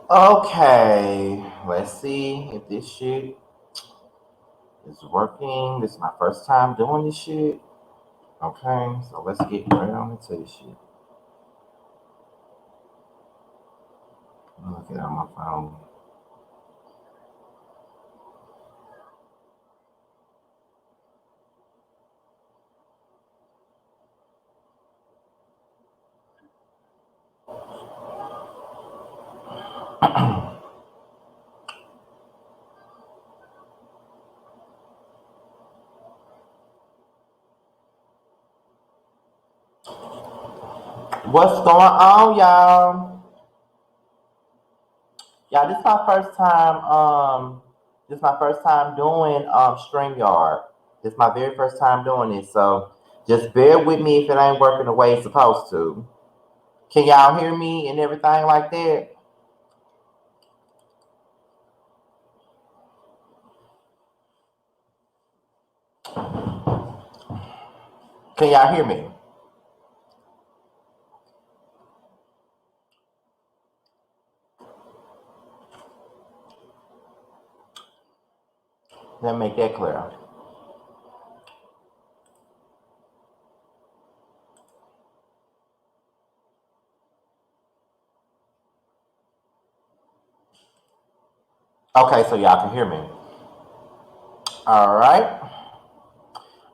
Okay, let's see if this shit is working. This is my first time doing this shit. Okay, so let's get right on into this shit. Look at it on my phone. What's going on, y'all? Yeah, this is my first time. This is my first time doing StreamYard. This is my very first time doing it. So just bear with me if it ain't working the way it's supposed to. Can y'all hear me and everything like that? Can y'all hear me? Let me make that clear. Okay, so y'all can hear me. All right.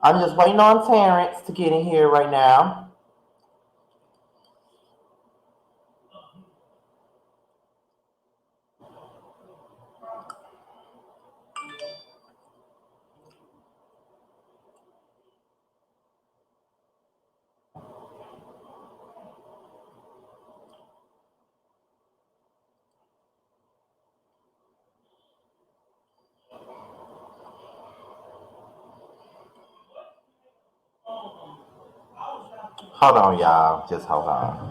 I'm just waiting on Terrence to get in here right now. Hold on, y'all. Just hold on.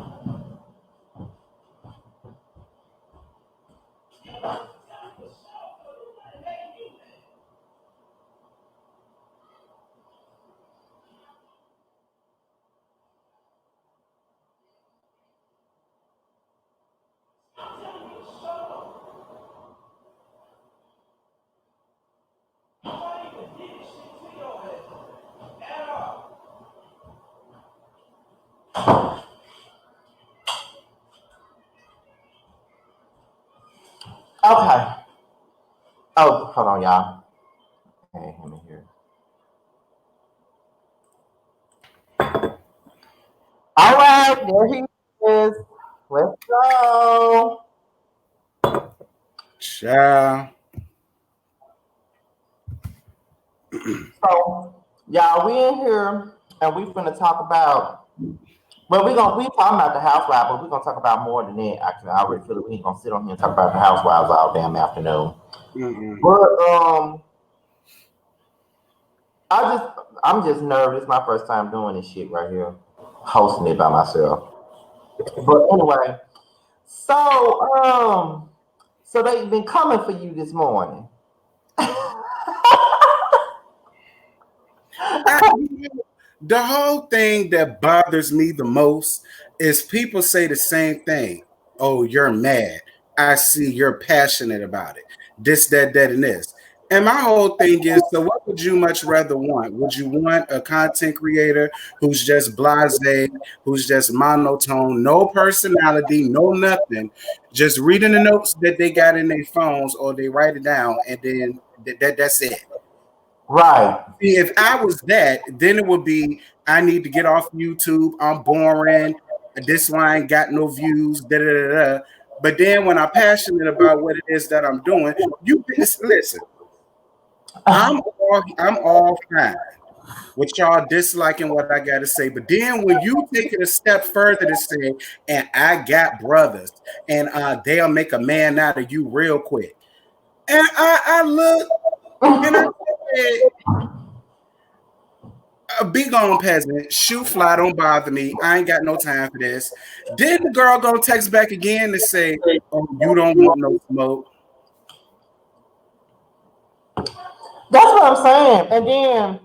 Okay. Oh, hold on, y'all. Okay, let me hear. All right, there he is. Let's go. Ciao. So, y'all, we in here and we finna talk about. Well, we talking about the housewives, but we gonna talk about more than that. Actually, I already feel like we ain't gonna sit on here and talk about the housewives all damn afternoon. Mm-mm. But I'm just nervous. My first time doing this shit right here, hosting it by myself. But anyway, so so they've been coming for you this morning. The whole thing that bothers me the most is people say the same thing. Oh, you're mad. I see you're passionate about it. This, that, and this. And my whole thing is, so what would you much rather want? Would you want a content creator who's just blasé, who's just monotone, no personality, no nothing, just reading the notes that they got in their phones or they write it down and then that's it? Right. See, if I was that, then it would be I need to get off YouTube. I'm boring. This line got no views. Da, da, da, da. But then when I'm passionate about what it is that I'm doing, you listen. I'm all fine with y'all disliking what I got to say. But then when you take it a step further to say, and I got brothers, and they'll make a man out of you real quick. And I look and I said, a big on peasant, shoot fly, don't bother me. I ain't got no time for this. Then the girl gonna text back again to say, oh, you don't want no smoke. That's what I'm saying. And then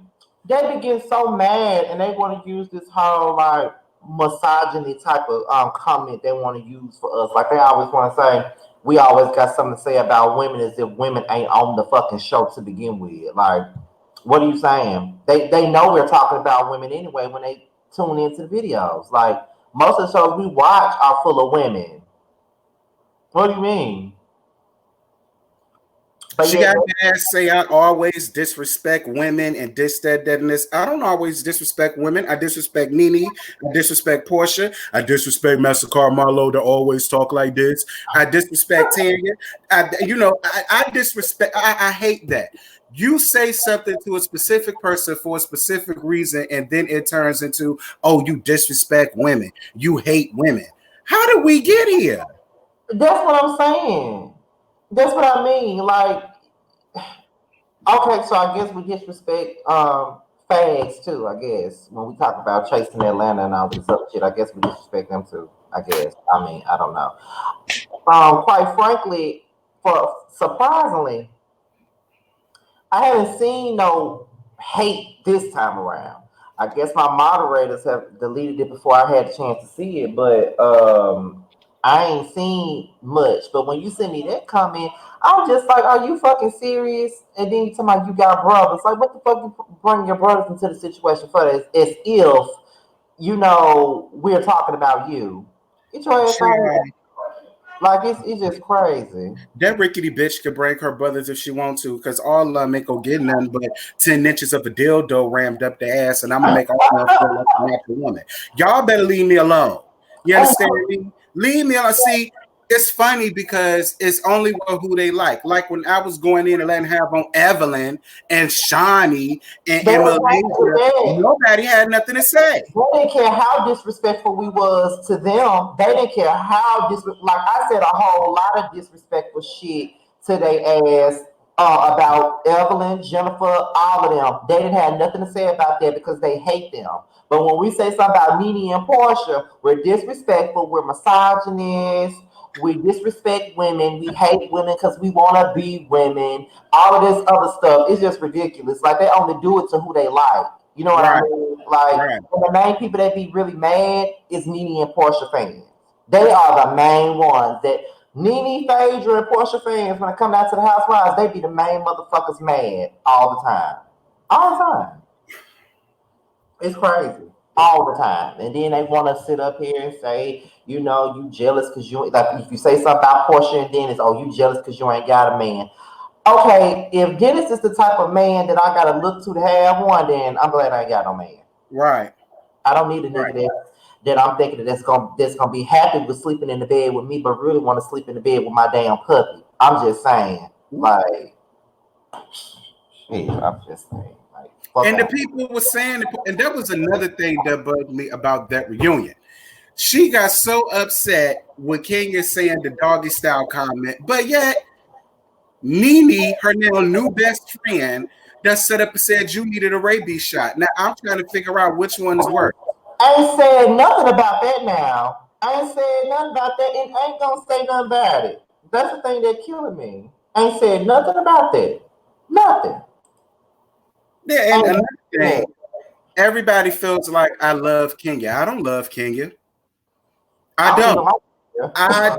they be getting so mad and they want to use this whole misogyny type of comment they want to use for us. Like they always want to say, we always got something to say about women as if women ain't on the fucking show to begin with. Like, what are you saying? They know we're talking about women anyway when they tune into the videos. Like, most of the shows we watch are full of women. What do you mean? But She yeah, got an ass say I always disrespect women and this, that, and this. I don't always disrespect women. I disrespect Nene. I disrespect Portia. I disrespect Master Marlowe to always talk like this. I disrespect Tanya. I disrespect. I hate that. You say something to a specific person for a specific reason, and then it turns into, oh, you disrespect women. You hate women. How did we get here? that's what I'm saying. That's what I mean. Like, okay, so I guess we disrespect fags too. I guess when we talk about chasing Atlanta and all this other shit, I guess we disrespect them too. I guess. I mean, I don't know. Quite frankly, for surprisingly, I haven't seen no hate this time around. I guess my moderators have deleted it before I had a chance to see it, but I ain't seen much. But when you send me that comment, I'm just like, are you fucking serious? And then you talking about you got brothers. Like, what the fuck you bring your brothers into the situation for? As if, we're talking about you. Get your ass out of here. Like, it's just crazy. That rickety bitch could break her brothers if she wants to, because all of them ain't gonna get nothing but 10 inches of a dildo rammed up the ass, and I'm gonna make all of them feel like a natural woman. Y'all better leave me alone. You understand me? Leave me alone. See, it's funny because it's only who they like. Like when I was going in and letting have on Evelyn and Shawnee and Malaysia, nobody had nothing to say. They didn't care how disrespectful we was to them. They didn't care how like I said a whole lot of disrespectful shit to their ass about Evelyn, Jennifer, all of them. They didn't have nothing to say about that because they hate them. But when we say something about Nene and Portia, we're disrespectful, we're misogynist, we disrespect women, we hate women because we want to be women. All of this other stuff is just ridiculous. Like they only do it to who they like. You know what I mean? Like the main people that be really mad is Nene and Portia fans. They are the main ones that Nene, Phaedra, and Portia fans, when it come down to the housewives, they be the main motherfuckers mad all the time. All the time. It's crazy. All the time. And then they want to sit up here and say, you jealous because you, like, if you say something about Portia and Dennis, oh, you jealous because you ain't got a man. Okay, if Dennis is the type of man that I gotta look to have one, then I'm glad I ain't got no man. Right. I don't need a nigga that I'm thinking that's gonna be happy with sleeping in the bed with me, but really want to sleep in the bed with my damn puppy. I'm just saying, like, shit, I'm just saying, like, and the people were saying, and that was another thing that bugged me about that reunion. She got so upset with Kenya saying the doggy style comment, but yet Nene, her now new best friend, that set up and said you needed a rabies shot. Now I'm trying to figure out which one is worse. I ain't said nothing about that now. I ain't said nothing about that and I ain't gonna say nothing about it. That's the thing that's killing me. I ain't said nothing about that. Nothing. Yeah, and another thing, everybody feels like I love Kenya. I don't love Kenya. I don't. I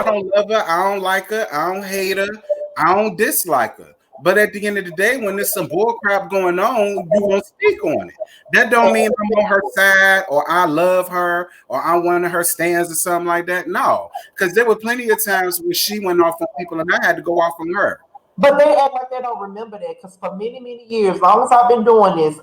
don't love her. I don't like her. I don't hate her. I don't dislike her. But at the end of the day, when there's some bull crap going on, you won't speak on it. That don't mean I'm on her side or I love her or I'm one of her stands or something like that. No, because there were plenty of times where she went off on people and I had to go off on her. But they act like they don't remember that because for many, many years, as long as I've been doing this,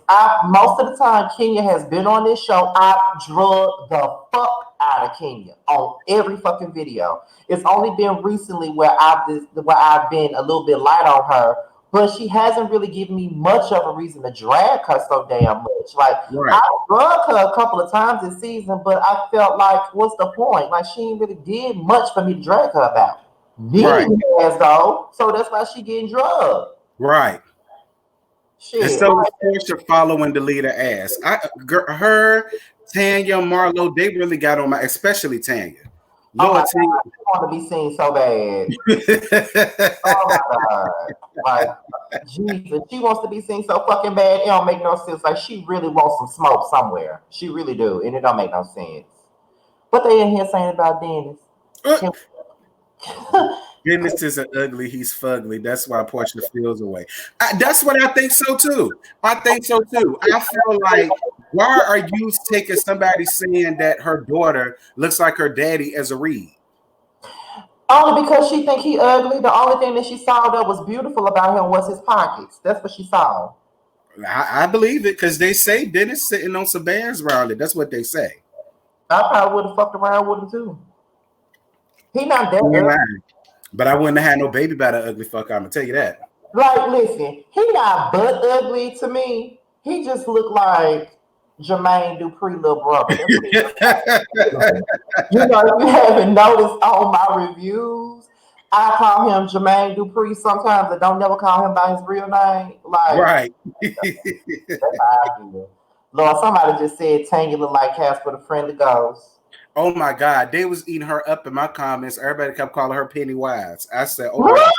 most of the time Kenya has been on this show, I drug the fuck out of Kenya on every fucking video. It's only been recently where I've been a little bit light on her, but she hasn't really given me much of a reason to drag her so damn much. Like I drugged her a couple of times this season, but I felt like, what's the point? Like she ain't really did much for me to drag her about. Nene has though, so that's why she getting drugged. Right. Shit. And so is Portia following the leader ass. Her, Tanya, Marlo, they really got on my, especially Tanya. Lord, Tanya, she want to be seen so bad. Oh my god! Like Jesus, she wants to be seen so fucking bad. It don't make no sense. Like she really wants some smoke somewhere. She really do, and it don't make no sense. What they in here saying about Dennis? Dennis isn't ugly, he's fugly. That's why Portia feels away. That's what I think so too. I think so too. I feel like, why are you taking somebody saying that her daughter looks like her daddy as a read? Only because she think he ugly. The only thing that she saw that was beautiful about him was his pockets. That's what she saw. I believe it because they say Dennis sitting on some bands around it. That's what they say. I probably would have fucked around with him too. He not that You ain't ugly. lying. But I wouldn't have had no baby by the ugly fuck. I'm gonna tell you that. Like, listen, he not but ugly to me. He just looked like Jermaine Dupri little brother. That's what he looked like. You know, if you haven't noticed on my reviews, I call him Jermaine Dupri sometimes. I don't never call him by his real name. Like, Right. that's how I feel. Lord, somebody just said Tanya look like Casper the Friendly Ghost. Oh my God, they was eating her up in my comments. Everybody kept calling her Pennywise. I said, "Oh my God."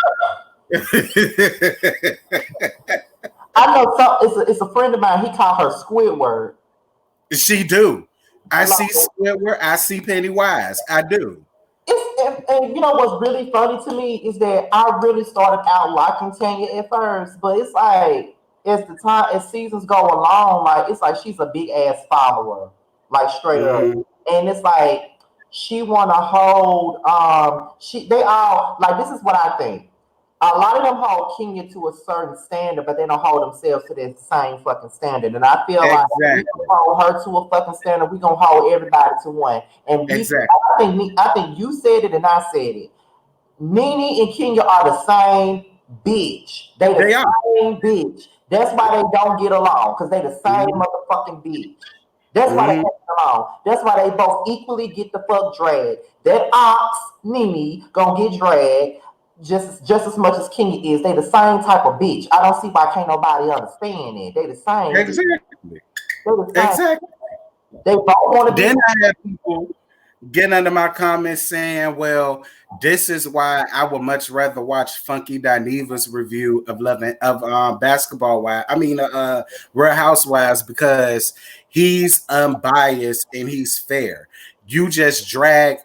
I know it's a friend of mine. He called her Squidward. She do. I Like, see Squidward. I see Pennywise. I do. and you know what's really funny to me is that I really started out liking Tanya at first, but it's like as seasons go along, like it's like she's a big ass follower, like straight up, Mm-hmm. and it's like she want to hold they all like this is what I think. A lot of them hold Kenya to a certain standard, but they don't hold themselves to that same fucking standard. And I feel like we Exactly. gonna hold her to a fucking standard. We gonna hold everybody to one. And Exactly. I think you said it and I said it. Nene and Kenya are the same bitch. They the They are. same bitch. That's why they don't get along because they the same Mm-hmm. motherfucking bitch. That's why they Mm-hmm. don't get along. That's why they both equally get the fuck dragged. That ox Nene gonna get dragged just as much as Kenya is. They the same type of bitch. I don't see why can't nobody understand it. They the same. Exactly. They the same. Exactly. They both want to be. Then I have people getting under my comments saying, "Well, this is why I would much rather watch Funky Dineva's review of Basketball Wives. I mean, Real Housewives because he's unbiased and he's fair. You just drag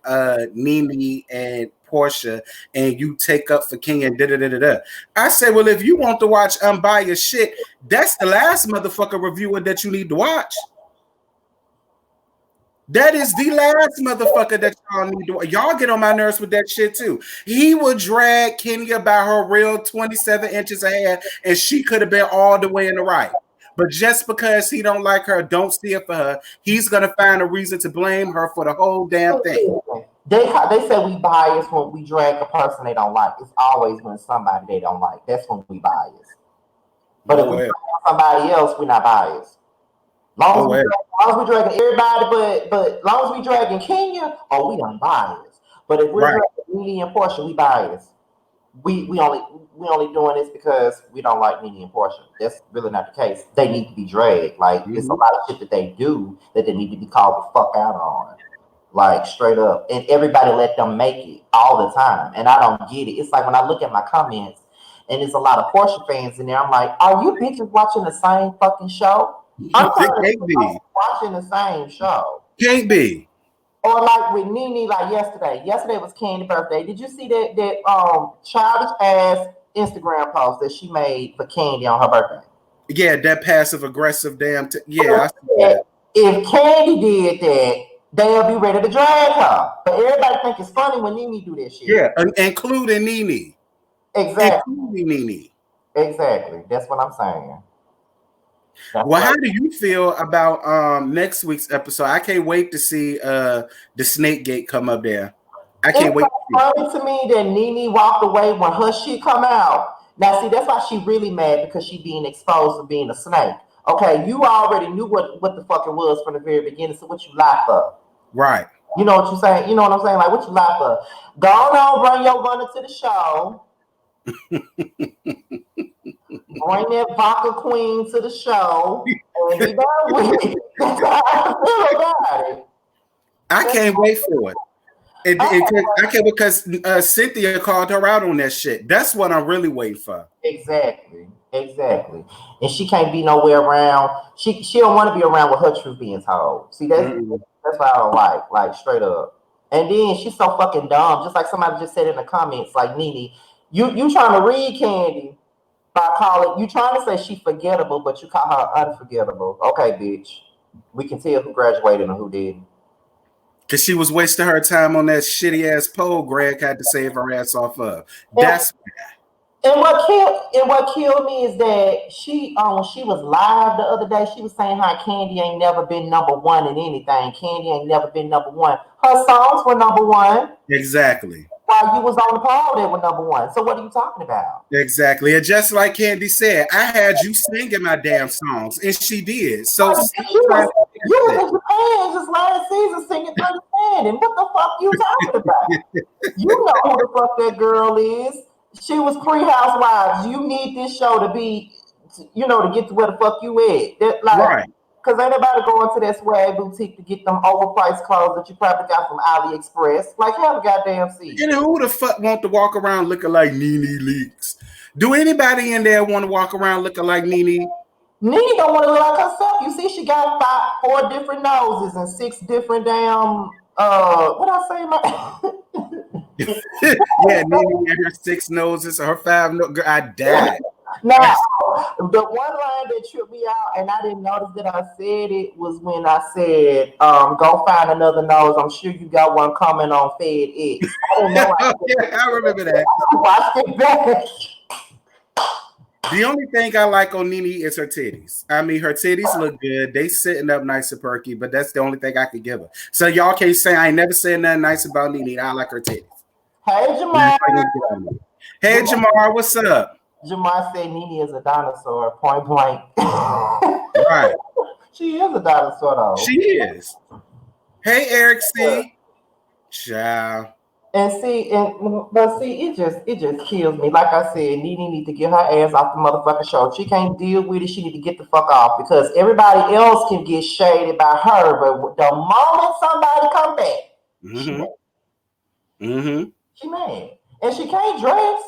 Nene and Portia and you take up for King and da da da da da." I said, "Well, if you want to watch unbiased shit, that's the last motherfucker reviewer that you need to watch." That is the last motherfucker that y'all need to. Y'all get on my nerves with that shit too. He would drag Kenya by her real 27 inches of hair, and she could have been all the way in the right. But just because he don't like her, don't see it for her, he's gonna find a reason to blame her for the whole damn thing. They say we bias when we drag a person they don't like. It's always when somebody they don't like. That's when we bias. But if Oh we well. drag somebody else, we're not biased. Oh well. Long as we dragging everybody, but long as we dragging Kenya, oh we unbiased. But if we're Right. dragging Nene and Portia, we biased. We only doing this because we don't like Nene and Portia. That's really not the case. They need to be dragged. Like it's a Mm-hmm. lot of shit that they do that they need to be called the fuck out on. Like straight up. And everybody let them make it all the time. And I don't get it. It's like when I look at my comments and there's a lot of Portia fans in there, I'm like, are you bitches watching the same fucking show? I'm It tired can't be. of watching the same show. Can't be. Or like with Nene, like yesterday. Yesterday was Candy's birthday. Did you see that childish ass Instagram post that she made for Candy on her birthday? Yeah, that passive aggressive damn. Yeah, I see that. If Candy did that, they'll be ready to drag her. But everybody think it's funny when Nene do this shit. Yeah, including Nene. Exactly. Including Nene. Exactly. That's what I'm saying. That's Well, right. how do you feel about next week's episode? I can't wait to see the Snake Gate come up there. I can't It's wait so to see. funny to me that Nene walked away when her shit come out. Now, see, that's why she really mad because she being exposed for being a snake. Okay, you already knew what the fuck it was from the very beginning. So what you lie for? Right. You know what you saying? You know what I'm saying? Like what you lie for? Go on, bring your runner to the show. Bring that vodka queen to the show and be done with it. That's how I feel about it. I can't wait for it. I can't because Cynthia called her out on that shit. That's what I'm really waiting for. Exactly. Exactly. And she can't be nowhere around. She don't want to be around with her truth being told. See, that's Mm-mm. that's what I don't like. Like straight up. And then she's so fucking dumb. Just like somebody just said in the comments, like Nene, you trying to read Candy by calling you trying to say she forgettable, but you call her unforgettable. Okay, bitch. We can tell who graduated and who didn't. Because she was wasting her time on that shitty ass pole Greg had to save her ass off of. And, That's and what killed me is that she when she was live the other day, she was saying how Candy ain't never been number one in anything. Candy ain't never been number one. Her songs were number one. exactly. While you was on the poll, they were number one. So what are you talking about? Exactly. And just like Candy said, I had you singing my damn songs, and she did. So You was in Japan just last season singing Understanding. What the fuck you talking about? You know who the fuck that girl is. She was pre-Housewives. You need this show to be, to get to where the fuck you at. right. Because ain't nobody going to that swag boutique to get them overpriced clothes that you probably got from AliExpress. Like, have a goddamn seat. And who the fuck want to walk around looking like Nene Leakes? Do anybody in there want to walk around looking like Nene? Nene don't want to look like herself. You see, she got 4 different noses and 6 different damn. What I say, my. Yeah, Nene and her 6 noses, her 5 noses. I died. Now, the one line that tripped me out, and I didn't notice that I said it, was when I said, "Go find another nose. I'm sure you got one coming on FedEx." I didn't know. I remember that. I watched it back. The only thing I like on Nene is her titties. I mean, her titties look good. They sitting up nice and perky, but that's the only thing I could give her. So y'all can't say I ain't never said nothing nice about Nene. I like her titties. Hey, Jamar. Hey, Jamar, what's up? Jamar said Nene is a dinosaur, point blank. Right. She is a dinosaur, though. She is. Hey, Eric C. Ciao. And see, it just kills me. Like I said, Nene need to get her ass off the motherfucking show. If she can't deal with it, she need to get the fuck off, because everybody else can get shaded by her, but the moment somebody come back, she mad. And she can't dress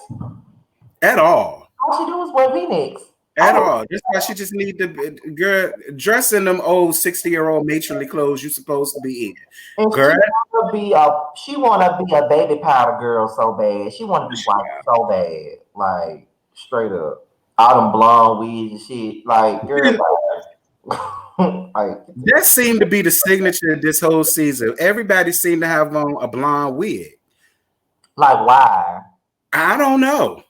at all. All she do is wear V-necks. At all. That's why she just need to girl dress in them old 60-year-old matronly clothes you supposed to be in. And girl, she wanna be a baby powder girl so bad. She wanna be white so bad, like straight up. All them blonde wigs and shit, like girl. Like, that seemed to be the signature this whole season. Everybody seemed to have on a blonde wig. Like, why? I don't know.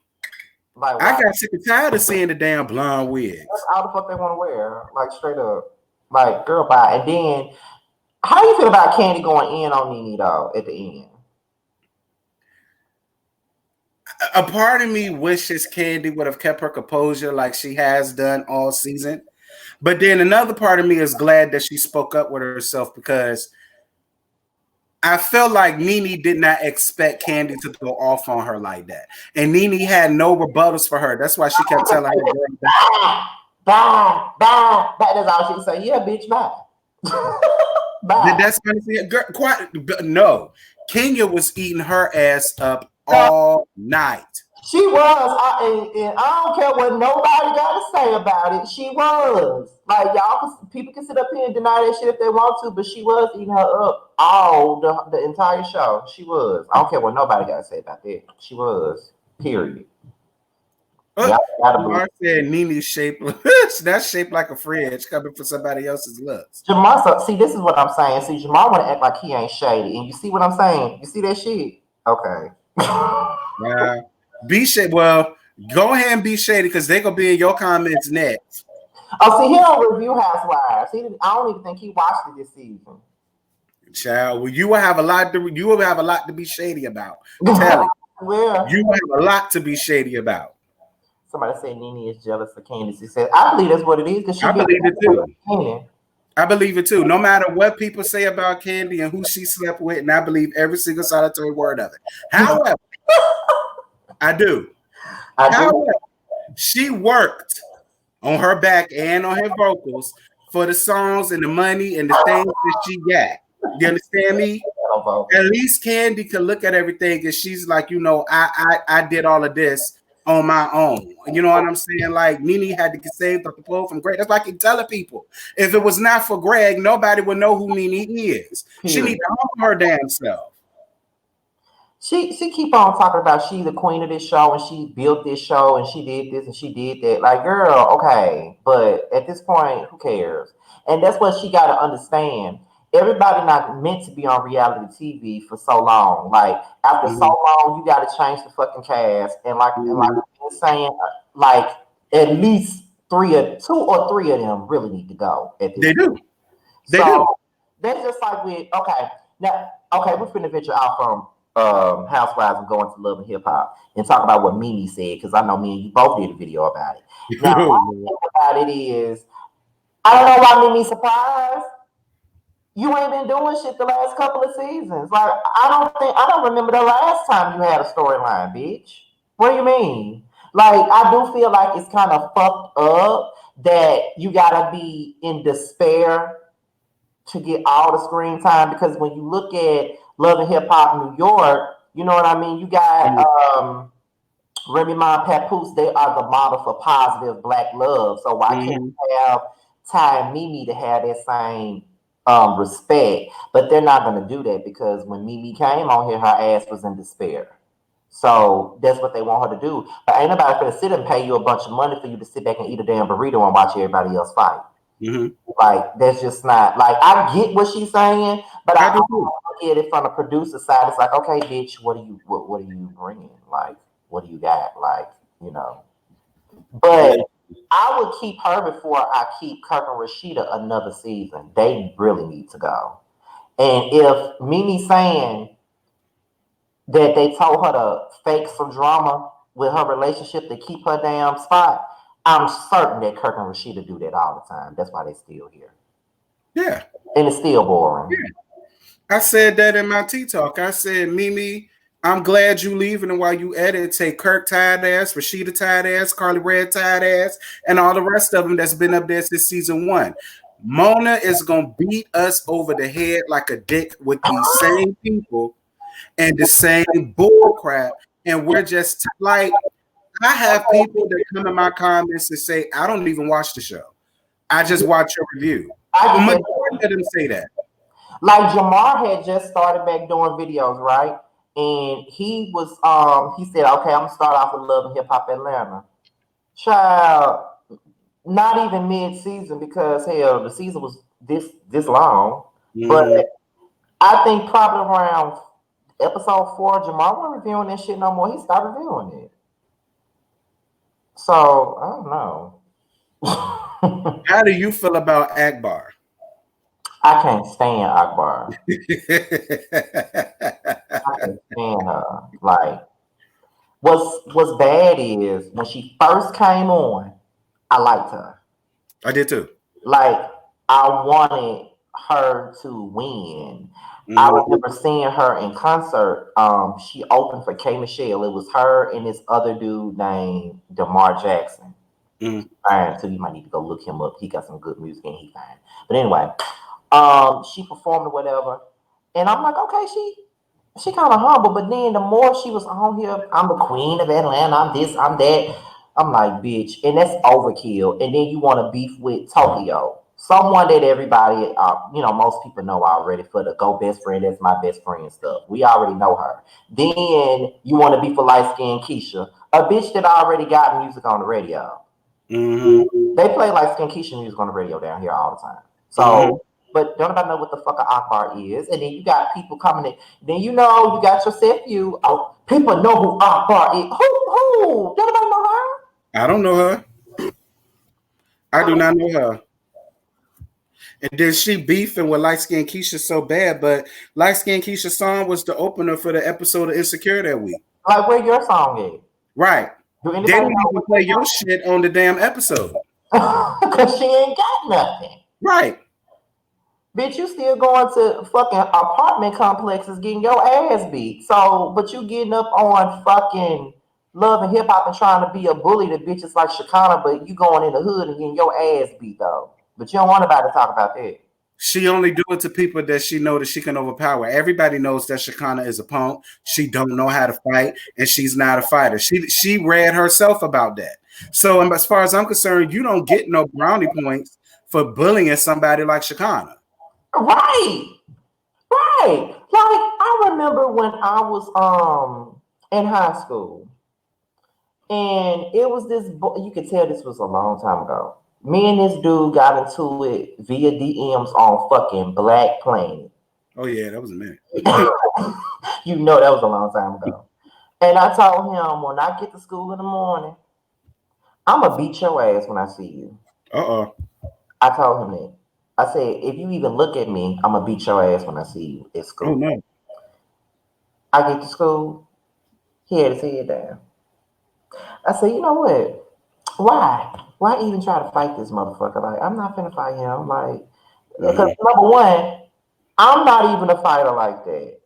Like, I got sick and tired of seeing the damn blonde wigs. That's all the fuck they want to wear. Like, straight up. Like, girl, bye. And then, how do you feel about Candy going in on Nene, though, at the end? A part of me wishes Candy would have kept her composure like she has done all season. But then another part of me is glad that she spoke up with herself, because I felt like Nene did not expect Candy to go off on her like that. And Nene had no rebuttals for her. That's why she kept telling her, bye. That's all she would say. Yeah, bitch, bye. Bye. That's no. Kenya was eating her ass up all night. She was, and I don't care what nobody got to say about it. She was. Like, people can sit up here and deny that shit if they want to, but she was eating her up all the entire show. She was. I don't care what nobody got to say about that. She was. Period. Jamar said Nene's shaped. That's shaped like a fridge coming for somebody else's looks. Jamar, see, this is what I'm saying. See, Jamar want to act like he ain't shady, and you see what I'm saying? You see that shit? Okay. Be shady. Well, go ahead and be shady, because they're gonna be in your comments next. Oh, see, he don't review Housewives. I don't even think he watched it this season. Child, well, you will have a lot to be shady about. Tell Well, you have a lot to be shady about. Somebody said Nene is jealous of Candace. He said, I believe that's what it is, because I believe it too. I believe it too. No matter what people say about Candy and who she slept with, and I believe every single solitary word of it. However, I do. However, she worked on her back and on her vocals for the songs and the money and the things that she got. You understand me? At least Candy could look at everything and she's like, I did all of this on my own. You know what I'm saying? Like, Nene had to get saved up the pole from Greg. That's why I keep telling people, if it was not for Greg, nobody would know who Nene is. She need to humble her damn self. She keep on talking about she the queen of this show and she built this show and she did this and she did that. Like, girl, okay, but at this point, who cares? And that's what she got to understand. Everybody not meant to be on reality TV for so long. Like after so Mhm. long, you got to change the fucking cast. And like Mhm. you've been saying, like at least two or three of them really need to go at this They point. do. They So do. that's just like with okay now okay we're finna venture out from Housewives and go into Love and Hip Hop and talk about what Mimi said because I know me and you both did a video about it. Now Oh, my Lord. thing about it is I don't know why Mimi surprised. You ain't been doing shit the last couple of seasons. Like I don't remember the last time you had a storyline, bitch. What do you mean? Like I do feel like it's kind of fucked up that you gotta be in despair to get all the screen time because when you look at Love and Hip Hop New York, you know what I mean? You got Mhm. Remy Ma and Papoose, they are the model for positive black love. So why can't Mhm. you have Ty and Mimi to have that same respect? But they're not gonna do that because when Mimi came on here, her ass was in despair. So that's what they want her to do. But ain't nobody gonna sit and pay you a bunch of money for you to sit back and eat a damn burrito and watch everybody else fight. Mhm. Like that's just not like I get what she's saying, but I I do also too. look at it from the producer side. It's like, okay, bitch, what are you bringing? Like, what do you got? Like, you know. But Yeah. I would keep her before I keep Kirk and Rashida another season. They really need to go. And if Mimi saying that they told her to fake some drama with her relationship to keep her damn spot, I'm certain that Kirk and Rashida do that all the time. That's why they still here. Yeah. And it's still boring. Yeah. I said that in my T talk. I said, Mimi, I'm glad you leaving, and while you at it, take Kirk tired ass, Rashida tired ass, Carly Red tired ass, and all the rest of them that's been up there since season one. Mona is gonna beat us over the head like a dick with these same people and the same bull crap, and we're just like, I have people that come in my comments and say, I don't even watch the show. I just watch your review. I get Majority that. of them say that. Like Jamar had just started back doing videos, right? And he said, okay, I'm gonna start off with Love and Hip Hop Atlanta. Child, not even mid season because hell, the season was this long. But Mm-hmm. I think probably around episode 4, Jamar wasn't reviewing that shit no more. He stopped reviewing it. So I don't know. How do you feel about Akbar? I can't stand Akbar. I can't stand her. Like what's bad is when she first came on, I liked her. I did too. Like I wanted her to win. I Mm-hmm. remember seeing her in concert. She opened for K Michelle. It was her and this other dude named Demar Jackson. Mm-hmm. Fine, so you might need to go look him up. He got some good music and he fine. But anyway, she performed or whatever, and I'm like, okay, she kind of humble, but then the more she was on here, I'm the queen of Atlanta, I'm this, I'm that. I'm like, bitch, and that's overkill. And then you want to beef with Tokyo, someone that everybody, most people know already for the go best friend, that's my best friend stuff. We already know her. Then you want to beef with light skinned Keisha, a bitch that already got music on the radio. Mm-hmm. They play light skinned Keisha music on the radio down here all the time. Mm-hmm. So but don't nobody know what the fuck an Akbar is. And then you got people coming in. Then you know you got your set view. Oh, people know who Akbar is. Who? Don't nobody know her? I don't know her. I do not know her. And then she beefing with light skinned Keisha so bad, but light skinned Keisha's song was the opener for the episode of Insecure that week. Like where your song is? Right. Do They anybody didn't know even what play your shit on the damn episode. Because she ain't got nothing. Right. Bitch, you still going to fucking apartment complexes getting your ass beat. So, but you getting up on fucking Love and Hip Hop and trying to be a bully to bitches like Shakana, but you going in the hood and getting your ass beat though. But you don't want nobody to talk about that. She only do it to people that she know that she can overpower. Everybody knows that Shakana is a punk. She don't know how to fight, and she's not a fighter. She read herself about that. So, as far as I'm concerned, you don't get no brownie points for bullying somebody like Shakana. Right. Right. Like I remember when I was in high school, and it was this boy. You could tell this was a long time ago. Me and this dude got into it via DMs on fucking Black Planet. Oh yeah, that was a minute. You know that was a long time ago. And I told him when I get to school in the morning, I'm gonna beat your ass when I see you. Uh-oh. I told him that. I said, if you even look at me, I'm gonna beat your ass when I see you at Oh school. no. I get to school, he had his head down. I said, you know what? Why? Why even try to fight this motherfucker? Like, I'm not finna fight him. Like, because Mhm. number one, I'm not even a fighter like that.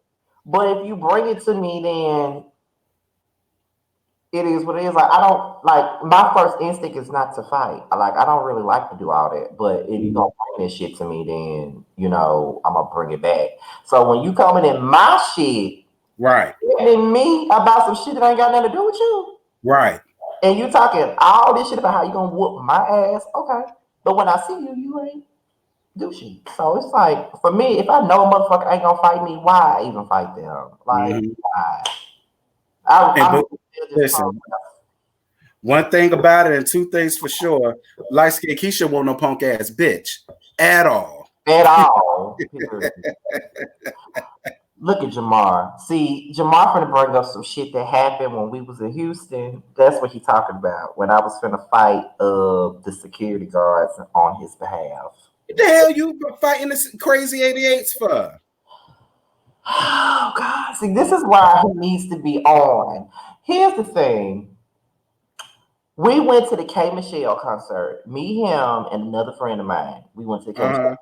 But if you bring it to me, then it is what it is. Like, I don't like my first instinct is not to fight. Like, I don't really like to do all that. But if you Mhm. gonna bring this shit to me, then I'm gonna bring it back. So when you coming in my shit, Right. and me about some shit that ain't got nothing to do with you, Right. and you talking all this shit about how you gonna whoop my ass, okay. But when I see you, you ain't do shit. So it's like for me, if I know a motherfucker ain't gonna fight me, why even fight them? Like Mhm. why? And I'm but still just listen, one thing about it and two things for sure, light skinned Keisha won't no punk ass bitch at all. at all. Period. Look at Jamar. See, Jamar finna bring up some shit that happened when we was in Houston. That's what he talking about. When I was finna fight the security guards on his behalf. What the hell you fighting this crazy 88s for? Oh God. See, this is why he needs to be on. Here's the thing. We went to the K Michelle concert. Me, him, and another friend of mine. We went to the K Michelle. Uh-huh.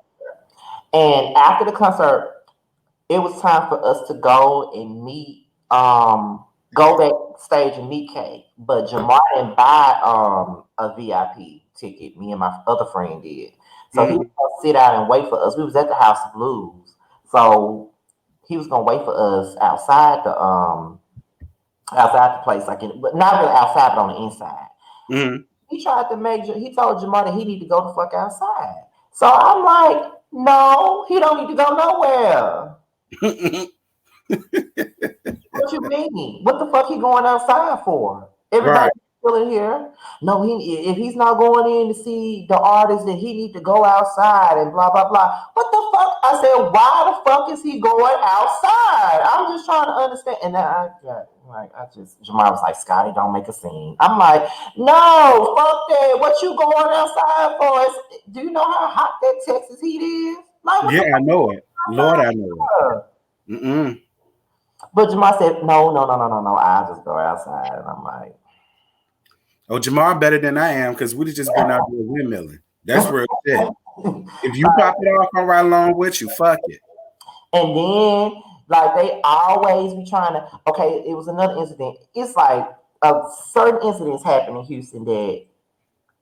And after the concert, it was time for us to go and meet, go backstage and meet Kay. But Jamar didn't buy a VIP ticket. Me and my other friend did. So he was Mhm. gonna sit out and wait for us. We was at the House of Blues. So he was gonna wait for us outside the place, like but not really outside, but on the inside. Mhm. He tried to make he told Jamar that he need to go the fuck outside. So I'm like, no, he don't need to go nowhere. What you mean? What the fuck he going outside for? Everybody Right. still in here. No, he if he's not going in to see the artist, then he need to go outside and blah blah blah. What the fuck? I said, why the fuck is he going outside? I'm just trying to understand. And then I got like I just Jamar was like, Scotty, don't make a scene. I'm like, no, fuck that. What you going outside for? Do you know how hot that Texas heat is? Like what Yeah, the I know it. Lord, I know it. fuck? Mm-mm. But Jamal said, no, no, no, no, no, no. I'll just go outside. And I'm like, Oh, Jamar better than I am because we'd have just been out there windmilling. That's real shit. If you pop it off, I'm right along with you. Fuck it. and then, like, they always be trying to, okay, it was another incident. It's like certain incidents happen in Houston that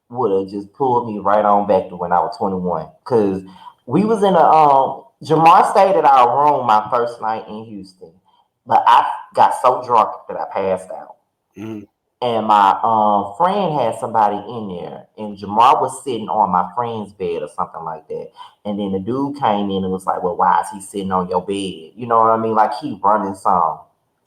would have just pulled me right on back to when I was 21. Because we was in Jamar stayed at our room my first night in Houston. But I got so drunk that I passed out. Mhm. And my friend had somebody in there, and Jamar was sitting on my friend's bed or something like that. And then the dude came in and was like, "Well, why is he sitting on your bed?" You know what I mean? Like he running some.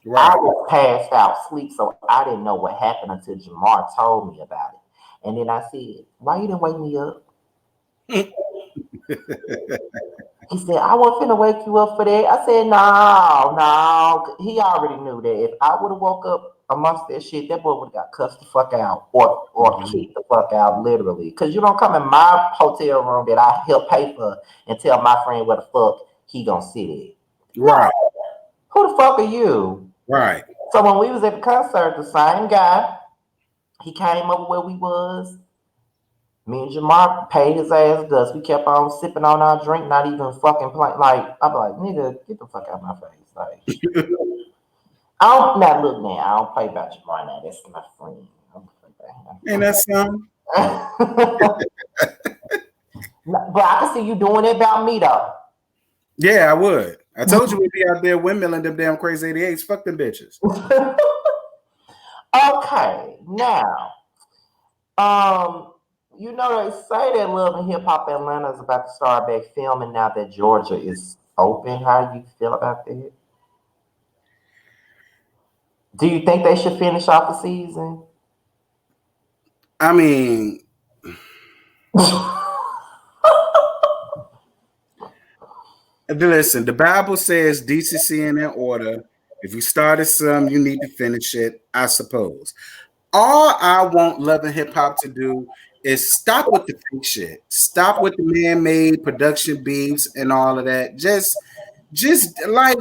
I Right. was passed out sleep, so I didn't know what happened until Jamar told me about it. And then I said, "Why you didn't wake me up?" He said, I wasn't finna wake you up for that. I said, no, no. He already knew that if I would have woke up amongst that shit, that boy would have got cussed the fuck out or Mhm. kicked the fuck out, literally. Because you don't come in my hotel room that I help pay for and tell my friend where the fuck he gonna sit at. No, Right. who the fuck are you? Right. So when we was at the concert, the same guy, he came over where we was. Me and Jamar paid his ass dust. We kept on sipping on our drink, not even fucking playing. Like, I'm like, nigga, get the fuck out of my face. Like, I don't, now look now, I don't play about Jamar now. That's my friend. I don't play And that's about him. But I can see you doing it about me, though. yeah, I would. I told you we'd be out there windmilling them damn crazy 88s. Fuck them bitches. Okay, now, um, they say that Love and Hip Hop Atlanta is about to start back filming now that Georgia is open. How do you feel about that? Do you think they should finish off the season? I mean, listen, the Bible says decency and in order. If you started some, you need to finish it, I suppose. All I want Love and Hip Hop to do is stop with the fake shit. Stop with the man-made production beefs and all of that. Just like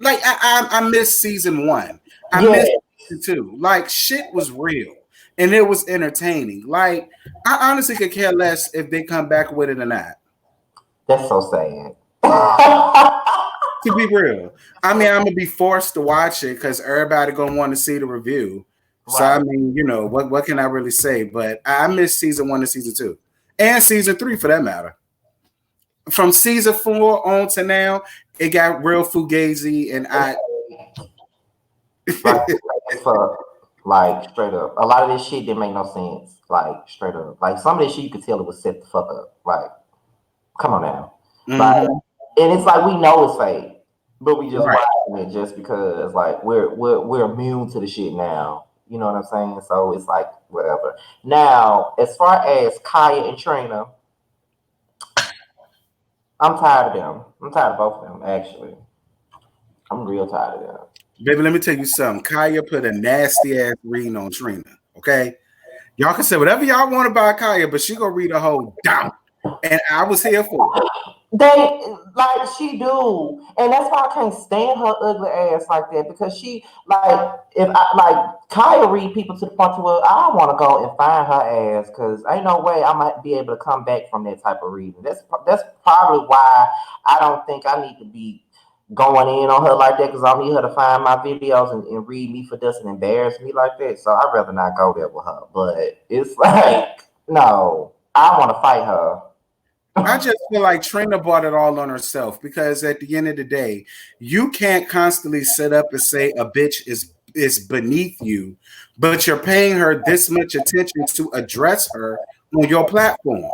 I missed season one. I Yeah, missed season two. Like shit was real and it was entertaining. Like I honestly could care less if they come back with it or not. that's so sad. To be real, I mean, I'm gonna be forced to watch it because everybody gonna want to see the review. So I Right. mean, you know, what can I really say? But I missed season one and season two, and season three for that matter. From season four on to now, it got real fugazi, and I Like, as fuck. Like, straight up. A lot of this shit didn't make no sense. Like, straight up. Like, some of this shit you could tell it was set the fuck up. Like, come on now. Like, Mhm. and it's like we know it's fake, but we just Right. watching it just because like we're immune to the shit now. You know what I'm saying? So it's like whatever. Now, as far as Kaya and Trina, I'm tired of them. I'm tired of both of them, actually. I'm real tired of them. Baby, let me tell you something. Kaya put a nasty ass reading on Trina. Okay, y'all can say whatever y'all want about Kaya, but she gonna read a whole down, and I was here for it. They like she do, and that's why I can't stand her ugly ass like that because she like if I like Kaya read people to the point to where I want to go and find her ass because ain't no way I might be able to come back from that type of reading. That's probably why I don't think I need to be going in on her like that because I need her to find my videos and read me for this and embarrass me like that. So I'd rather not go there with her. But it's like no, I want to fight her. I just feel like Trina bought it all on herself because at the end of the day, you can't constantly sit up and say a bitch is beneath you, but you're paying her this much attention to address her on your platform.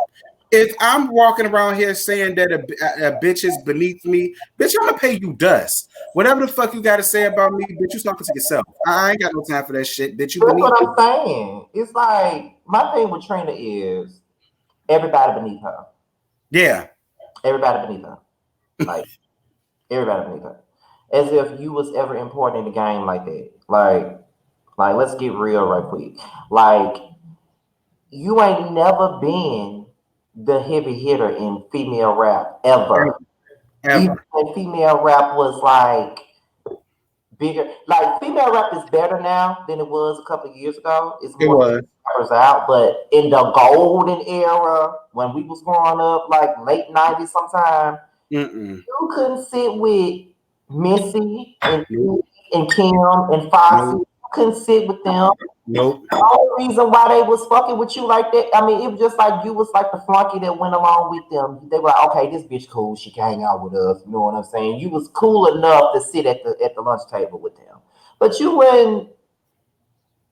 If I'm walking around here saying that a bitch is beneath me, bitch, I'm gonna pay you dust. Whatever the fuck you got to say about me, bitch, you talking to yourself. I ain't got no time for that shit. Bitch, you That's beneath what me. I'm saying. It's like my thing with Trina is everybody beneath her. Yeah. Everybody beneath her. Like everybody beneath her. As if you was ever important in the game like that. Like let's get real right quick. Like you ain't never been the heavy hitter in female rap ever. Even Ever. when female rap was like bigger. Like female rap is better now than it was a couple of years ago. It's It more was. rappers out, but in the golden era when we was growing up, like late '90s, sometime Mm-mm. you couldn't sit with Missy and Nope. Kim and Foxy. Nope. You couldn't sit with them. Nope. The only reason why they was fucking with you like that, I mean, it was just like you was like the flunky that went along with them. They were like, okay, this bitch cool. She can hang out with us. You know what I'm saying? You was cool enough to sit at the lunch table with them, but you wouldn't.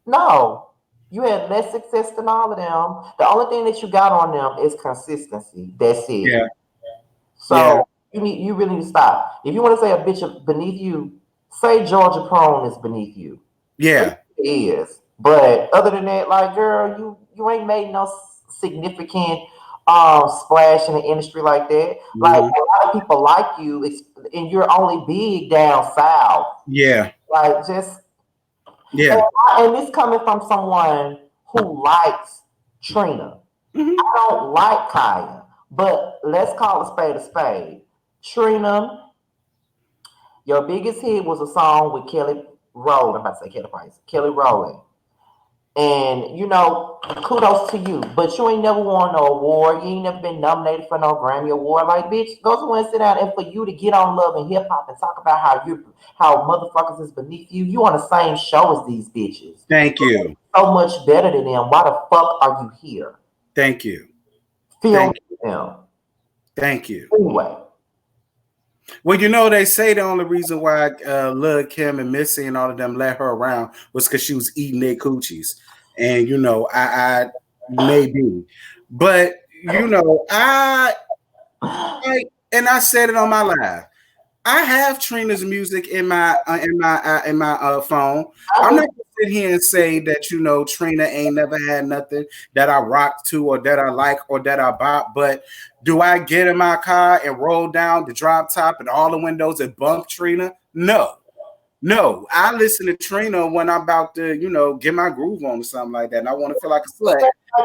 No, you had less success than all of them. The only thing that you got on them is consistency. That's it. Yeah. Yeah. So you really need to stop. If you want to say a bitch beneath you, say Georgia Prone is beneath you. Yeah. It is. But other than that, like girl, you ain't made no significant splash in the industry like that. Like a Mhm. lot of people like you, and you're only big down south. Yeah. Like just and, Yeah. and this coming from someone who likes Trina. Mhm. I don't like Kaya, but let's call a spade a spade. Trina, your biggest hit was a song with Kelly Rowland. I'm about to say Kelly Price. Kelly Rowland. And you know, kudos to you. But you ain't never won no award. You ain't never been nominated for no Grammy award. Like, bitch, go somewhere and sit down. And for you to get on Love and Hip Hop and talk about how motherfuckers is beneath you, you on the same show as these bitches. Thank you. So much better than them. Why the fuck are you here? Thank you. Film Thank them. Thank you. Anyway. Well, you know, they say the only reason why Lil Kim and Missy and all of them let her around was because she was eating their coochies. And, you know, I maybe. But, you know, and I said it on my live. I have Trina's music in my phone. I'm not gonna sit here and say that Trina ain't never had nothing that I rock to or that I like or that I bought. But do I get in my car and roll down the drop top and all the windows and bump Trina? No. No, I listen to Trina when I'm about to, get my groove on or something like that, and I want to feel like a slut.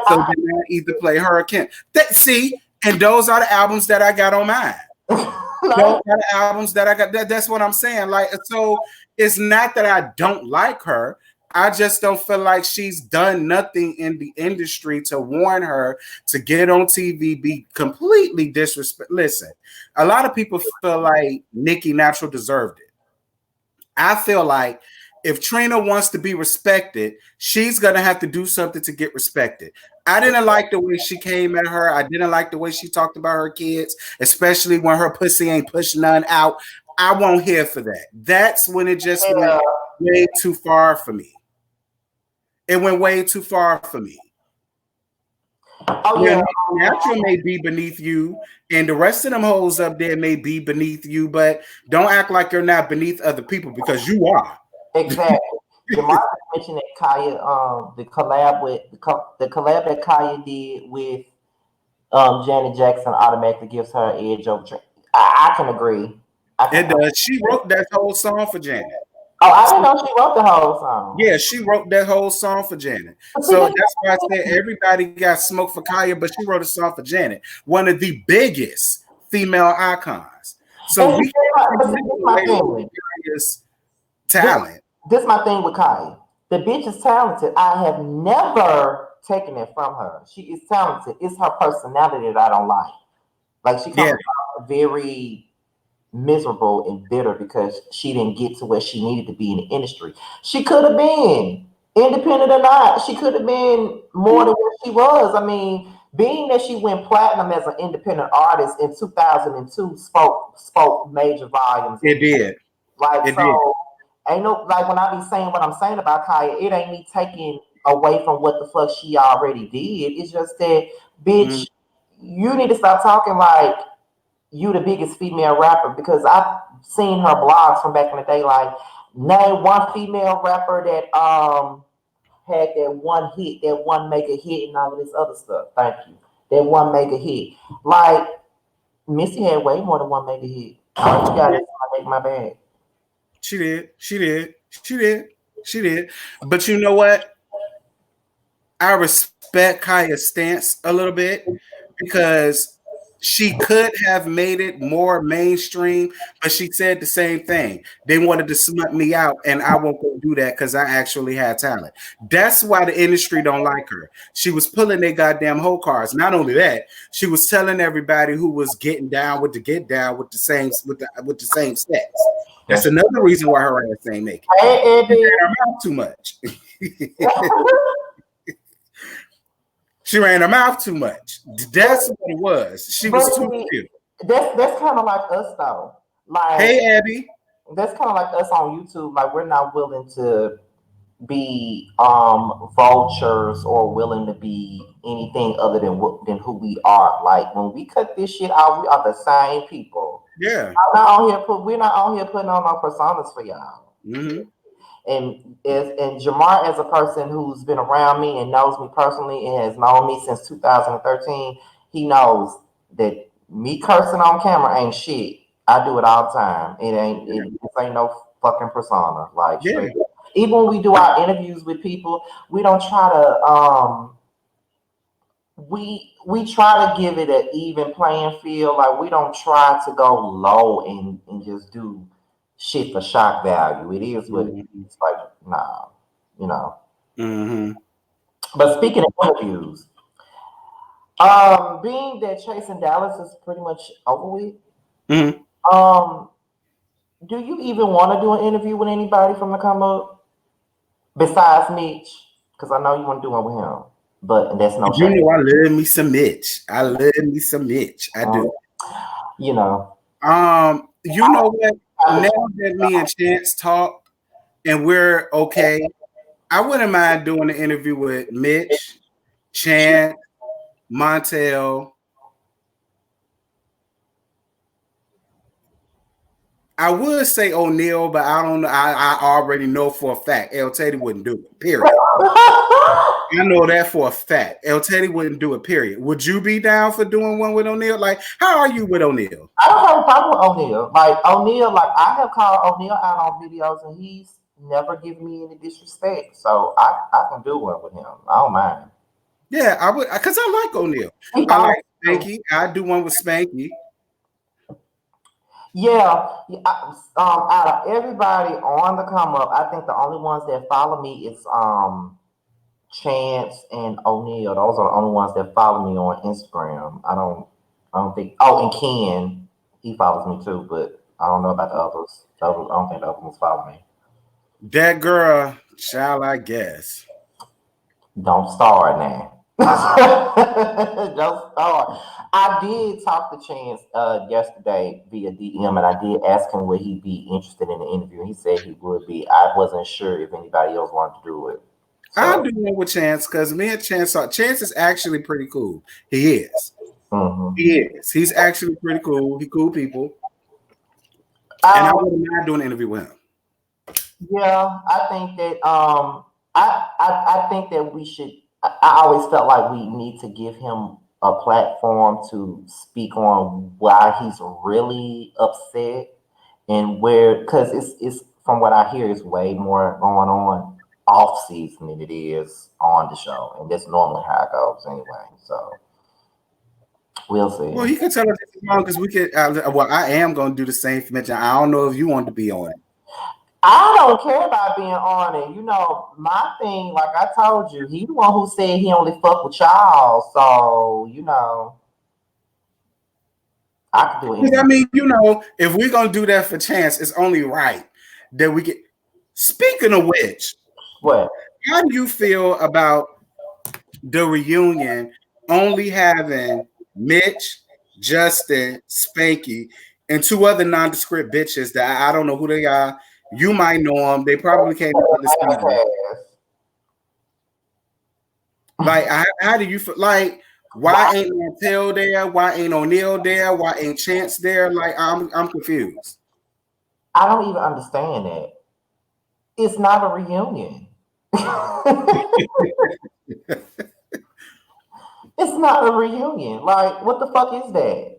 So then I either play her or Kim. And those are the albums that I got on mine. Those are the albums that I got. That's what I'm saying. Like, so it's not that I don't like her. I just don't feel like she's done nothing in the industry to warn her to get on TV, be completely disrespect. Listen, a lot of people feel like Nicki Natural deserved it. I feel like if Trina wants to be respected, she's going to have to do something to get respected. I didn't like the way she came at her. I didn't like the way she talked about her kids, especially when her pussy ain't pushing none out. I won't hear for that. That's when it just went way too far for me. It went way too far for me. Oh, yeah. Natural may be beneath you, and the rest of them hoes up there may be beneath you, but don't act like you're not beneath other people because you are. Exactly. Jamar mentioned that Kaya, the collab that Kaya did with Janet Jackson automatically gives her an edge over. I can agree. It does. She wrote that whole song for Janet. Oh, I didn't know she wrote the whole song. Yeah, she wrote that whole song for Janet. So that's why I said everybody got smoke for Kaya, but she wrote a song for Janet, one of the biggest female icons. So we talent. This is my thing with Kaya. The bitch is talented. I have never taken it from her. She is talented. It's her personality that I don't like. Like she comes off very miserable and bitter because she didn't get to where she needed to be in the industry. She could have been, independent or not, she could have been more than what she was. I mean, being that she went platinum as an independent artist in 2002 spoke major volumes. It did. Like, it did. Ain't no, like, when I be saying what I'm saying about Kaya, it ain't me taking away from what the fuck she already did. It's just that, bitch, you need to stop talking like you the biggest female rapper, because I've seen her blogs from back in the day. Like, name one female rapper that had that one hit, that one mega hit, and all of this other stuff. Thank you. That one mega hit. Like, Missy had way more than one mega hit. All you got is make my bag. She did. But you know what? I respect Kaya's stance a little bit because she could have made it more mainstream, but she said the same thing. They wanted to smut me out, and I won't go do that because I actually had talent. That's why the industry don't like her. She was pulling their goddamn hoe cards. Not only that, she was telling everybody who was getting down with the same sex. That's another reason why her ass ain't making it. She ran her mouth too much. She ran her mouth too much. That's what it was. She was too real. That's kind of like us though. Like, hey, Abby. That's kind of like us on YouTube. Like, we're not willing to be vultures or willing to be anything other than who we are. Like, when we cut this shit out, we are the same people. Yeah. We're not on here putting on our personas for y'all. Mm-hmm. And Jamar, as a person who's been around me and knows me personally and has known me since 2013, he knows that me cursing on camera ain't shit. I do it all the time. It ain't no fucking persona. Like, straight. Even when we do our interviews with people, we don't try to we try to give it an even playing field. Like, we don't try to go low and just do shit for shock value. It is what it's like. Nah, you know. Mm-hmm. But speaking of interviews, being that Chasing Dallas is pretty much over with, do you even want to do an interview with anybody from the come up besides Mitch? Because I know you want to do one with him, but that's no. You know, I love me some Mitch. I do. You know. You know what? Now that me and Chance talk and we're okay, I wouldn't mind doing an interview with Mitch, Chance, Montel. I would say O'Neal, but I don't know. I already know for a fact El Teddy wouldn't do it. Period. I know that for a fact. El Teddy wouldn't do it. Period. Would you be down for doing one with O'Neal? Like, how are you with O'Neal? I don't have a problem with O'Neal. Like O'Neal, like I have called O'Neal out on videos, and he's never given me any disrespect. So I can do one with him. I don't mind. Yeah, I would, because I like O'Neal. He I like always Spanky. I do one with Spanky. Yeah, out of everybody on the come up, I think the only ones that follow me is Chance and O'Neal. Those are the only ones that follow me on Instagram. I don't think. Oh, and Ken, he follows me too, but I don't know about the others. I don't think the other ones follow me. That girl, child, I guess. Don't start now. Don't start. I did talk to Chance yesterday via DM, and I did ask him would he be interested in the interview. He said he would be. I wasn't sure if anybody else wanted to do it. I'll So, do one with Chance because me and Chance is actually pretty cool. He is. He mhm. is. He's actually pretty cool. He cool people. And I um, wouldn't mind doing an interview with him. yeah, I think that I think that we should. I always felt like we need to give him a platform to speak on why he's really upset and where because it's from what I hear is way more going on off season than it is on the show, and that's normally how it goes anyway. So we'll Well, see. you can tell us this long because we could. Well, I am going to do the same for mention. I don't know if you want to be on it. I don't care about being on it. You know, my thing, like I told you, he the one who said he only fuck with y'all. So, you know, I could do an I interview. mean, if we're going to do that for Chance, it's only right that we get. Speaking of which, What? how do you feel about the reunion only having Mitch, Justin, Spanky, and two other nondescript bitches that I don't know who they are. You might know them. They probably came in the season. Like, how do you feel? Like, why Why? ain't Montel there? Why ain't O'Neal there? Why ain't Chance there? Like, I'm confused. I don't even understand that. It's not a reunion. It's not a reunion. Like, what the fuck is that?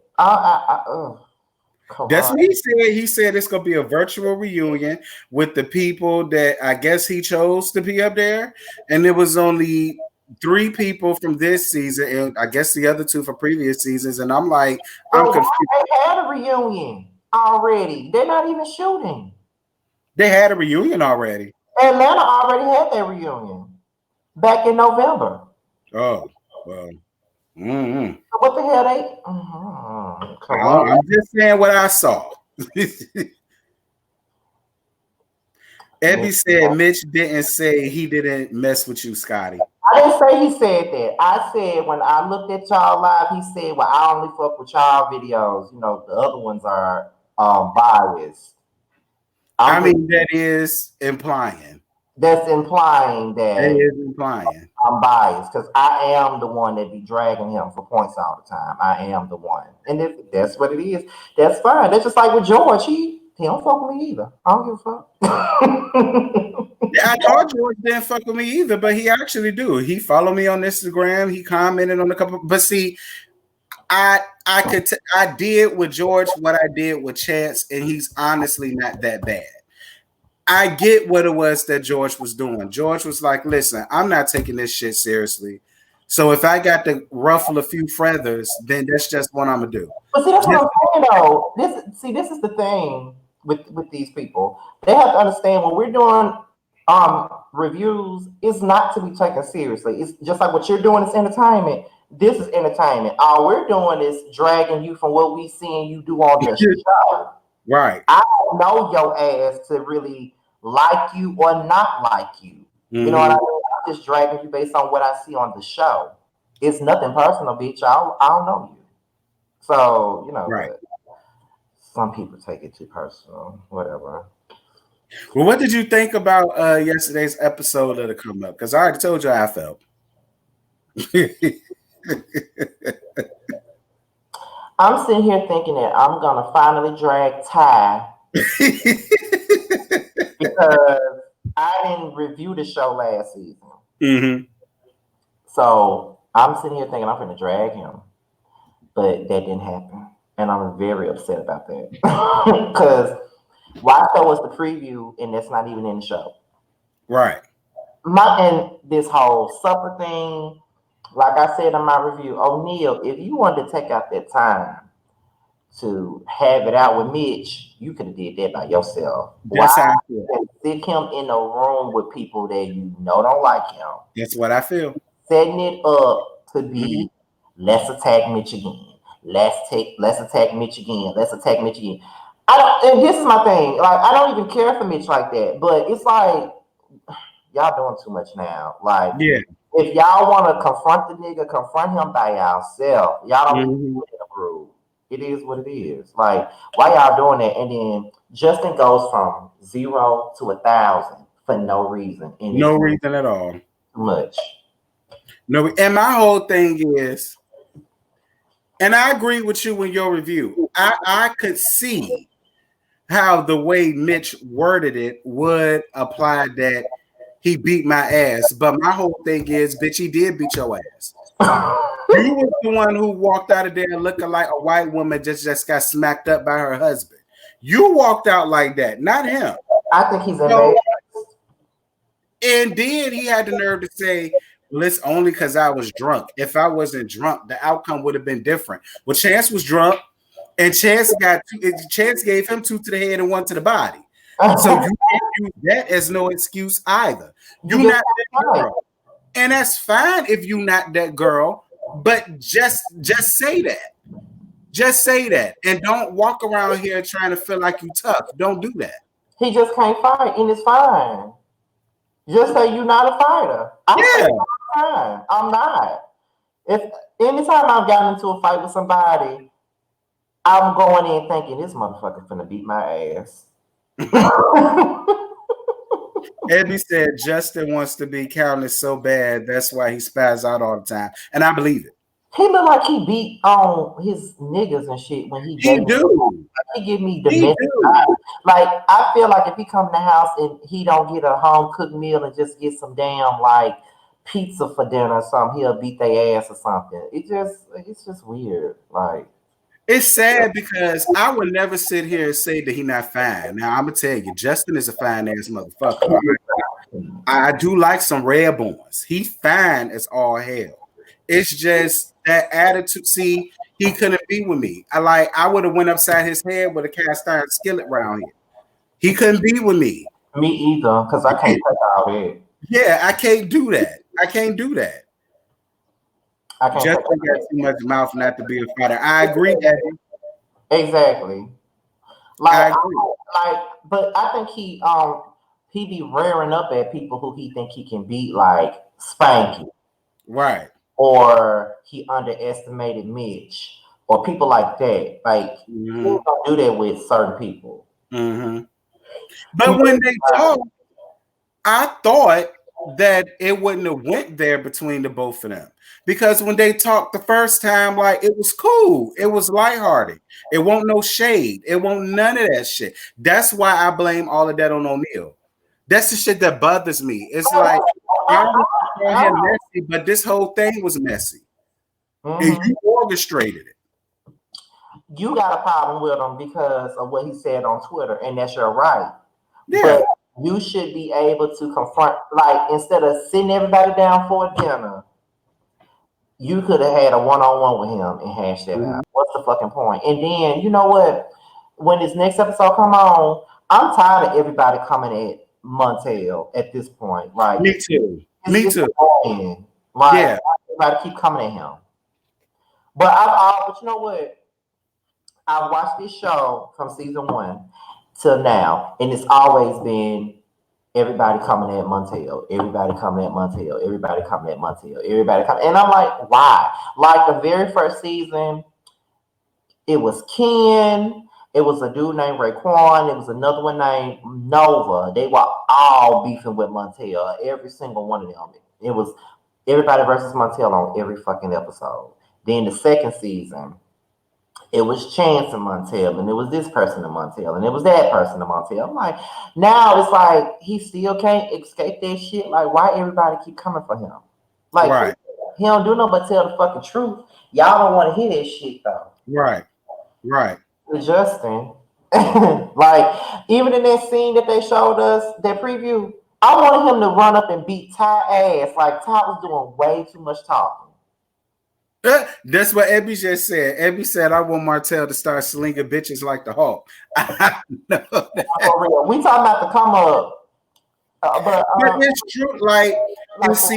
Come That's on. what he said. He said it's gonna be a virtual reunion with the people that I guess he chose to be up there, and there was only 3 people from this season, and I guess the other 2 for previous seasons. And I'm like, I'm But why confused. they had a reunion already? They're not even shooting. They had a reunion already. Atlanta already had their reunion back in November. Oh well, mm-hmm. So what the hell they? Come on. I'm just saying what I saw. Ebby said Mitch didn't say he didn't mess with you, Scotty. I didn't say he said that. I said when I looked at y'all live, he said, "Well, I only fuck with y'all videos. You know, the other ones are biased." I I'm just mean, that is implying. that's implying That that is implying. I'm biased because I am the one that be dragging him for points all the time. I am the one, and if that's what it is, that's fine. That's just like with George. He don't fuck with me either. I don't give a fuck. Yeah, I thought George didn't fuck with me either, but he actually do. He followed me on Instagram. He commented on a couple. But see, I did with George what I did with Chance, and he's honestly not that bad. I get what it was that George was doing. George was like, "Listen, I'm not taking this shit seriously. So if I got to ruffle a few feathers, then that's just what I'm gonna do." But see, that's what Just I'm saying though. This is the thing with these people. They have to understand when we're doing reviews, it's not to be taken seriously. It's just like what you're doing is entertainment. This is entertainment. All we're doing is dragging you from what we seeing you do on the show. right. I don't know your ass to really like you or not like you. You know what I Mm-hmm. mean? I'm just dragging you based on what I see on the show. It's nothing personal, bitch. I don't know you. So, you know, Right. but some people take it too personal. Whatever. Well, what did you think about yesterday's episode of the Come Up? Because I already told you how I felt. I'm sitting here thinking that I'm gonna finally drag Ty because I didn't review the show last season. Mm-hmm. So I'm sitting here thinking I'm going to drag him, but that didn't happen. And I'm very upset about that. Because why show us the preview and that's not even in the show? Right. And this whole supper thing, like I said in my review, O'Neal, if you wanted to take out that time to have it out with Mitch, you could have did that by yourself. Why That's how I feel. sit him in a room with people that you know don't like him? That's what I feel. Setting it up to Mm-hmm. be let's attack Mitch again. Let's attack Mitch again. Let's attack Mitch again. I don't, and this is my thing. Like I don't even care for Mitch like that, but it's like y'all doing too much now. Like Yeah. if y'all want to confront the nigga, confront him by yourself. Y'all don't need to Mm-hmm. do it in a group. It is what it is. Like why y'all doing that? And then Justin goes from 0 to 1,000 for no reason, and it's No too reason at all. much. No, and my whole thing is, and I agree with you in your review. I could see how the way Mitch worded it would apply that he beat my ass. But my whole thing is, bitch, he did beat your ass. You were the one who walked out of there looking like a white woman just got smacked up by her husband. You walked out like that, not him. I think he's So, embarrassed. and then he had the nerve to say, well, it's only because I was drunk. If I wasn't drunk, the outcome would have been different. Well, Chance was drunk, and Chance gave him 2 to the head and 1 to the body. So you can't use that as no excuse either. You You're just not that right. girl. And that's fine if you're not that girl, but just say that. Just say that. And don't walk around here trying to feel like you tough. Don't do that. He just can't fight, and it's fine. Just say you're not a fighter. I say Yeah. it all the time. I'm not. If anytime I've gotten into a fight with somebody, I'm going in thinking this motherfucker finna beat my ass. Ebby said Justin wants to be counted so bad. That's why he spaz out all the time. And I believe it. He look like he beat on his niggas and shit when he He dating. do. He give me He domestic do. violence. Like I feel like if he come in the house and he don't get a home cooked meal and just get some damn like pizza for dinner or something, he'll beat their ass or something. It's just weird. Like It's sad because I would never sit here and say that he not fine. Now I'm gonna tell you, Justin is a fine ass motherfucker. I do like some red bones. He fine as all hell. It's just that attitude. See, he couldn't be with me. I would have went upside his head with a cast iron skillet round here. He couldn't be with me. me either, because I can't take all that. Yeah, I can't do that. I can't do that. I can't take Justin got too much mouth not to be a fighter. I agree, Eddie. exactly. I Like agree. but I think he be rearing up at people who he think he can beat, like Spanky, Right. or he underestimated Mitch, or people like that. Like he don't do that with certain people. Mm-hmm. But when they talk, I thought that it wouldn't have went there between the both of them. Because when they talked the first time, like it was cool. It was lighthearted. It won't no shade. It won't none of that shit. That's why I blame all of that on O'Neal. That's the shit that bothers me. It's like I understand him messy, but this whole thing was messy. And Mhm. you orchestrated it. You got a problem with him because of what he said on Twitter, and that's your right. Yeah. But you should be able to confront, like instead of sitting everybody down for a dinner, you could have had a one-on-one with him and hashed that Mhm. out. What's the fucking point? And then you know what? When this next episode come on, I'm tired of everybody coming at Montel at this point. Like Me too. Me it's too. annoying. Like Yeah. everybody keep coming at him. But you know what? I watched this show from season 1 till now, and it's always been everybody coming at Montel, everybody coming at Montel, everybody coming at Montel, everybody coming, and I'm like, why? Like the very first season, it was Ken, it was a dude named Raekwon, it was another one named Nova. They were all beefing with Montel, every single one of them. It was everybody versus Montel on every fucking episode. Then the second season, It was Chance in Montel, and it was this person in Montel, and it was that person in Montel. I'm like, now it's like he still can't escape that shit. Like, why everybody keep coming for him? Like, Right, he don't do nothing but tell the fucking truth. Y'all don't want to hear that shit though. right, right. With Justin, like even in that scene that they showed us, that preview, I wanted him to run up and beat Ty ass. Like Ty was doing way too much talking. That's what Ebby just said. Ebby said, "I want Martell to start slinging bitches like the Hulk." I know that. For real, we talking about to come up, but But it's true. And like see,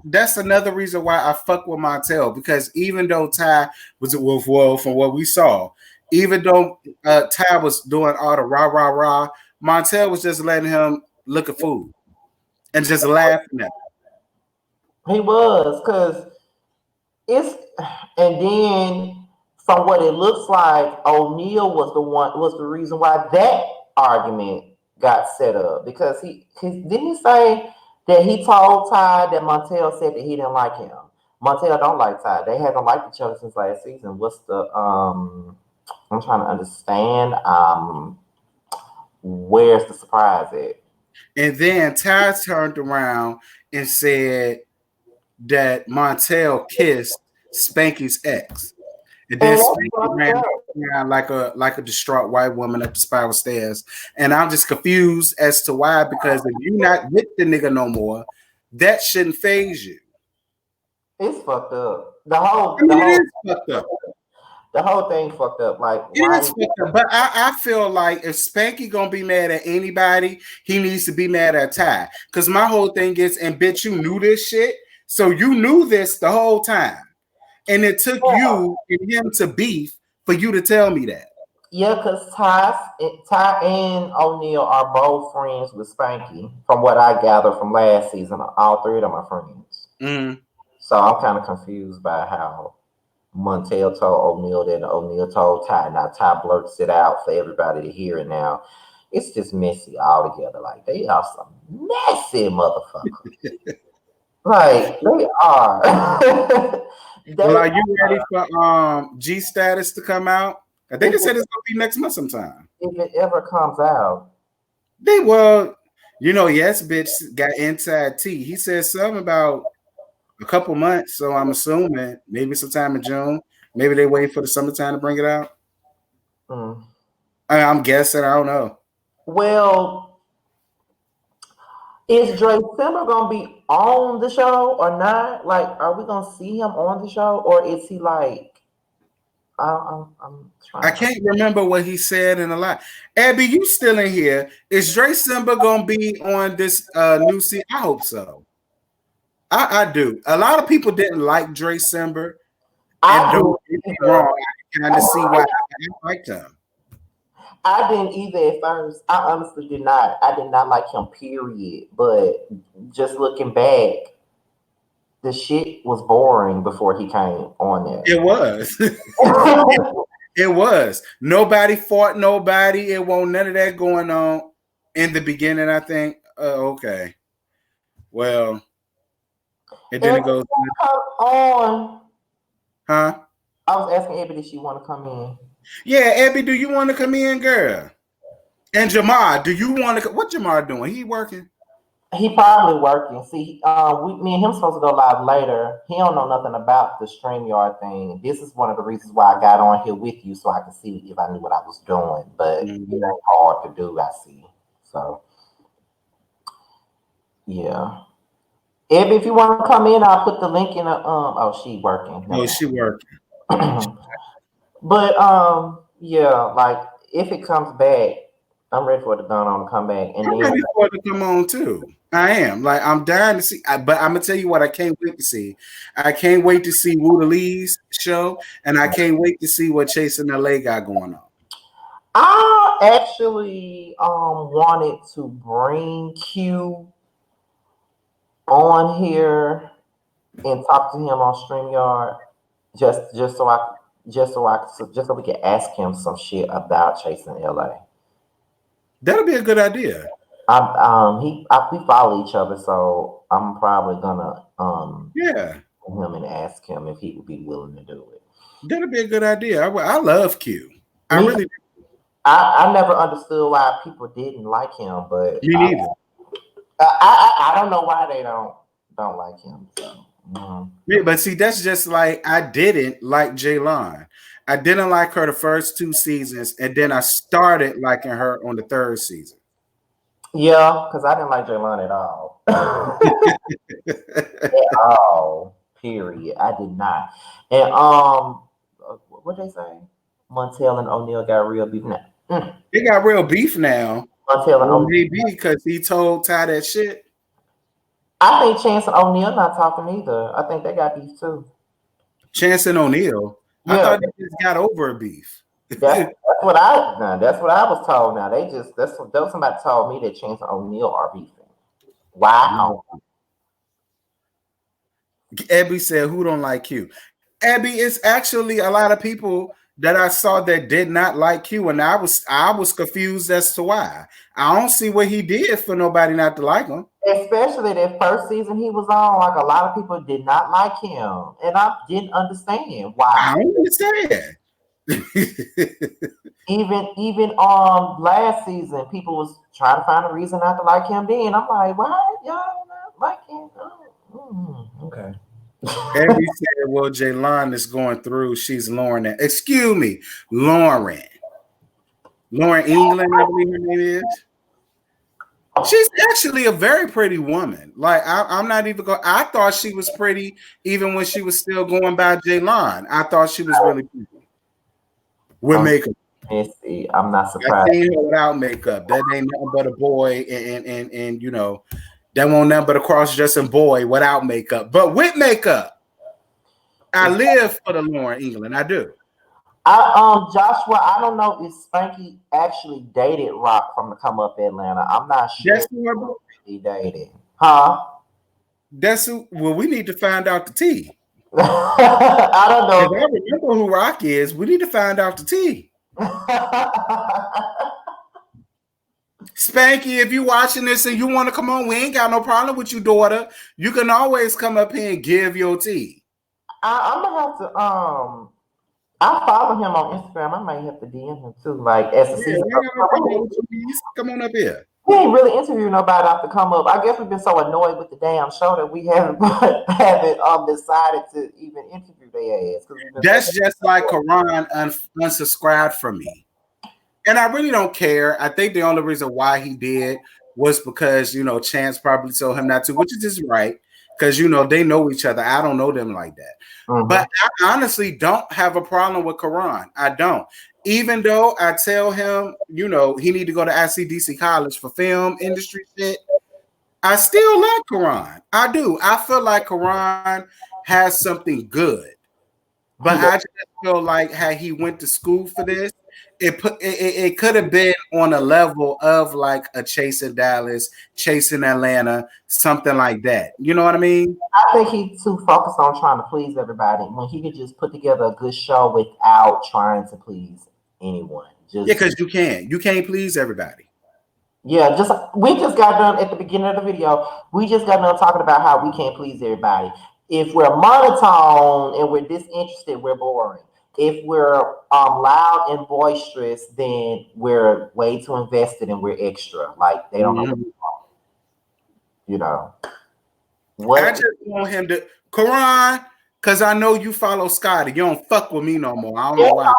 that's another reason why I fuck with Montel, because even though Ty was a wolf, from what we saw, even though Ty was doing all the rah rah rah, Montel was just letting him look at food and just laughing at him. he was, cause it's, and then from what it looks like, O'Neal was the reason why that argument got set up because didn't he say that he told Ty that Montel said that he didn't like him. Montel don't like Ty. They haven't liked each other since last season. What's the I'm trying to understand where's the surprise at? And then Ty turned around and said that Montel kissed Spanky's ex. And then And that's Spanky fucked ran up. around like a distraught white woman up the spiral stairs. And I'm just confused as to why, because if you're not with the nigga no more, that shouldn't phase you. It's fucked up. I mean, it is fucked up. The whole thing fucked up. Like, It why? is fucked up. But I feel like if Spanky gonna be mad at anybody, he needs to be mad at Ty. Because my whole thing is, and bitch, you knew this shit. So you knew this the whole time. And it took Yeah, you and him to beef for you to tell me that. yeah, because Ty and O'Neal are both friends with Spanky, from what I gathered from last season. All three of them are friends. Mm. So I'm kind of confused by how Montel told O'Neal that O'Neal told Ty. Now Ty blurts it out for everybody to hear it now. It's just messy altogether. Like, they are some messy motherfuckers. Like, they are. Well, They are you ready are. for G status to come out? I think If they said it, it's gonna be next month sometime. if it ever comes out, Yes, bitch got inside T. He said something about a couple months, so I'm assuming maybe sometime in June. Maybe they wait for the summertime to bring it out. mm. I'm guessing. I don't know. Well, is Dre Simmer gonna be on the show or not? Like, are we gonna see him on the show, or is he like? I'm I trying to. can't remember what he said in a lot. Abby, you still in here? Is Dre Simba gonna be on this new season? I hope so. I do. A lot of people didn't like Dre Simba, and I don't didn't get me either. wrong, I can kind of see why I liked him. I didn't either at first. I honestly did not. I did not like him. Period. But just looking back, the shit was boring before he came on there. It was. It was. Nobody fought nobody. It won't none of that going on in the beginning. I think. Okay. Well, and then Every it goes. come on. Huh? I was asking Abby if she want to come in. Yeah, Abby, do you want to come in, girl? And Jamar, do you want to? What Jamar doing? He working? He probably working. See, me and him supposed to go live later. He don't know nothing about the StreamYard thing. This is one of the reasons why I got on here with you so I could see if I knew what I was doing. But it Mm-hmm. ain't hard to do. I see. So yeah. Abby, if you want to come in, I'll put the link in the Oh, she working. Oh, Never she working. mind. But yeah, like if it comes back, I'm ready for the gun on to come back, and I'm then ready for it to come on too. I am. Like I'm dying to see. But I'm gonna tell you what I can't wait to see. I can't wait to see Woo Lee's show, and I can't wait to see what Chasing LA got going on. I actually wanted to bring Q on here and talk to him on StreamYard just so we can ask him some shit about Chasing LA. That'll be a good idea. We follow each other, so I'm probably gonna Yeah. him and ask him if he would be willing to do it. That'd be a good idea. I love Q. I Me, really I never understood why people didn't like him, but me neither. I don't know why they don't like him. So, Yeah, but see, that's just like I didn't like Jaylon. I didn't like her the first 2 seasons, and then I started liking her on the third season. yeah, because I didn't like Jaylon at all. At all. Period. I did not. And what they say? Montel and O'Neal got real beef now. They got real beef now. Montel and Well, O'Neal. maybe because he told Ty that shit. I think Chance and O'Neal not talking either. I think they got beef too. Chance and O'Neal. I Yeah, thought they just got over a beef. that's what I was told. Now they just that's somebody told me that Chance and O'Neal are beefing. Wow. Abby said, "Who don't like Q?" Abby, it's actually a lot of people that I saw that did not like Q, and I was confused as to why. I don't see what he did for nobody not to like him. Especially that first season he was on, like a lot of people did not like him, and I didn't understand I why. don't understand. Even last season, people was trying to find a reason not to like him. Then I'm like, why y'all not like him? Okay. Abby said, "Well, Jaylon is going through. She's Lauren. Excuse me, Lauren. Lauren England, I believe her name is. She's actually a very pretty woman. Like I'm not even going. I thought she was pretty even when she was still going by Jaylon. I thought she was really pretty with makeup. Let's see. I'm not I surprised. seen her without makeup. That ain't nothing but a boy, and you know that won't nothing but a cross-dressing boy without makeup. But with makeup, I live for the Lauren England. I do. Joshua, I don't know if Spanky actually dated Rock from the Come Up Atlanta. I'm not sure That's who her, he dated. Huh? that's who. Well, we need to find out the tea. I don't If I know. remember who Rock is, we need to find out the tea. Spanky, if you watching this and you want to come on, we ain't got no problem with you, daughter. You can always come up here and give your tea. I'm gonna have to I follow him on Instagram. I might have to DM him too. Like as the Yeah, season we ain't goes got no problem on. with you, please. Come on up here. We ain't really interviewed nobody off the come up. I guess we've been so annoyed with the damn show that we haven't decided to even interview their ass because we've been so That's just like Karan unsubscribed from me. And I really don't care. I think the only reason why he did was because, Chance probably told him not to, which is just right. Because, they know each other. I don't know them like that. But I honestly don't have a problem with Karan. I don't. Even though I tell him, he need to go to ICDC college for film industry shit, I still like Karan. I do. I feel like Karan has something good. But I just feel like how he went to school for this, it could have been on a level of like a Chasing Dallas, Chasing Atlanta, something like that. You know what I mean? I think he's too focused on trying to please everybody when he could just put together a good show without trying to please anyone. Yeah, Just because you can't please everybody. yeah, we just got done at the beginning of the video. We just got done talking about how we can't please everybody. If we're monotone and we're disinterested, we're boring. If we're loud and boisterous, then we're way too invested and we're extra. Like they don't know, you know. I What? just want him to Karan, because I know you follow Scotty. You don't fuck with me no more. I don't know why.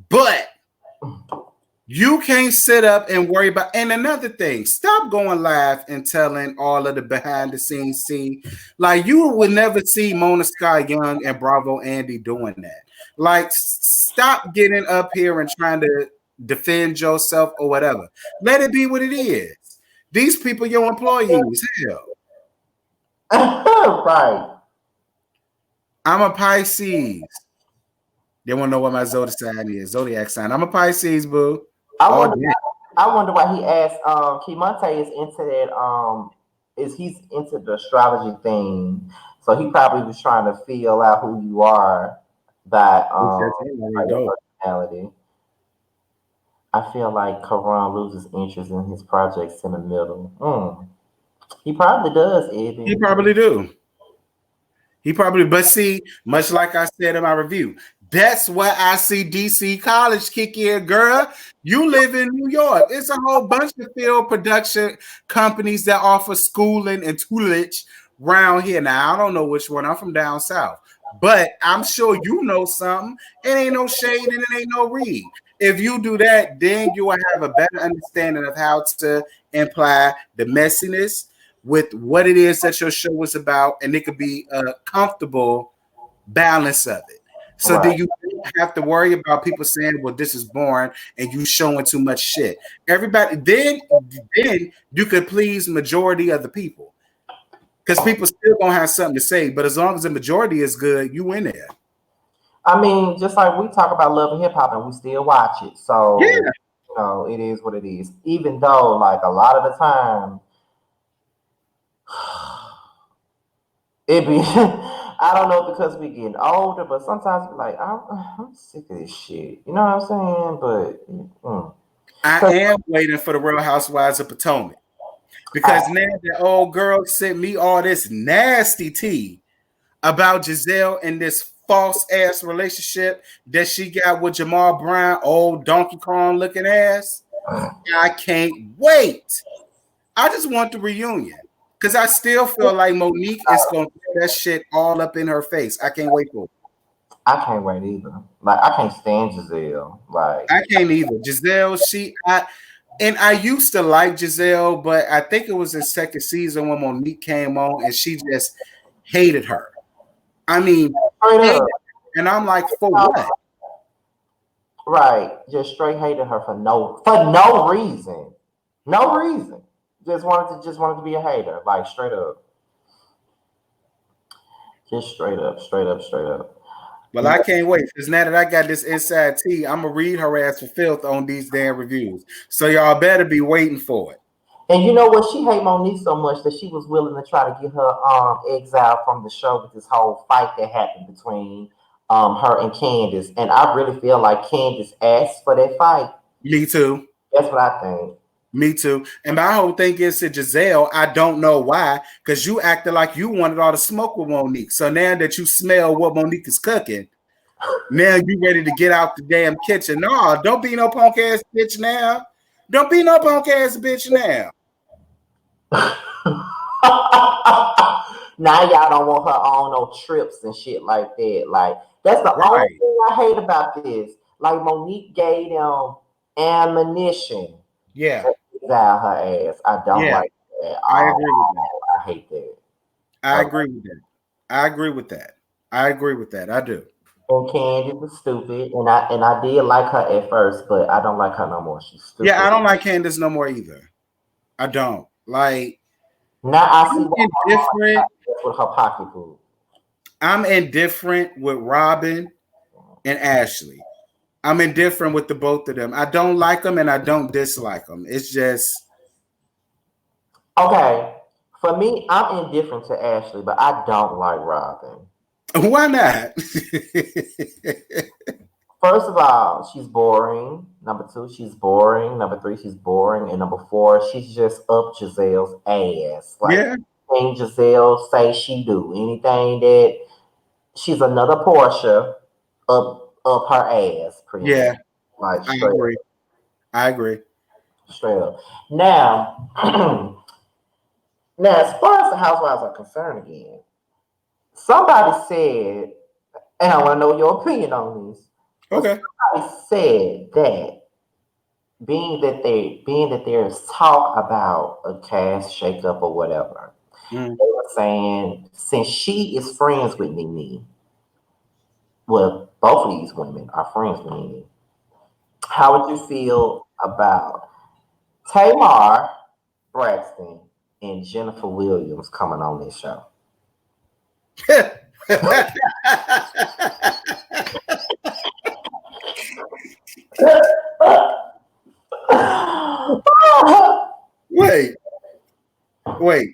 But you can't sit up and worry about. And another thing, stop going live and telling all of the behind the scenes scene. Like you would never see Mona Sky Young and Bravo Andy doing that. Like stop getting up here and trying to defend yourself or whatever. Let it be what it is. These people, your employees. Hell, Right. I'm a Pisces. They want to know what my zodiac sign. I'm a Pisces, boo. I All wonder. day. I wonder why he asked. Kimonte is into that. Is he's into the astrology thing? So he probably was trying to feel out who you are by by your personality. I feel like Karan loses interest in his projects in the middle. He probably does, He Evan. probably do. He probably, but see, much like I said in my review, that's what I see DC College kick in, girl. You live in New York. It's a whole bunch of film production companies that offer schooling and tutelage around here. Now, I don't know which one. I'm from down south. But I'm sure you know something. It ain't no shade and it ain't no read. If you do that, then you will have a better understanding of how to imply the messiness with what it is that your show is about, and it could be a comfortable balance of it. So Right. then you don't have to worry about people saying, "Well, this is boring," and you showing too much shit. Everybody, then you could please majority of the people because people still gonna have something to say. But as long as the majority is good, you in there. I mean, just like we talk about love and hip hop, and we still watch it. So, Yeah, it is what it is. Even though, like, a lot of the time, it be, I don't know because we getting older, but sometimes we like, I'm sick of this shit. You know what I'm saying? But, I 'cause am waiting for the Real Housewives of Potomac I, because now the old girl sent me all this nasty tea about Giselle and this false ass relationship that she got with Jamal Brown, old Donkey Kong looking ass. I can't wait. I just want the reunion because I still feel like Monique is going to put that shit all up in her face. I can't wait for it. I can't wait either. Like, I can't stand Giselle. Like, I can't either. Giselle, I used to like Giselle, but I think it was the second season when Monique came on and she just hated her. I mean, straight hated up. her. And I'm like, for what? Right. Just straight hated her for no reason. No reason. Just wanted to be a hater. Like, straight up. Just straight up, straight up, straight up. Well, I can't wait because now that I got this inside tea, I'm gonna read her ass for filth on these damn reviews. So y'all better be waiting for it. And you know what? She hate Monique so much that she was willing to try to get her exiled from the show with this whole fight that happened between her and Candace. And I really feel like Candace asked for that fight. Me too. That's what I think. Me too. And my whole thing is to Giselle, I don't know why, because you acted like you wanted all the smoke with Monique. So now that you smell what Monique is cooking, now you ready to get out the damn kitchen. No, don't be no punk ass bitch now. Don't be no punk ass bitch now. Now y'all don't want her on no trips and shit like that. Like, that's the only Right. thing I hate about this. Like, Monique gave them ammunition Yeah. to exile her ass. I don't Yeah. like that at I all. agree with that. I hate that. I I, agree with that. I agree with that. I agree with that. I do. and Candy was stupid, and I did like her at first, but I don't like her no more. She's Yeah, stupid. I don't like Candace no more either. I don't. Like, Now I see I'm why indifferent. that's with her pocketbook. I'm indifferent with Robin and Ashley. I'm indifferent with the both of them. I don't like them and I don't dislike them. It's just Okay, for me, I'm indifferent to Ashley, but I don't like Robin. why not? First of all, she's boring. Number two, she's boring. Number three, she's boring. And number four, she's just up Giselle's ass. Like, Yeah, anything Giselle say she do. Anything that she's another Portia up her ass, pretty much. yeah, Like, I straight agree. I agree. straight up. Now, now as far as the housewives are concerned again, somebody said, and I want to know your opinion on this. But Okay. somebody said that being that there's talk about a cast shakeup or whatever, Mm. they were saying since she is friends with Nene, well, both of these women are friends with Nene. How would you feel about Tamar Braxton and Jennifer Williams coming on this show? wait, wait.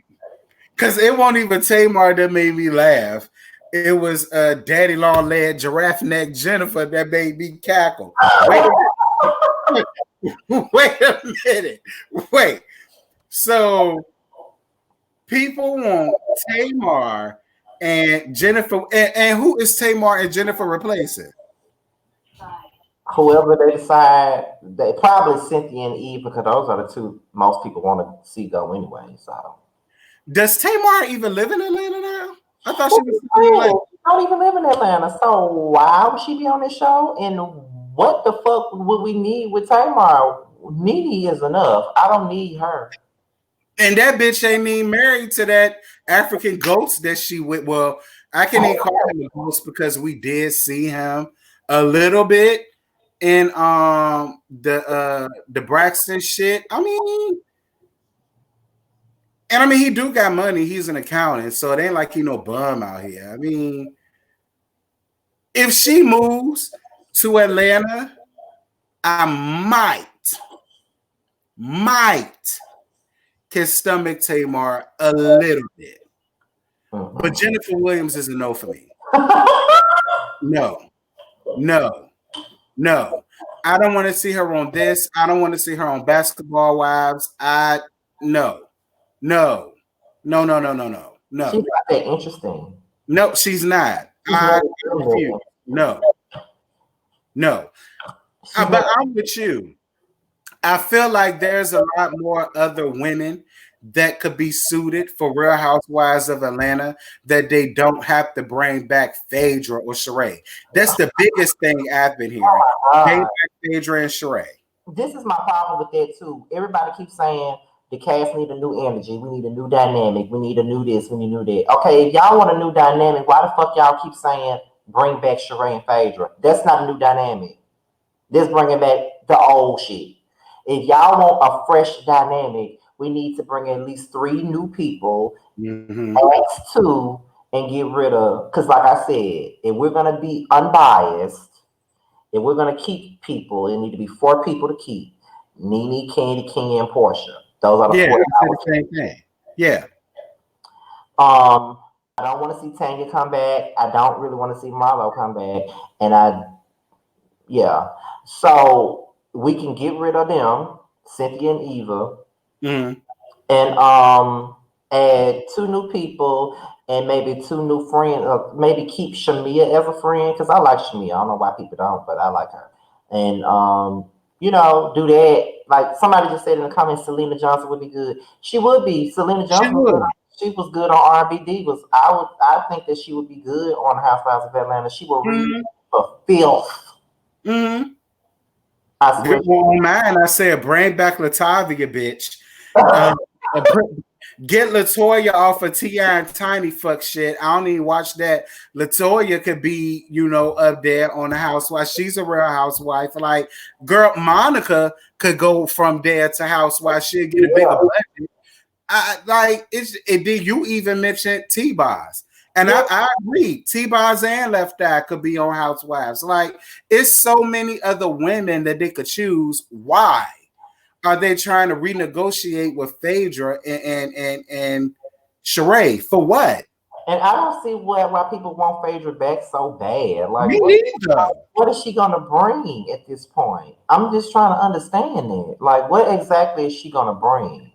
Because it won't even Tamar that made me laugh. It was Daddy Long Leg Giraffe Neck Jennifer that made me cackle. Wait a minute. Wait a minute. Wait. So people want Tamar And Jennifer, and who is Tamar and Jennifer replacing? Whoever they decide, they probably Cynthia and Eve because those are the two most people want to see go anyway. So, Does Tamar even live in Atlanta now? I thought she what was you living in saying? like. She don't even live in Atlanta. So why would she be on this show? And what the fuck would we need with Tamar? Needy is enough. I don't need her. And that bitch ain't even married to that African ghost that she with. Well, I can even call him a ghost because we did see him a little bit in the Braxton shit. I mean, and I mean he do got money. He's an accountant, so it ain't like he no bum out here. I mean, if she moves to Atlanta, I might can stomach Tamar a little bit. But Jennifer Williams is a no for me. No, no, no. I don't want to see her on this. I don't want to see her on Basketball Wives. No, no, no, no, no, no, no, She's no. not that interesting. No, she's not. She's I really refuse. good. No, no. She's But really, I'm with you. I feel like there's a lot more other women that could be suited for Real Housewives of Atlanta that they don't have to bring back Phaedra or Sheree. That's the biggest thing I've been hearing. Bring uh, back Phaedra and Sheree. this is my problem with that too. Everybody keeps saying the cast need a new energy. We need a new dynamic. We need a new this. We need a new that. Okay, if y'all want a new dynamic, why the fuck y'all keep saying bring back Sheree and Phaedra? That's not a new dynamic. This bringing back the old shit. If y'all want a fresh dynamic, we need to bring at least 3 new people, Mm-hmm. X two, and get rid of. Because, like I said, if we're gonna be unbiased, if we're gonna keep people, it need to be 4 people to keep: Nene, Candy, King, and Portia. Those are the Yeah, four. I said the same thing. Yeah. I don't want to see Tanya come back. I don't really want to see Marlo come back, and yeah. So we can get rid of them, Cynthia and Eva, Mm-hmm. and add 2 new people and maybe 2 new friends. Maybe keep Shamia as a friend because I like Shamia. I don't know why people don't, but I like her. And do that. Like somebody just said in the comments, Selena Johnson would be good. She would be. Selena She Johnson was good. would. She was good on R&B Divas. I think that she would be good on Housewives of Atlanta. She will read Mm-hmm. for filth. Mm-hmm. I Good swear. on mine. I said bring back Latavia, bitch. Uh, Get Latoya off of T.I. and Tiny fuck shit. I don't even watch that. Latoya could be, up there on the housewife. She's a real housewife. Like, girl, Monica could go from there to housewife. She'll get a bigger Yeah. budget. Did you even mention T-Boz? And Yeah. I agree. T-Boz and Left Eye could be on Housewives. Like, it's so many other women that they could choose. Why are they trying to renegotiate with Phaedra and Sheree? For what? And I don't see why people want Phaedra back so bad. Like, Me neither. what is she gonna bring at this point? I'm just trying to understand it. Like, what exactly is she gonna bring?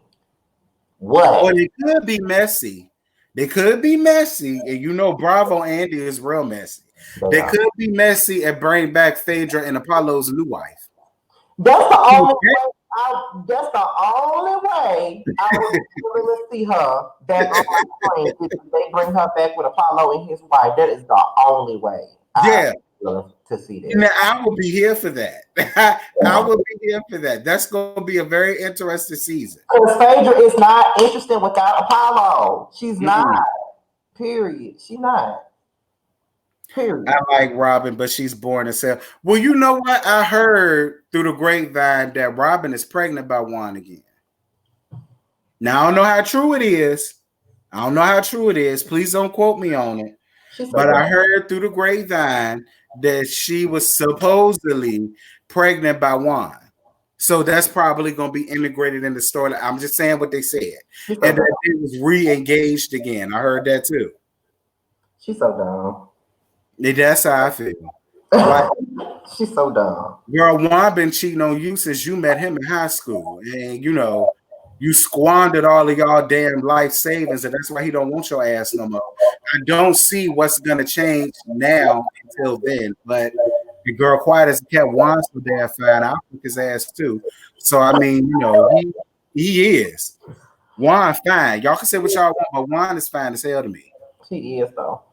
Or What? they could be messy. They could be messy. And Bravo Andy is real messy. They They are. could be messy and bring back Phaedra and Apollo's new wife. That's the only way. That's the only way I would really see her back on my screen. If they bring her back with Apollo and his wife, that is the only way I Yeah. to see Now, that. I will be here for that. I will be here for that. That's going to be a very interesting season. Because Phaedra is not interested without Apollo. She's not. Mm-mm. Period. She's not. Period. I like Robin, but she's boring as hell. Well, you know what? I heard through the grapevine that Robin is pregnant by Juan again. Now, I don't know how true it is. I don't know how true it is. Please don't quote me on it. She's so But I dumb. heard through the grapevine that she was supposedly pregnant by Juan. So that's probably going to be integrated in the story. I'm just saying what they said. She's so And dumb. that it was re-engaged again. I heard that too. She's so dumb. That's how I feel. Like, She's so dumb. girl, Juan been cheating on you since you met him in high school. And, You squandered all of y'all damn life savings, and that's why he don't want your ass no more. I don't see what's gonna change now until then. But the girl quiet as a cat wants so damn fine. I'll fuck his ass too. So I mean, he is. Juan fine. Y'all can say what y'all want, but Juan is fine as hell to me. He is though.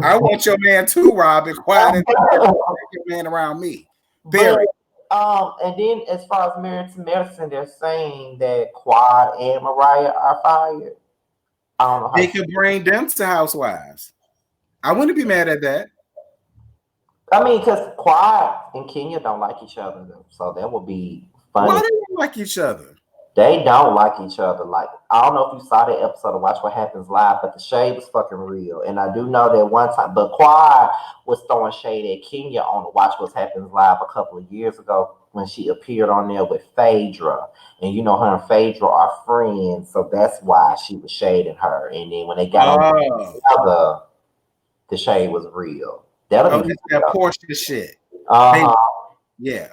I want your man too, Robin. Quiet and your man around me. Period. And then as far as Married to Medicine, they're saying that Quad and Mariah are fired. I don't know how. They could bring them to Housewives. I wouldn't be mad at that. I mean, because Quad and Kenya don't like each other, so that would be funny. Why do they like each other? They don't like each other. Like, I don't know if you saw that episode of Watch What Happens Live, but the shade was fucking real. And I do know that one time, but Quad was throwing shade at Kenya on the Watch What Happens Live a couple of years ago when she appeared on there with Phaedra. And her and Phaedra are friends, so that's why she was shading her. And then when they got on together, the shade was real. That'll be that Portia shit. Yeah.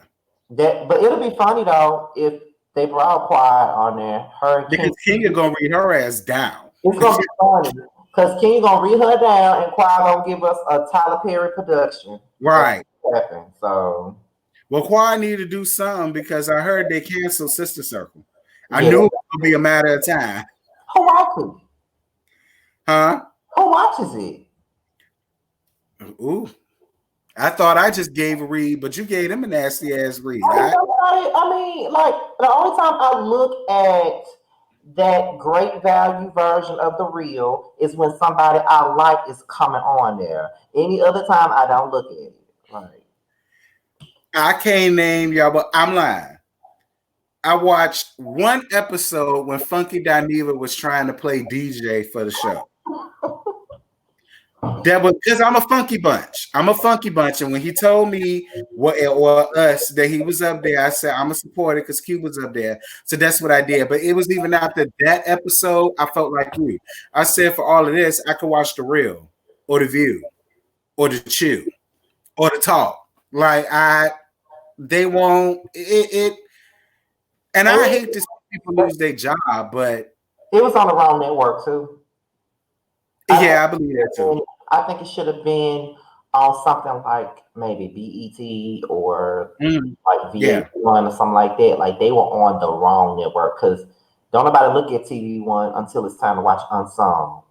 But it'll be funny though if they brought Quiet on there. Because Kenya gonna read her ass down. It's gonna be funny because Kenya gonna read her down and Quiet gonna give us a Tyler Perry production. Right. So well, Quiet need to do something because I heard they canceled Sister Circle. I knew it would be a matter of time. Who watches? Huh? Who watches it? Ooh. I thought I just gave a read, but you gave him a nasty ass read. I mean, like the only time I look at that great value version of The Real is when somebody I like is coming on there. Any other time, I don't look at it. Right. I can't name y'all, but I'm lying. I watched one episode when Funky Dineva was trying to play DJ for the show. That was because I'm a funky bunch. And when he told me us that he was up there, I said I'm a supporter because Q was up there. So that's what I did. But it was even after that episode, I felt like you. I said for all of this, I could watch The Real or The View or The Chew or The Talk. Like they won't it. And I hate to see people lose their job, but it was on the wrong network too. Yeah, I believe that too. I think it should have been on something like maybe BET or like VH1 or something like that. Like they were on the wrong network because don't nobody look at TV1 until it's time to watch Unsung.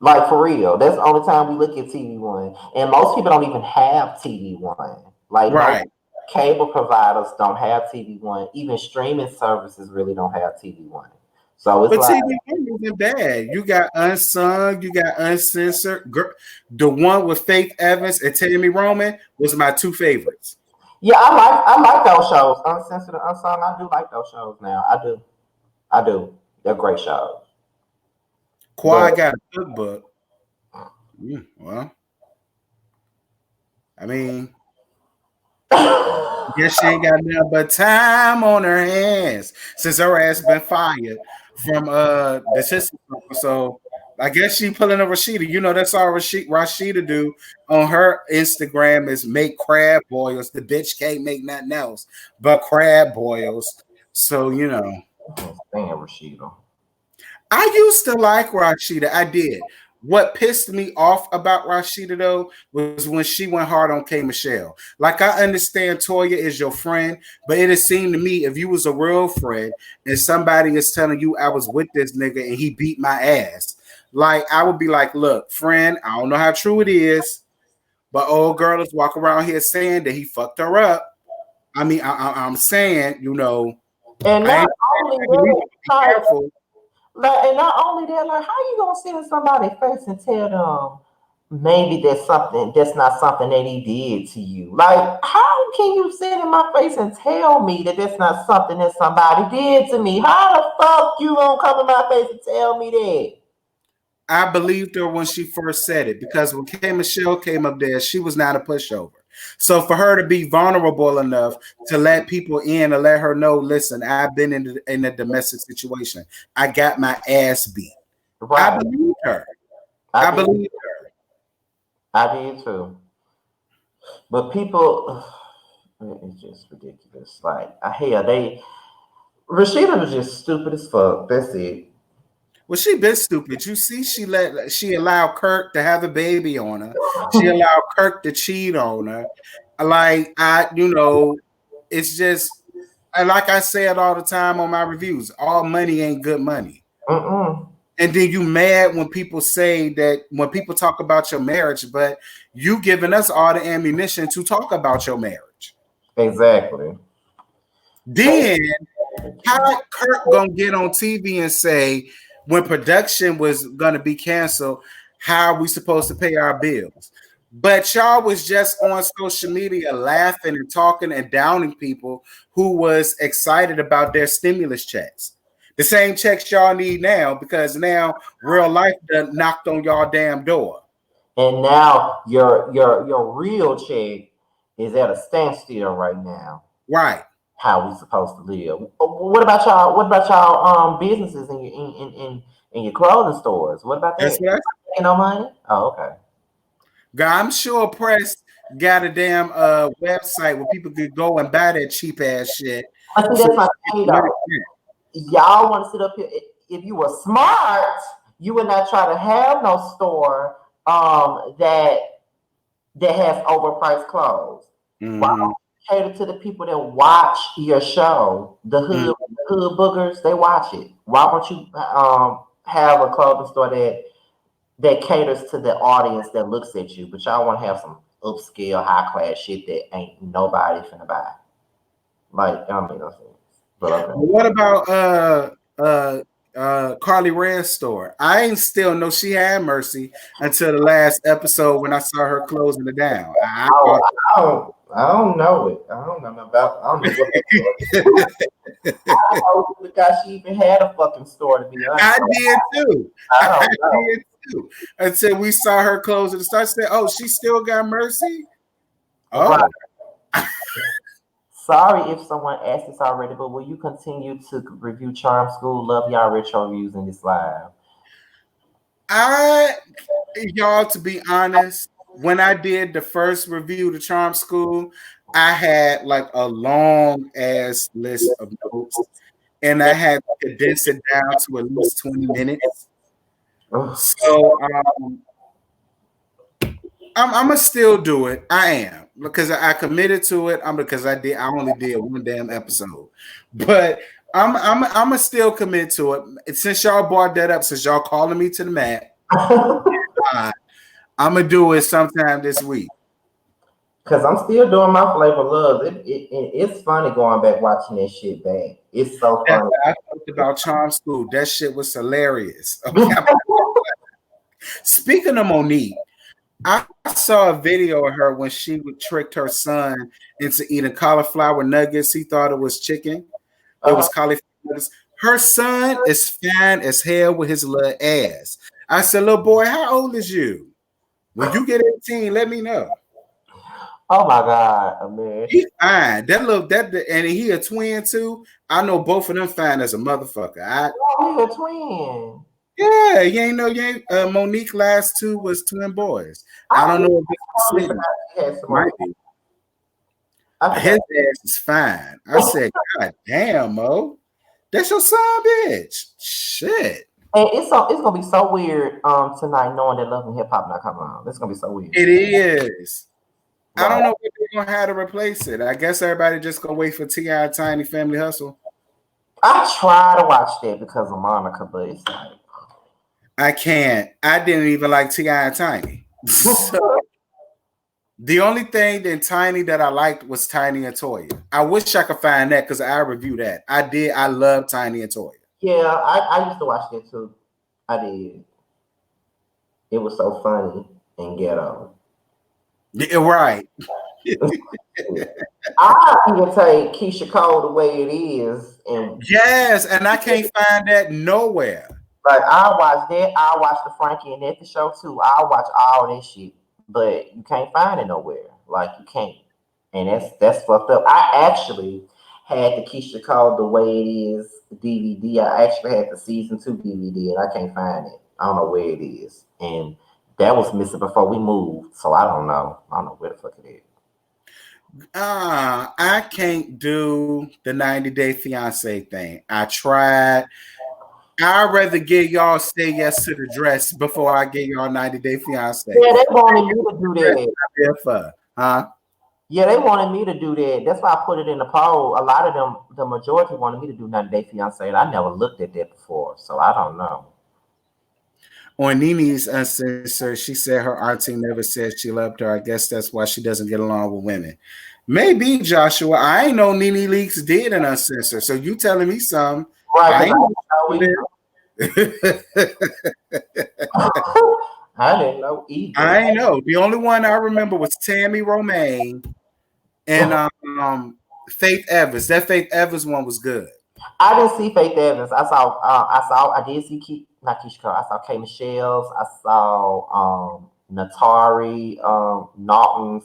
Like for real, that's the only time we look at TV1, and most people don't even have TV1. Like most cable providers don't have TV1. Even streaming services really don't have TV1. So it's but TV1 isn't bad. You got Unsung, you got Uncensored. The one with Faith Evans and Tammy Roman was my two favorites. Yeah, I like those shows. Uncensored and Unsung. I do like those shows now. I do. They're great shows. Quad got a cookbook. Well, I mean, guess she ain't got nothing but time on her hands since her ass been fired from the Sister Circle. So I guess she pulling a Rashida. That's all Rashida do on her Instagram is make crab boils. The bitch can't make nothing else but crab boils. So Damn, Rashida. I used to like Rashida. I did. What pissed me off about Rashida though was when she went hard on K Michelle. Like I understand Toya is your friend, but it seemed to me if you was a real friend and somebody is telling you I was with this nigga and he beat my ass, like I would be like, look, friend, I don't know how true it is, but old girl is walking around here saying that he fucked her up. I mean, I'm saying, and not only that, and not only that, like, how you gonna sit in somebody's face and tell them maybe that's not something that he did to you? Like, how can you sit in my face and tell me that that's not something that somebody did to me? How the fuck you gonna come in my face and tell me that? I believed her when she first said it because when K Michelle came up there, she was not a pushover. So for her to be vulnerable enough to let people in and let her know, listen, I've been in a domestic situation. I got my ass beat. Right. I believe her. I believe her. I did too. But people, It's just ridiculous. Like, hell, Rashida was just stupid as fuck. That's it. Well, she been stupid. You see, she allowed Kirk to have a baby on her. She allowed Kirk to cheat on her. Like it's just and like I said all the time on my reviews, all money ain't good money. Mm-mm. And then you mad when people say that when people talk about your marriage, but you giving us all the ammunition to talk about your marriage. Exactly. Then how Kirk gonna get on TV and say when production was gonna be canceled, how are we supposed to pay our bills? But y'all was just on social media laughing and talking and downing people who was excited about their stimulus checks. The same checks y'all need now because now real life done knocked on y'all damn door. And now your real check is at a standstill right now. Right. How we supposed to live? What about y'all? What about y'all businesses in your in your clothing stores? What about That's that? what I Making no money? Oh, okay. I'm sure Press got a damn website where people could go and buy that cheap ass shit. But see, So that's my thing though. Y'all want to sit up here. If you were smart, you would not try to have no store that has overpriced clothes. Why mm-hmm. don't you cater to the people that watch your show? The hood boogers, they watch it. Why don't you have a clothing store that caters to the audience that looks at you? But y'all want to have some upscale, high class shit that ain't nobody finna buy. Like, I don't make no sense. But okay. What about Carly Red's store? I ain't still know she had Mercy until the last episode when I saw her closing it down. I Oh, thought I don't know it. I don't know about. I don't know what that I don't know because she even had a fucking store. To be honest, I did too. I I don't know. did too. Until we saw her close it. So I said, "Oh, she still got Mercy." Right. Oh, Sorry if someone asked this already, but will you continue to review Charm School? Love y'all retro reviews in this live. I y'all to be honest, when I did the first review to Charm School, I had like a long ass list of notes, and I had to condense it down to at least 20 minutes. Ugh. So I'm gonna still do it. I am because I committed to it. Because I only did one damn episode, but I'm gonna still commit to it. Since y'all brought that up, since y'all calling me to the mat, I'm gonna do it sometime this week. Cause I'm still doing my flavor love. It's funny going back watching that shit back. It's so That's funny. what I talked about Charm School. That shit was hilarious. Okay. Speaking of Monique, I saw a video of her when she would tricked her son into eating cauliflower nuggets. He thought it was chicken. It Uh-huh. was cauliflower nuggets. Her son is fine as hell with his little ass. I said, little boy, how old is you? When you get 18, let me know. Oh my god, man. He fine. And he a twin too. I know both of them fine as a motherfucker. Oh, he a twin. Yeah, you ain't Monique last two was twin boys. I I don't know if it's the totally same. forgot he had some more. Might be. I But his forgot. ass is fine. I said, God damn, Mo. That's your son, bitch. Shit. And it's gonna be so weird tonight knowing that Love and Hip Hop not coming on. It's gonna be so weird. It is. I Right. don't know what they're gonna have to replace it. I guess everybody just gonna wait for T.I. Tiny Family Hustle. I try to watch that because of Monica, but it's like I can't. I didn't even like T.I. and Tiny. So the only thing in Tiny that I liked was Tiny and Toya. I wish I could find that because I reviewed that. I did. I love Tiny and Toya. yeah, I used to watch that too. I did. It was so funny and ghetto. Yeah, right. I even take Keisha Cole the way it is, and Yes, and I can't find that nowhere. like I watch that. I watch the Frankie and Nathan show too. I watch all that shit, but you can't find it nowhere. Like you can't, and that's fucked up. I actually had the Keisha Cole the way it is DVD. I actually had the season 2 DVD, and I can't find it. I don't know where it is, and that was missing before we moved, so I don't know. I don't know where the fuck it is. I can't do the 90 Day Fiance thing. I tried. I'd rather get y'all say yes to the dress before I get y'all 90 Day Fiance. Yeah, they wanted me to do that. Huh? Yeah, they wanted me to do that. That's why I put it in the poll. A lot of them, the majority wanted me to do 90 Day Fiance, and I never looked at that before, so I don't know. On Nini's Uncensored, she said her auntie never said she loved her. I guess that's why she doesn't get along with women. Maybe, Joshua. I ain't know Nene Leaks did an Uncensored, so you telling me something. Right, I because ain't I didn't know know. either. I didn't know either. I ain't know. The only one I remember was Tammy Romaine and Faith Evans. That Faith Evans one was good. I didn't see Faith Evans. I did see not Keisha Cole. I saw K Michelle's. I saw Natari Naughton's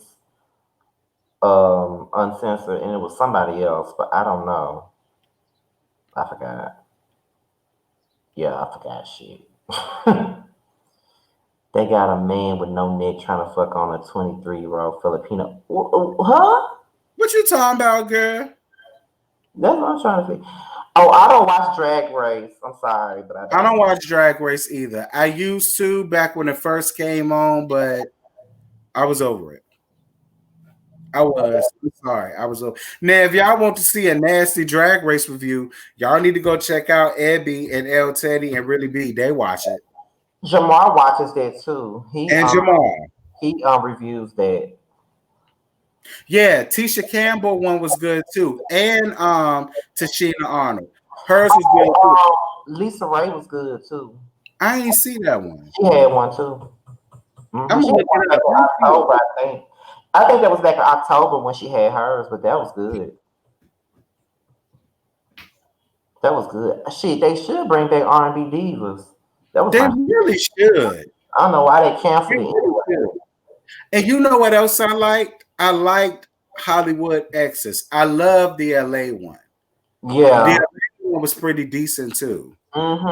uncensored, and it was somebody else, but I don't know. I forgot. Yeah, I forgot shit. They got a man with no neck trying to fuck on a 23-year-old Filipino. Huh? What you talking about, girl? That's what I'm trying to see. Oh, I don't watch Drag Race. I'm sorry, but I I don't. don't watch Drag Race either. I used to back when it first came on, but I was over it. I was. I'm sorry. I was over. Now, if y'all want to see a nasty Drag Race review, y'all need to go check out Ebby and El Teddy and Really B. They watch it. Jamar watches that too. He And Jamal. he reviews that. Yeah, Tisha Campbell one was good too. And Tashina Arnold. Hers was good too. Lisa Ray was good too. I ain't see that one. She had one too. I'm She gonna had look one it back up. in Let me see it. October, I think. I think that was back in October when she had hers, but that was good. That was good. Shit, they should bring back R&B divas. That was They my. really should. I don't know why they They canceled it really anyway. should. And you know what else I liked? I liked Hollywood Exes. I love the LA one. The Yeah. LA one was pretty decent too. Mm-hmm.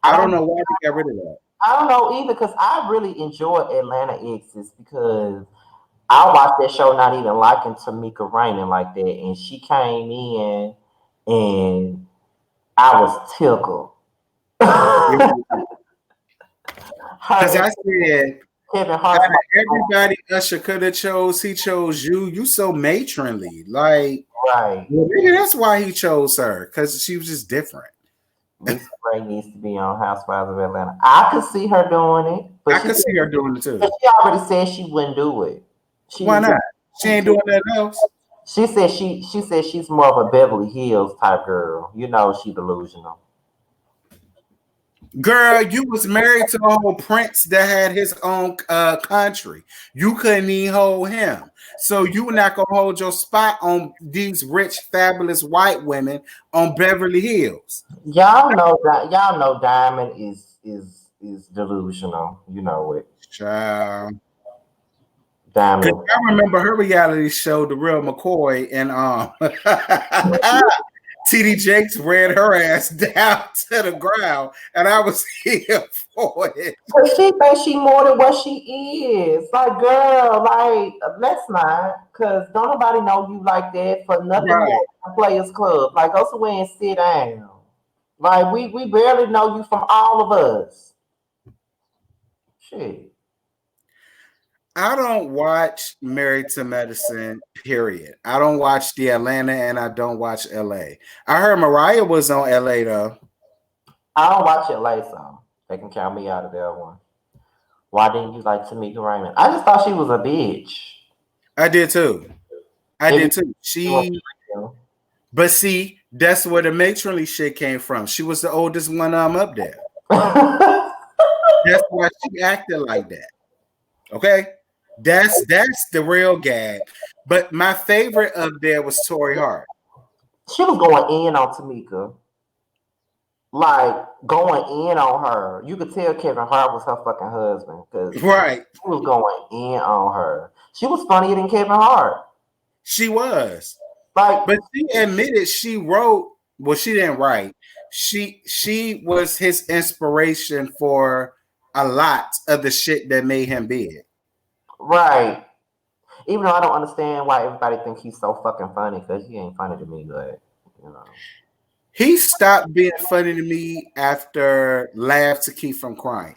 I I don't don't. know why they got rid of that. I don't know either because I really enjoy Atlanta Exes because I watched that show not even liking Tamika Raymond like that, and she came in and I was tickled. Her Because and I said, Kevin out Hart's of everybody Usher could have chose, he chose you. You so matronly. Like, right. well, maybe that's why he chose her, because she was just different. Lisa Ray needs to be on Housewives of Atlanta. I could see her doing it, I could see her doing it but too. she already said she wouldn't do it. Why She not? She ain't doing nothing else. she said she said she's more of a Beverly Hills type girl. You know, she delusional. Girl, you was married to a whole prince that had his own country. You couldn't even hold him. So you were not gonna hold your spot on these rich, fabulous white women on Beverly Hills. Y'all know Diamond is delusional. You know it. Child. Because Diamond. I remember her reality show, The Real McCoy, and TD Jakes ran her ass down to the ground, and I was here for it. Cause she thinks she more than what she is. Like, girl, like, let's not. Cause don't nobody know you like that for nothing Right. more than a Players Club. Like, go somewhere and sit down. Like, we barely know you from all of us. Shit. I don't watch Married to Medicine, period. I don't watch the Atlanta and I don't watch LA. I heard Mariah was on LA though. I don't watch it late, so they can count me out of that one. Why didn't you like Tamika Raymond? I just thought she was a bitch. I did too. I Every did too. time. But see, that's where the matronly shit came from. She was the oldest one up there. That's why she acted like that. Okay? That's the real gag. But my favorite up there was Tori Hart. She was going in on Tamika. Like going in on her. You could tell Kevin Hart was her fucking husband because Right. she was going in on her. She was funnier than Kevin Hart. She was. Like, But she admitted she wrote, well, she didn't write. She was his inspiration for a lot of the shit that made him big. right. Even though I don't understand why everybody think he's so fucking funny, because he ain't funny to me, but you know. He stopped being funny to me after Laugh to Keep From Crying.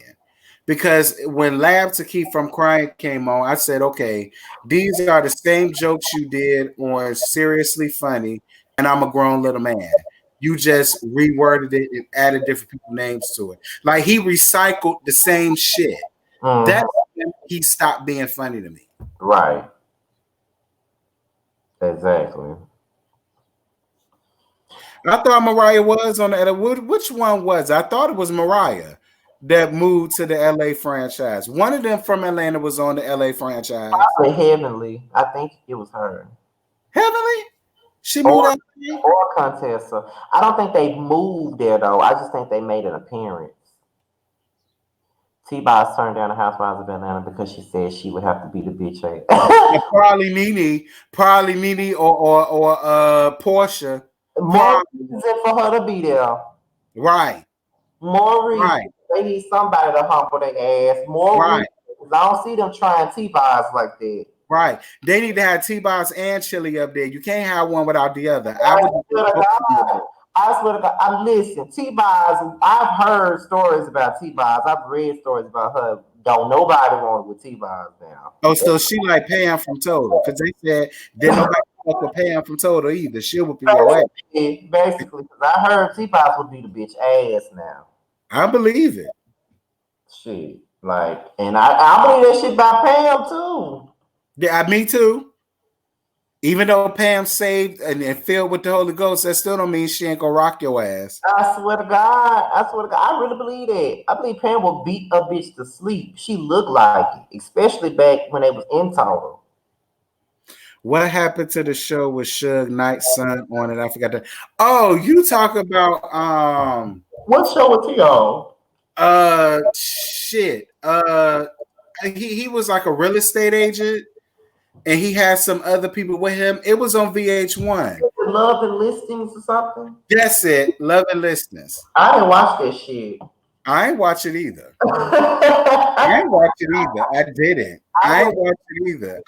Because when Laugh to Keep From Crying came on, I said, okay, these are the same jokes you did on Seriously Funny, and I'm a grown little man. You just reworded it and added different people names to it. Like he recycled the same shit. Mhm. That's when he stopped being funny to me. Right. Exactly. I thought Mariah was on the which one was? I thought it was Mariah that moved to the LA franchise. One of them from Atlanta was on the LA franchise. Probably Heavenly. I think it was her. Heavenly? She moved Or out there? Contessa. I don't think they moved there though. I just think they made an appearance. T-Boz turned down the Housewives of Atlanta because she said she would have to be the bitch. Probably Nene or Portia. More Probably. reason for her to be there. Right, More reason. right, They need somebody to humble their ass. More reason. right, 'Cause I don't see them trying T-Boz like that. right. They need to have T-Boz and Chili up there. You can't have one without the other. I I would swear to God. I swear to God. I listen. T-Boz. I've heard stories about T-Boz. I've read stories about her. Don't nobody want it with T-Boz now. Oh, so she like Pam from Total because they said didn't nobody fuck with Pam from Total either. She would be your ass. Basically, because I heard T-Boz would be the bitch ass now. I believe it. Shit. Like, and I believe that shit by Pam too. Yeah, me too. Even though Pam saved and filled with the Holy Ghost, that still don't mean she ain't gonna rock your ass. I swear to God. I swear to God. I really believe that. I believe Pam will beat a bitch to sleep. She looked like it, especially back when they was in Total. What happened to the show with Suge Knight's son on it? I forgot that. Oh, you talk about What show was he on? shit. He was like a real estate agent and he had some other people with him. It was on VH1. Love and Listings or something? That's it. Love and Listeners. I didn't watch that shit. I ain't watch it either. I I ain't watch it either. I didn't. I ain't watch it either.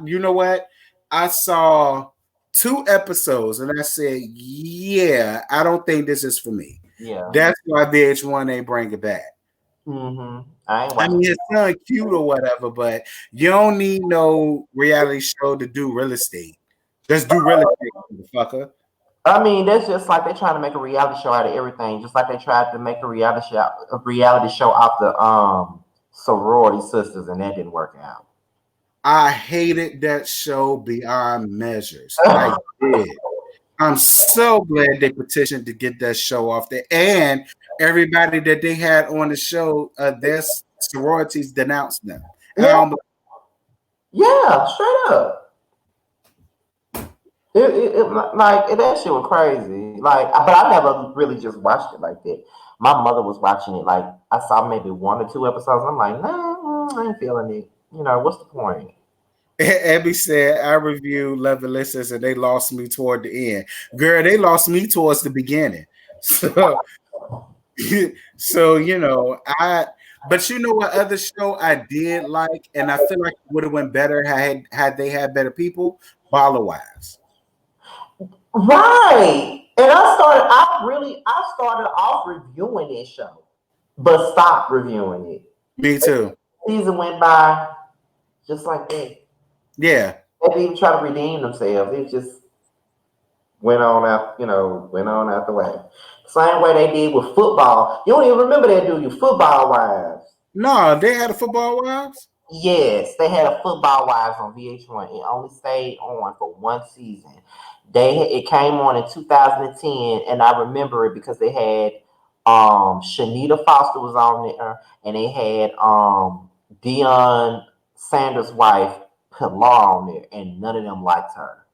You know what? I saw 2 episodes and I said, yeah, I don't think this is for me. Yeah. That's why VH1 ain't bring it back. I ain't I watching. mean, his son cute or whatever, but you don't need no reality show to do real estate. Just do real estate, motherfucker. I mean, that's just like they're trying to make a reality show out of everything. Just like they tried to make a reality show out the sorority sisters, and that didn't work out. I hated that show beyond measures. I did. I'm so glad they petitioned to get that show off there. And everybody that they had on the show, their sororities denounced them. Yeah, yeah, straight up. That shit was crazy. Like, but I never really just watched it like that. My mother was watching it. Like, I saw maybe 1 or 2 episodes. I'm like, nah, I ain't feeling it. You know, what's the point? Abby said, I reviewed Love and Listens and they lost me toward the end. Girl, they lost me towards the beginning. So, you know, but you know what other show I did like, and I feel like it would have went better had they had better people? Baller Wives. Right. And I started off reviewing this show, but stopped reviewing it. Me too. Season went by just like that. Yeah. They didn't even try to redeem themselves. It just went on out, went on out the way. Same way they did with football. You don't even remember that, do you? Football Wives. No, they had a Football Wives? Yes, they had a Football Wives on VH1. It only stayed on for one season. It came on in 2010, and I remember it because they had Shanita Foster was on there, and they had Deion Sanders' wife Pilar on there, and none of them liked her.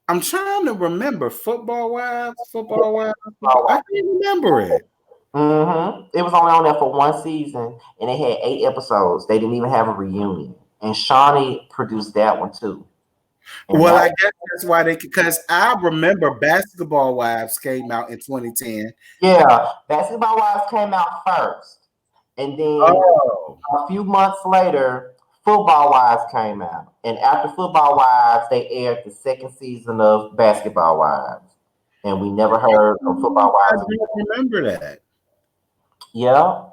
I'm trying to remember Football Wives. I can't remember it. It was only on there for one season, and they had 8 episodes. They didn't even have a reunion, and Shawnee produced that one too. Well, I guess that's why because I remember Basketball Wives came out in 2010. Yeah, Basketball Wives came out first, and then a few months later, Football Wives came out, and after Football Wives, they aired the second season of Basketball Wives, and we never heard of Football I Wives don't again. remember that. Yeah,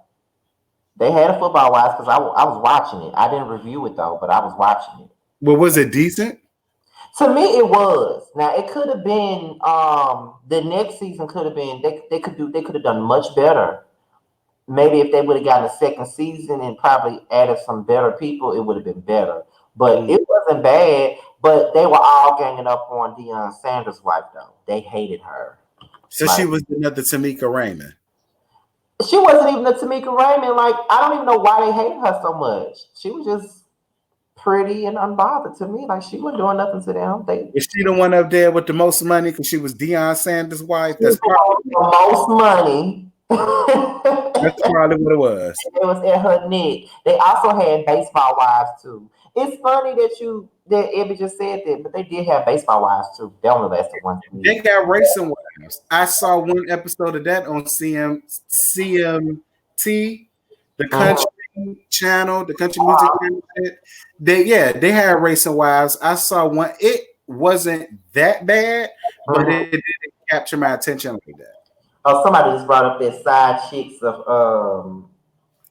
they had a Football Wives because I was watching it. I didn't review it though, but I was watching it. Well, was it decent? To me, it was. Now it could have been. The next season could have been. They could have done much better. Maybe if they would have gotten a second season and probably added some better people, it would have been better. But Mm. it wasn't bad. But they were all ganging up on Deion Sanders' wife, though. They hated her. So she Like was another Tamika Raymond. she wasn't even a Tamika Raymond. Like I don't even know why they hated her so much. She was just pretty and unbothered to me. Like she wasn't doing nothing to them. They Is she the one up there with the most money because she was Deion Sanders' wife? She was the most money. That's probably what it was. It was in her neck. They also had baseball wives too. It's funny that Ebby just said that, but they did have baseball wives too. They only lasted one They season. got racing wives. I saw one episode of that on CMT, the country Mhm. channel, the country music channel. They had racing wives. I saw one. It wasn't that bad, but Mhm. it didn't capture my attention like that. Oh, somebody just brought up that side chicks of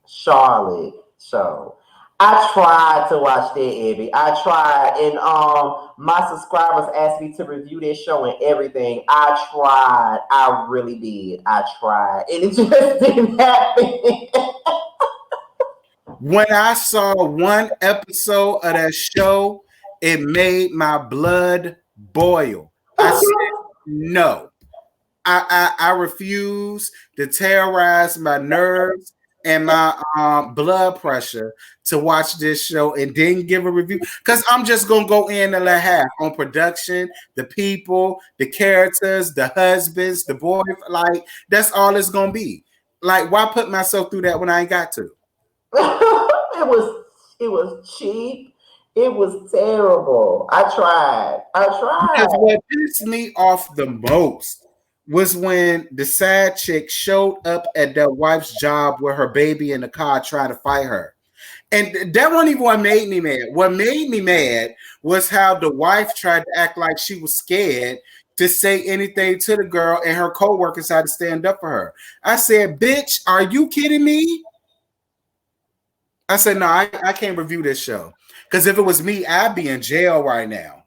Charlotte show. I tried to watch that, Evie. I tried, and my subscribers asked me to review this show and everything. I tried. I really did. I tried, and it just didn't happen. When I saw one episode of that show, it made my blood boil. I said, no. I refuse to terrorize my nerves and my blood pressure to watch this show and then give a review because I'm just gonna go in and let half on production, the people, the characters, the husbands, the boy. Like that's all it's gonna be. Like, why put myself through that when I ain't got to? It was cheap. It was terrible. I tried. I Because tried. what pissed me off the most was when the sad chick showed up at their wife's job with her baby in the car trying to fight her. And that wasn't even what made me mad. What made me mad was how the wife tried to act like she was scared to say anything to the girl, and her co-workers had to stand up for her. I said, bitch, are you kidding me? I said, no, I can't review this show. Because if it was me, I'd be in jail right now.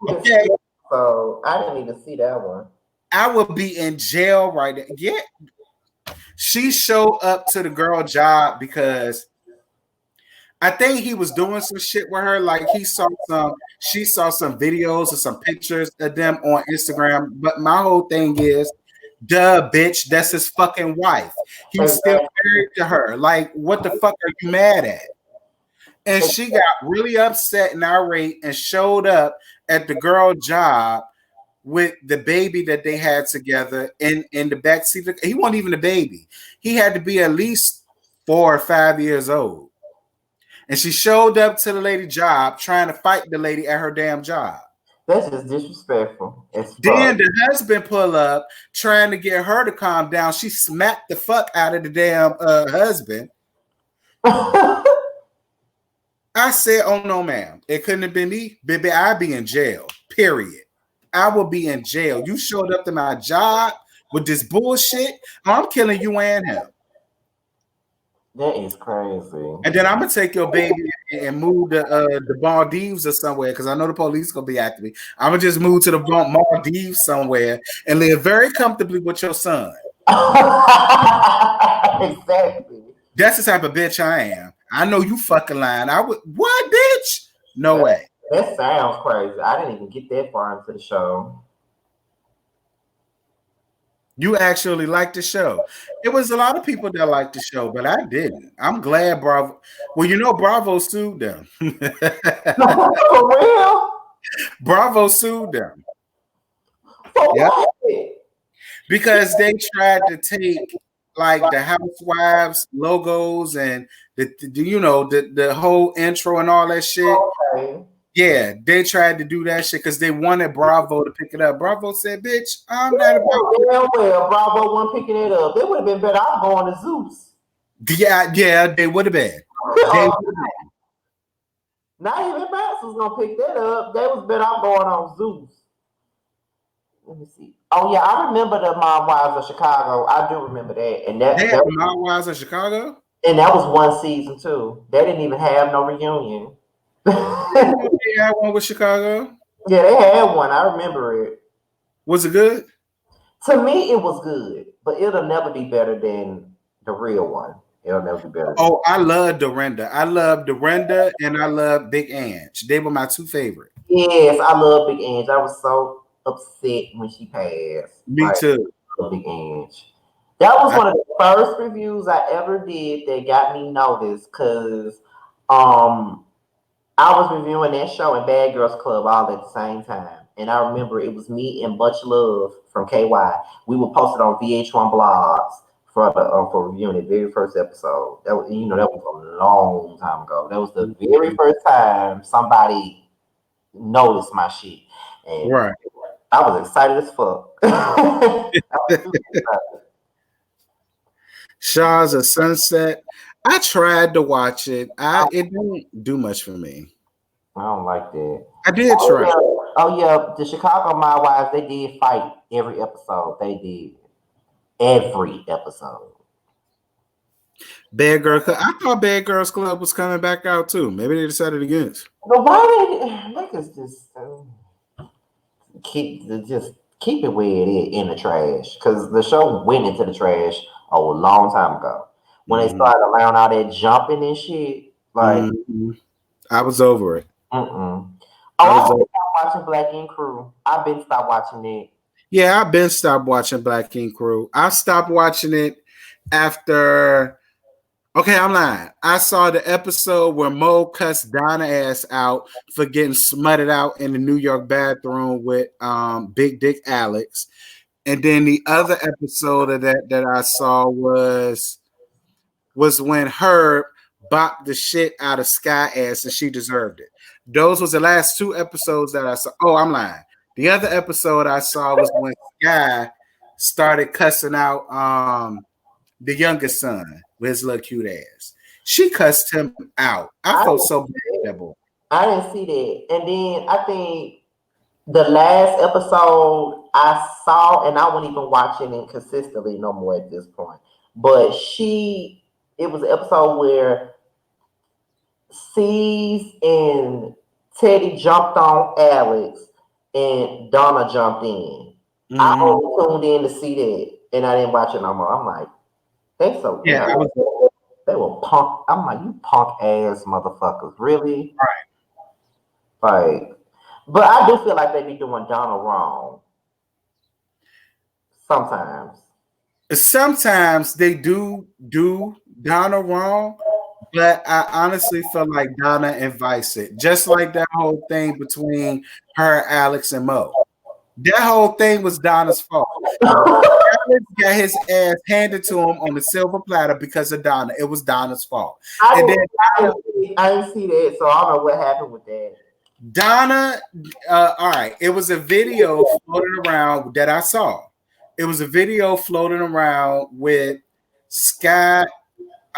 Okay. So I didn't even see that one. I would be in jail right now. Yeah. She showed up to the girl job because I think he was doing some shit with her. Like she saw some videos or some pictures of them on Instagram. But my whole thing is, duh, bitch, that's his fucking wife. He's still Exactly. married to her. Like, what the fuck are you mad at? And she got really upset and irate and showed up at the girl job with the baby that they had together in the backseat. He wasn't even a baby. He had to be at least 4 or 5 years old. And she showed up to the lady job trying to fight the lady at her damn job. That's just disrespectful as fuck. Then the husband pull up trying to get her to calm down. She smacked the fuck out of the damn husband. I said, oh no, ma'am. It couldn't have been me. Baby, I'd be in jail. Period. I will be in jail. You showed up to my job with this bullshit. I'm killing you and him. That is crazy. And then I'm gonna take your baby and move the Maldives or somewhere because I know the police gonna be after me. I'm gonna just move to the Maldives somewhere and live very comfortably with your son. Exactly. That's the type of bitch I am. I know you fucking lying. I would what, bitch? No That, way. that sounds crazy. I didn't even get that far into the show. You actually liked the show. It was a lot of people that liked the show, but I didn't. I'm glad Bravo. Well, you know, Bravo sued them. For real? Bravo sued them. For Yeah, what? because they tried to take like the housewives logos and the whole intro and all that shit. Okay. Yeah, they tried to do that shit because they wanted Bravo to pick it up. Bravo said, "Bitch, I'm not about." Damn well, Bravo wasn't picking it up. They would have been better off going to Zeus. Yeah, they would have been. They would have been. Not even Max was gonna pick that up. They was better off going on Zeus. Let me see. Oh yeah, I remember the Mom Wives of Chicago. I do remember that, and They had the Mount Wise in Chicago. that was one season too. They didn't even have no reunion. I didn't know they had one with Chicago. Yeah, they had one. I remember it. Was it good? To me, it was good, but it'll never be better than the real one. It'll never be better than. Oh, I love Dorinda. I love Dorinda and I love Big Ange. They were my two favorite. Yes, I love Big Ange. I was so upset when she passed. Me Like, too. I love Big Ange. That was I, one of the first reviews I ever did that got me noticed because um I was reviewing that show and Bad Girls Club all at the same time. And I remember it was me and Much Love from KY. We were posted on VH1 blogs for reviewing the very first episode. That was, that was a long time ago. That was the very first time somebody noticed my shit. And right. I was excited as fuck. I was super excited. Shaws of Sunset. I tried to watch it. It didn't do much for me. I don't like that. I did try. Oh yeah, the Chicago My Wives, they did fight every episode. They did every episode. Bad Girl. I thought Bad Girls Club was coming back out too. Maybe they decided against. But why they niggas just keep it where it is in the trash? Because the show went into the trash a long time ago when they started allowing all that jumping and shit. Like, I was over it. Oh, I stopped watching Black Ink Crew. I've been stopped watching it. Yeah, I've been stopped watching Black Ink Crew. I stopped watching it after. Okay, I'm lying. I saw the episode where Mo cussed Donna ass out for getting smutted out in the New York bathroom with Big Dick Alex. And then the other episode of that I saw was when Herb bopped the shit out of Sky ass and she deserved it. Those was the last two episodes that I saw. Oh, I'm lying. The other episode I saw was when Sky started cussing out the youngest son with his little cute ass. She cussed him out. I felt so bad for that boy. I didn't see that. And then I think the last episode I saw, and I wasn't even watching it consistently no more at this point. But it was an episode where C's and Teddy jumped on Alex and Donna jumped in. I only tuned in to see that, and I didn't watch it no more. I'm like, they so they were punk. I'm like, you punk ass motherfuckers, really? Right. Like, but I do feel like they be doing Donna wrong. Sometimes they do Donna wrong, but I honestly feel like Donna invites it. Just like that whole thing between her, Alex, and Mo. That whole thing was Donna's fault. Alex got his ass handed to him on the silver platter because of Donna. It was Donna's fault. I didn't see that, so I don't know what happened with that. Donna, all right. It was a video floating around that I saw. It was a video floating around with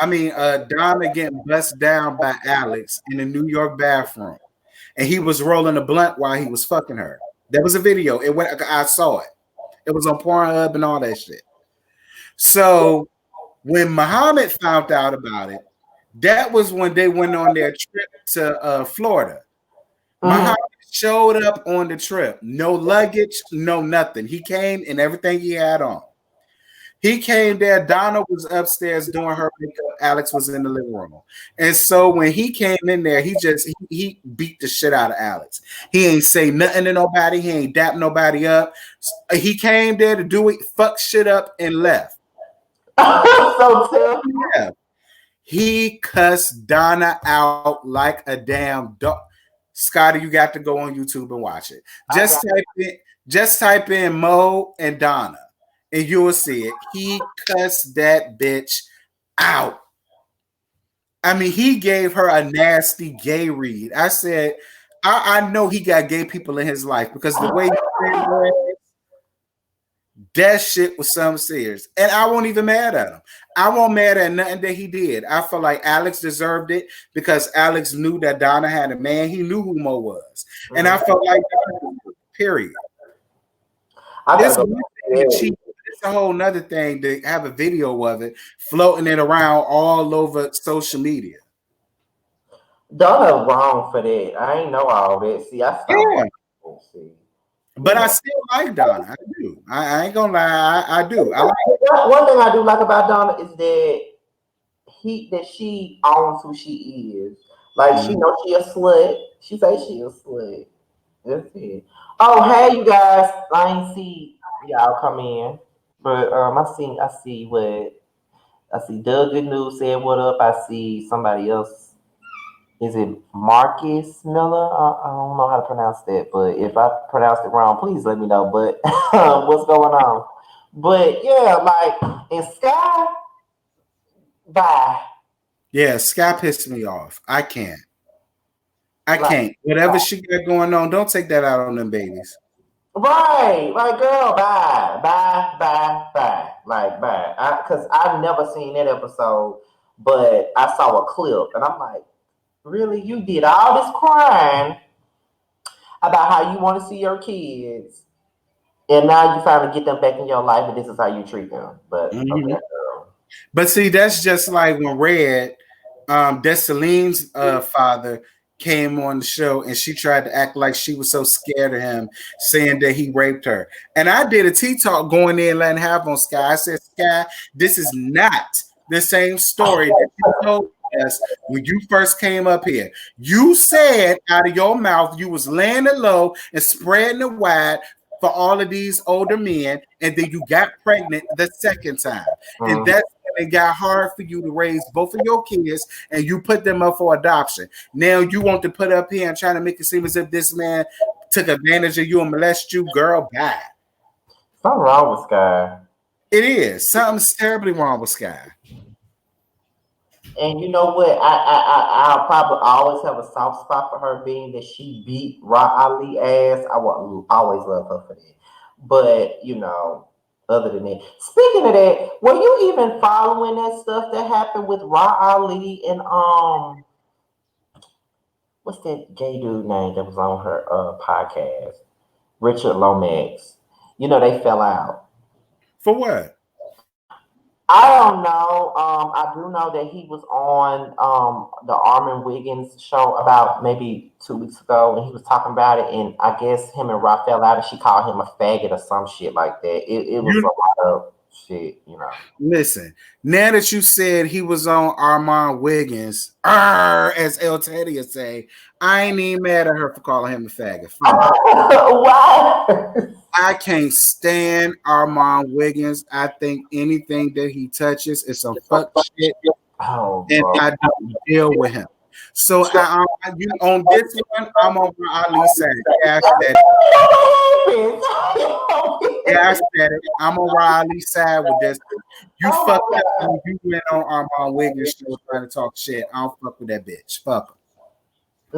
Donna getting bust down by Alex in the New York bathroom. And he was rolling a blunt while he was fucking her. There was a video. I saw it. It was on Pornhub and all that shit. So when Muhammad found out about it, that was when they went on their trip to Florida. Muhammad showed up on the trip. No luggage, no nothing. He came and everything he had on. He came there. Donna was upstairs doing her makeup. Alex was in the living room. And so when he came in there, he beat the shit out of Alex. He ain't say nothing to nobody. He ain't dap nobody up. He came there to do it, fuck shit up, and left. Yeah. He cussed Donna out like a damn dog. Scotty, you got to go on YouTube and watch it. Just type in Mo and Donna, and you will see it. He cussed that bitch out. I mean, he gave her a nasty gay read. I said, I know he got gay people in his life because the way he said That shit was some serious. And I won't even mad at him. I won't mad at nothing that he did. I feel like Alex deserved it because Alex knew that Donna had a man. He knew who Mo was. And I Mhm. felt like period. I gotta It's go one back thing to to cheat. It's a whole nother thing to have a video of it floating it around all over social media. that. Donna wrong for that. I ain't know all that. See, I stopped Yeah. watching. See, you But I know. still like Donna. I do. I ain't gonna lie. I do. I like One thing I do like about Donna is that she owns who she is. Like she Mhm. knows she a slut. She say she a slut. That's it. Oh hey you guys, I ain't see y'all come in, but I see what I see. Doug Good News said what up. I see somebody else. Is it Marcus Miller? I don't know how to pronounce that, but if I pronounced it wrong, please let me know. But what's going on? But yeah, like in Sky, bye. Yeah, Sky pissed me off. I can't. I Like can't. Whatever she got going on, don't take that out on them babies. right, like girl, bye, bye, bye, bye, like bye. Cause I've never seen that episode, but I saw a clip, and I'm like, really, you did all this crying about how you want to see your kids, and now you finally get them back in your life, and this is how you treat them. But okay, Mhm. girl. But see, that's just like when Red, Desaline's father, came on the show and she tried to act like she was so scared of him, saying that he raped her. And I did a T talk going in letting have on Sky. I said, Sky, this is not the same story that you told us when you first came up here. You said out of your mouth you was laying it low and spreading it wide for all of these older men, and then you got pregnant the second time. And Mm. that's when it got hard for you to raise both of your kids and you put them up for adoption. Now you want to put up here and try to make it seem as if this man took advantage of you and molested you, girl, bad. Something wrong with Sky. It is. Something's terribly wrong with Sky. And you know what? I'll probably always have a soft spot for her, being that she beat Ra Ali ass. I will always love her for that. But other than that, speaking of that, were you even following that stuff that happened with Ra Ali and what's that gay dude name that was on her podcast? Richard Lomax. They fell out. For what? I don't know. I do know that he was on the Armin Wiggins show about maybe 2 weeks ago, and he was talking about it. And I guess him and Raphael out, and she called him a faggot or some shit like that. It was You a lot of shit. listen. Now that you said he was on Armand Wiggins, as El Teddy would say, I ain't even mad at her for calling him a faggot. Fine. Why? I can't stand Armand Wiggins. I think anything that he touches is some fuck shit, Oh, and bro. I don't deal with him. So on this one, I'm on Ali's side. Yeah, I said it. Yeah, I said it. I'm on Ali's side with this one. You Oh fucked my up god. when you went on Armand Wiggins show trying to talk shit. I don't fuck with that bitch. Fuck him.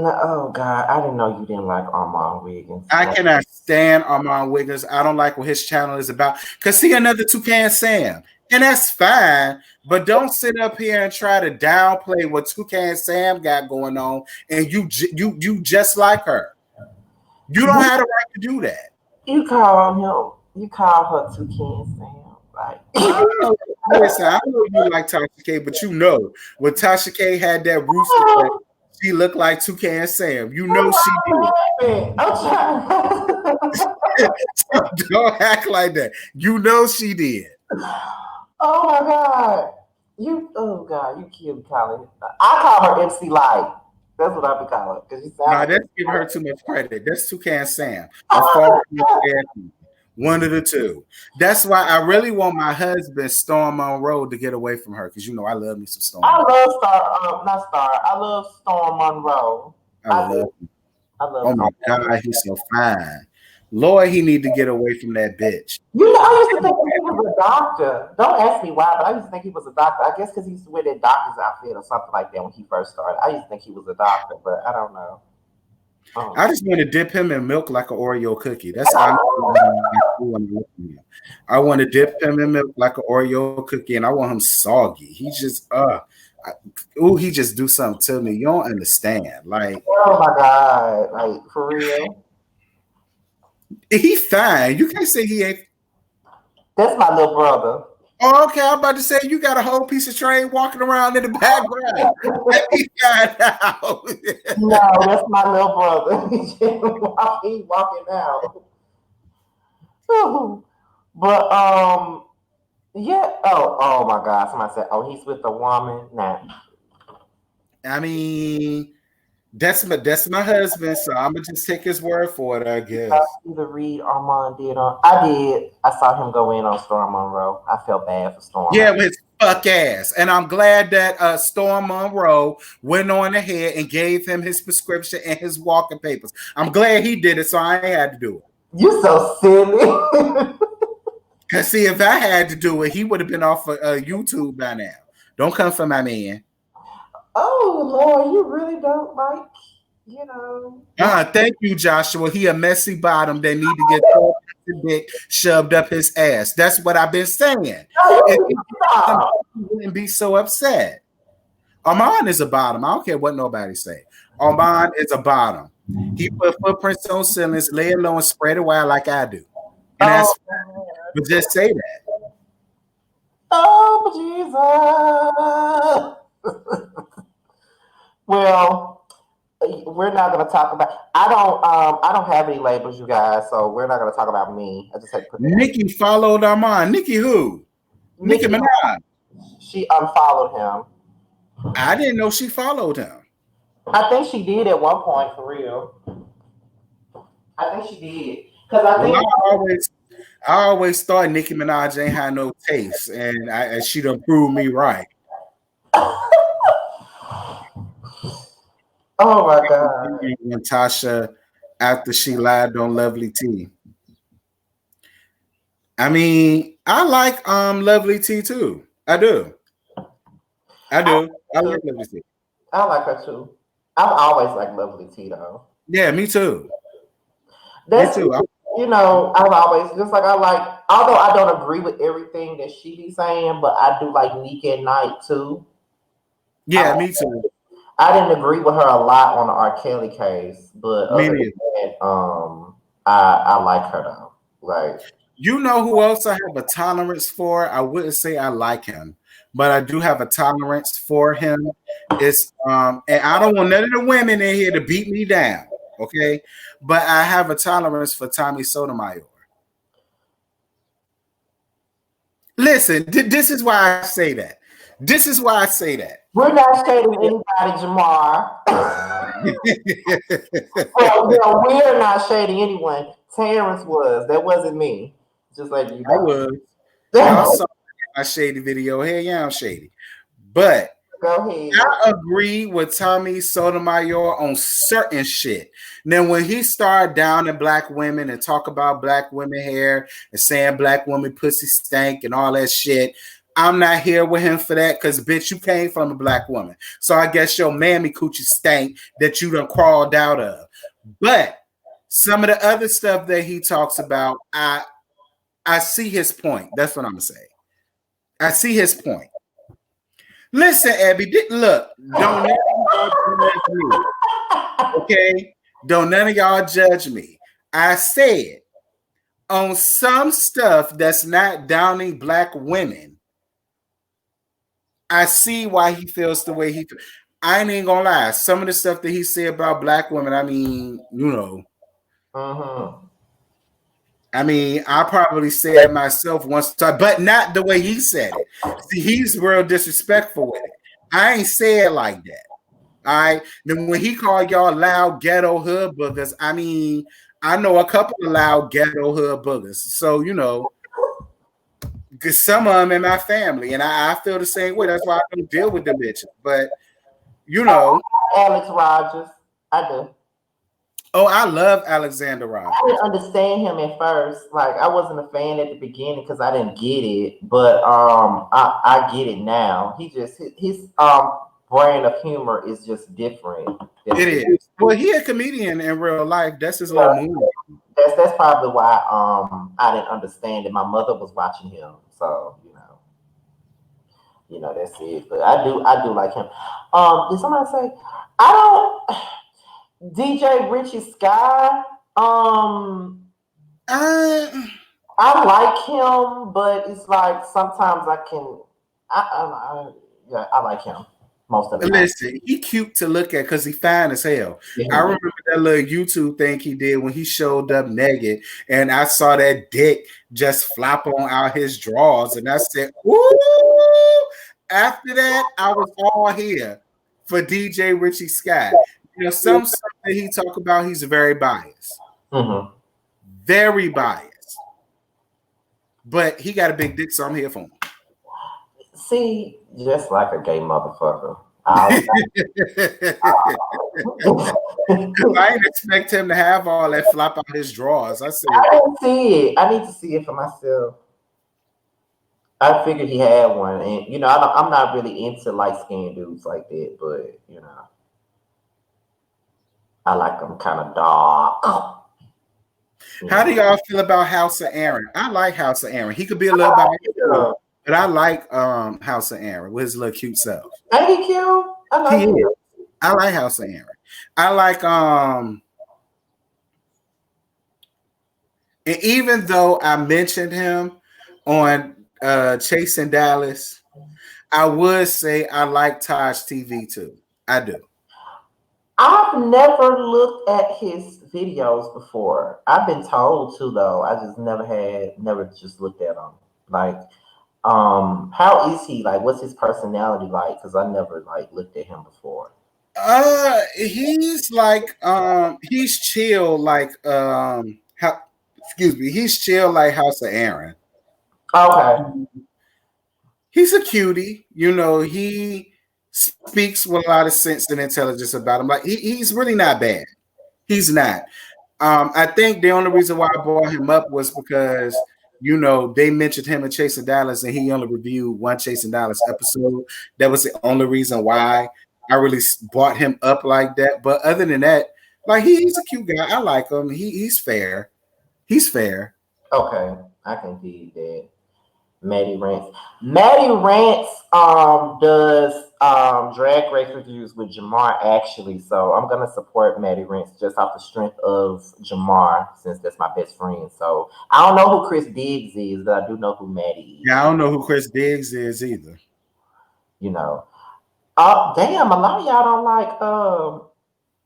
No, oh god, I didn't know you didn't like Armand Wiggins. I Like, cannot stand Armand Wiggins. I don't like what his channel is about. Cause see another Toucan Sam, and that's fine. But don't sit up here and try to downplay what Toucan Sam got going on, and you just like her. You don't have the right to do that. you call her Toucan Sam. Like, I don't know. Listen, I know you like Tasha K, but you know when Tasha K had that rooster cut, she looked like Toucan Sam. You know she did. I'm trying. So don't act like that. You know she did. Oh my god. Oh god, you killed Colin. I call her MC Light. That's what I be calling her because she sounds No, like that's giving her too much credit. That's Toucan Sam or Fall from the a. Sky. One of the two. That's why I really want my husband Storm Monroe to get away from her because you know I love me some Storm I Monroe. love not Star. I love Storm Monroe. I I love do. him. I love Oh my Storm Monroe. God, he's so fine. Lord, he need to get away from that bitch. I used to think that he was a doctor. Don't ask me why, but I used to think he was a doctor. I guess because he used to wear that doctor's outfit or something like that when he first started. I used to think he was a doctor, but I don't know. I just want to dip him in milk like an Oreo cookie. That's honestly what I'm looking at. I want to dip him in milk like an Oreo cookie, and I want him soggy. He just he just do something to me. You don't understand. Like, Oh my God. Like, for real. he fine. You can't say he ain't. That's my little brother. Oh, okay. I'm about to say you got a whole piece of train walking around in the background. Let me find out. No, that's my little brother. He's walking out. But yeah. Oh my God. Somebody said, "Oh, he's with a woman." Nah. I mean, that's my husband, so I'm gonna just take his word for it, I guess. Either Reed Armand did on. I did. I saw him go in on Storm Monroe. I felt bad for Storm. Yeah, with his fuck ass. And I'm glad that Storm Monroe went on ahead and gave him his prescription and his walking papers. I'm glad he did it, so I ain't had to do it. You so silly. Cause see, if I had to do it, he would have been off of YouTube by now. Don't come for my man. Oh Lord, you really don't like, Thank you, Joshua. He a messy bottom that need to get dick shoved up his ass. That's what I've been saying. If he wouldn't be so upset. Armand is a bottom. I don't care what nobody say. Armand is a bottom. He put footprints on ceilings, lay it low and spread it wide like I do. And that's but just say that. Oh Jesus. Well, we're not going to talk about. I don't have any labels, you guys. So we're not going to talk about me. I just had to put that. Nikki followed Armand. Nikki who? Nicki Minaj. She unfollowed him. I didn't know she followed him. I think she did at one point, for real. I think she did because I think I always thought Nicki Minaj ain't had no taste, and she done proved me right. Oh my God. Natasha, after she lied on Lovely T. I mean, I like Lovely T too. I do. I like Lovely T. I like her too. I've always liked Lovely T though. Yeah, me too. Me too. I've always just like I like, although I don't agree with everything that she be saying, but I do like Meek at Night too. Yeah, me too. I didn't agree with her a lot on the R. Kelly case, but other than that, I like her though. Like, you know who else I have a tolerance for? I wouldn't say I like him, but I do have a tolerance for him. It's and I don't want none of the women in here to beat me down, okay? But I have a tolerance for Tommy Sotomayor. Listen, this is why I say that. This is why I say that. We're not shading anybody, Jamar. well, we're not shading anyone. Terrence was. That wasn't me. Just like you. I was. Y'all saw my shady video. Hey, yeah, I'm shady. But go ahead. I agree with Tommy Sotomayor on certain shit. Now, when he started downing black women and talk about black women hair and saying black women pussy stank and all that shit, I'm not here with him for that because, bitch, you came from a black woman. So I guess your mammy coochie stank that you done crawled out of. But some of the other stuff that he talks about, I see his point. That's what I'm going to say. I see his point. Listen, Abby, look, don't none of y'all judge me. Okay? Don't none of y'all judge me. I said on some stuff that's not downing black women, I see why he feels the way he feels. I ain't gonna lie. Some of the stuff that he said about black women, I mean, I mean, I probably said myself once, but not the way he said it. See, he's real disrespectful with it. I ain't say it like that. All right. Then when he called y'all loud ghetto hood boogers, I mean, I know a couple of loud ghetto hood boogers. So, because some of them in my family, and I feel the same way. That's why I don't deal with them bitches. But Alex Rogers, I do. Oh, I love Alexander Rogers. I didn't understand him at first. Like, I wasn't a fan at the beginning because I didn't get it. But I get it now. His brand of humor is just different. It is. Well, he a comedian in real life. That's his little movie. That's probably why I didn't understand it. My mother was watching him, so that's it. But I do like him. Did somebody say I don't DJ Richie Sky? Uh, I like him, but it's like sometimes I can. Yeah, I like him most of the time. Listen, he cute to look at because he fine as hell. I Yeah. remember that little YouTube thing he did when he showed up naked, and I saw that dick just flop on out his drawers, and I said, "Ooh!" After that, I was all here for DJ Richie Scott. Some stuff that he talk about, he's very biased, Mm-hmm. very biased. But he got a big dick, so I'm here for him. See, just like a gay motherfucker. I didn't expect him to have all that flop out his drawers. I said, I didn't see it. I need to see it for myself. I figured he had one, and I'm not really into light skinned dudes like that, but I like them kind of dark. How do y'all feel about House of Aaron? I like House of Aaron. He could be a little biased, but I like House of Aaron with his little cute self. Ain't he cute? I like him. I like House of Aaron. I like and even though I mentioned him on Chasing Dallas, I would say I like Taj TV too. I do. I've never looked at his videos before. I've been told to though. I just never just looked at them. Like, how is he? Like, what's his personality like? Because I never looked at him before. He's like he's chill like he's chill like House of Aaron. Okay. He's a cutie, he speaks with a lot of sense and intelligence about him. Like he's really not bad. He's not. I think the only reason why I brought him up was because they mentioned him in Chasing Dallas and he only reviewed one Chasing Dallas episode. That was the only reason why I really brought him up like that. But other than that, like he's a cute guy. I like him. He's fair. He's fair. Okay, I can see that. Maddie Rants. Maddie Rants does drag race reviews with Jamar actually, so I'm gonna support Maddie Rants just off the strength of Jamar since that's my best friend. So I don't know who Chris Diggs is, but I do know who Maddie is. Yeah, I don't know who Chris Diggs is either. Damn, a lot of y'all don't like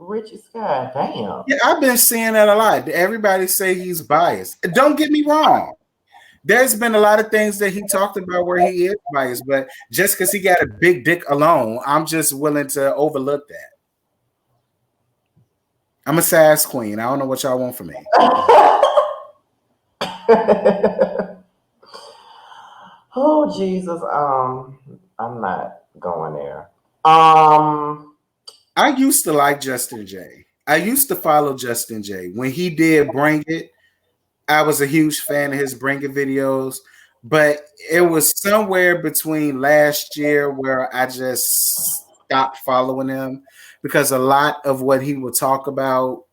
Richie Sky. Damn. Yeah, I've been seeing that a lot. Everybody say he's biased. Don't get me wrong. There's been a lot of things that he talked about where he is biased, but just because he got a big dick alone, I'm just willing to overlook that. I'm a sass queen. I don't know what y'all want from me. Oh Jesus, I'm not going there. I used to like Justin J. I used to follow Justin J. When he did Bring It, I was a huge fan of his Bring It videos, but it was somewhere between last year where I just stopped following him because a lot of what he would talk about,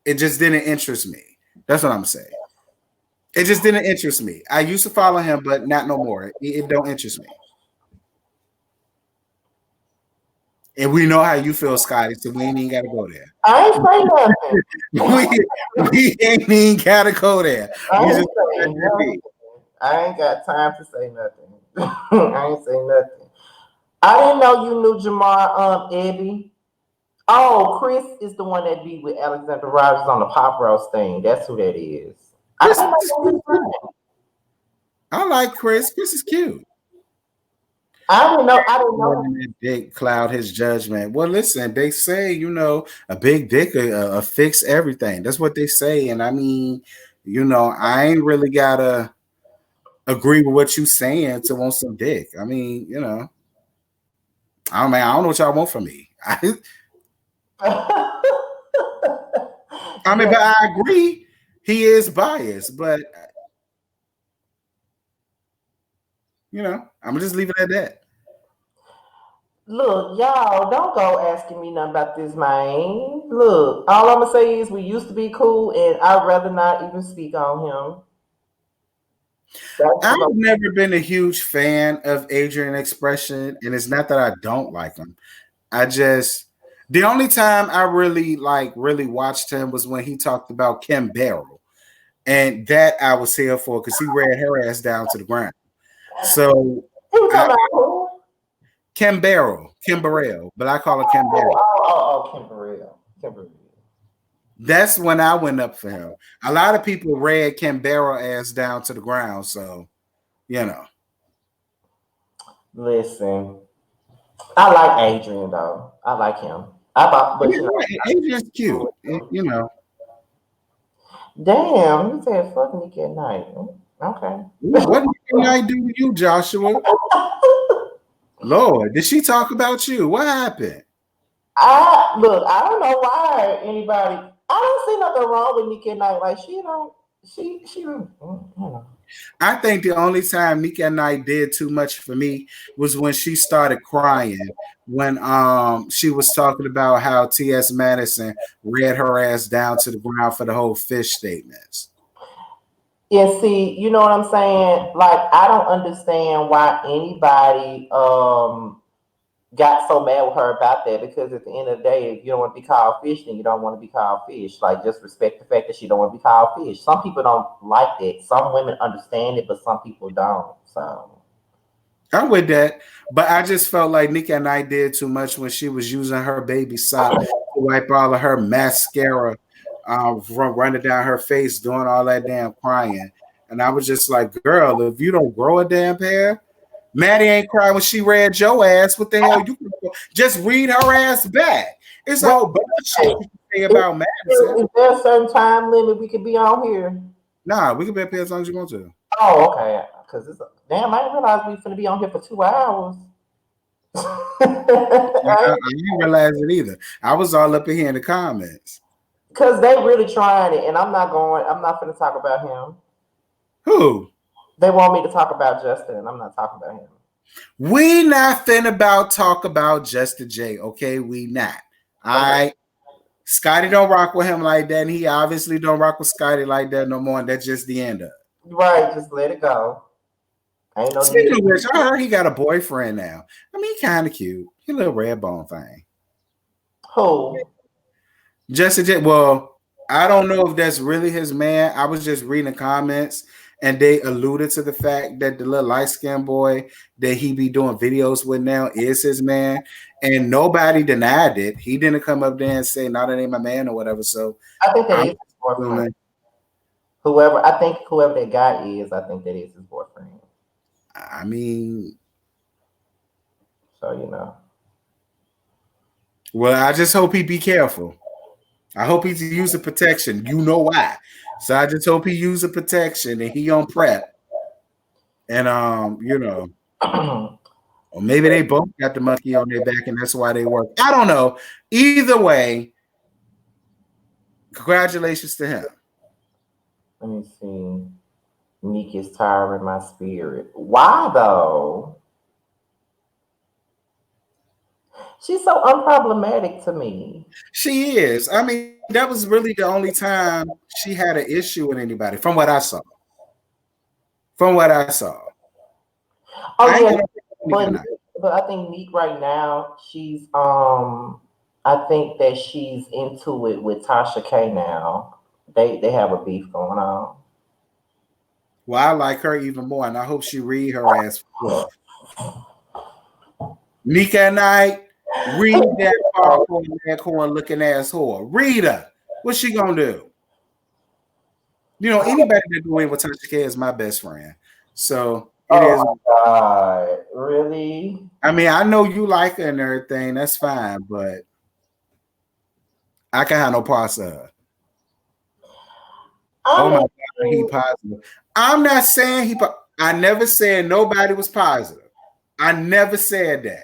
it just didn't interest me. That's what I'm saying. It just didn't interest me. I used to follow him, but not no more. It don't interest me. And we know how you feel, Scotty, so we ain't even got to go there. I ain't say nothing. we ain't even got to go there. I ain't got time to say nothing. I ain't say nothing. I didn't know you knew Jamar Ebby. Oh, Chris is the one that be with Alexander Rogers on the Pop Roast thing. That's who that is. I like Chris. Chris is cute. I don't know. Dick cloud his judgment. Well, listen, they say, a big dick fix everything. That's what they say. And I mean, I ain't really gotta agree with what you saying to want some dick. I mean, I don't know what y'all want from me. I mean, but I agree he is biased, but I'm gonna just leave it at that. Look, y'all, don't go asking me nothing about this, man. Look, all I'm gonna say is we used to be cool, and I'd rather not even speak on him. That's I've the never been a huge fan of Adrian Expression, and it's not that I don't like him. I just the only time I really watched him was when he talked about Kim Barrel, and that I was here for because he ran her ass down to the ground. So he was I, talking about who? Kim Burrell, but I call her Kim Oh, Barrel. oh, oh, oh, Kimberell. Kimberell. That's when I went up for him. A lot of people read Kim Barrel ass down to the ground, so you know. Listen, I like Adrian though. I like him. I thought, but Yeah, you know, right. Adrian's cute, you know. damn, you said fuck Nick at night. Okay. What did I do to you, Joshua? Lord, did she talk about you? What happened? I look. I don't know why anybody. I don't see nothing wrong with Nick at night. Like she don't. She don't. You know. I think the only time Nika and I did too much for me was when she started crying when she was talking about how T.S. Madison read her ass down to the ground for the whole fish statements. Yeah, see, you know what I'm saying? Like, I don't understand why anybody got so mad with her about that because at the end of the day, if you don't want to be called fish, then you don't want to be called fish. Like, just respect the fact that she don't want to be called fish. Some people don't like that. Some women understand it, but some people don't. So I'm with that, but I just felt like Nika and I did too much when she was using her baby sock to wipe all of her mascara from running down her face, doing all that damn crying. And I was just like, girl, if you don't grow a damn pair, Maddie ain't crying when she read your ass. What the hell? You can just read her ass back. It's a wait, whole bunch of shit you can say is, about Madison. is there a certain time limit we could be on here? Nah, we can be up here as long as you want to. Oh, okay. Because it's damn, I didn't realize we finna be on here for 2 hours. I didn't realize it either. I was all up in here in the comments. Because they really trying it, and I'm not going. I'm not going to talk about him. Who? They want me to talk about Justin, and I'm not talking about him. We not finna about talk about Justin J, okay? We not. All Okay. right. Scotty don't rock with him like that, and he obviously don't rock with Scotty like that no more. And that's just the end of it. Right, just let it go. Ain't no need. Speaking of which, I heard he got a boyfriend now. I mean, he kind of cute. He a little red bone thing. Who? Justin J. Well, I don't know if that's really his man. I was just reading the comments, and they alluded to the fact that the little light skinned boy that he be doing videos with now is his man, and nobody denied it. He didn't come up there and say, "No, that ain't my man" or whatever. So I think that I'm is his boyfriend. assuming. Whoever I think whoever that guy is, I think that is his boyfriend. I mean, So you know. well, I just hope he be careful. I hope he's using protection. You know why? So I just hope he using protection and he on prep. And or maybe they both got the monkey on their back and that's why they work. I don't know. Either way, congratulations to him. Let me see. Meek is tiring my spirit. Why though? She's so unproblematic to me. She is. I mean, that was really the only time she had an issue with anybody, from what I saw. From what I saw. I Oh ain't yeah, gonna but but I think Meek right now, she's I think that she's into it with Tasha K now. They have a beef going on. well, I like her even more, and I hope she read her ass for Nika and I read that popcorn leghorn looking ass whore. Read her. What's she gonna do? You know, anybody that do it with Tasha K is my best friend. So it Oh is. my god, really? I mean, I know you like her and everything. That's fine, but I can have no parts of her. Oh my I god, he mean, positive. I'm not saying I never said nobody was positive. I never said that.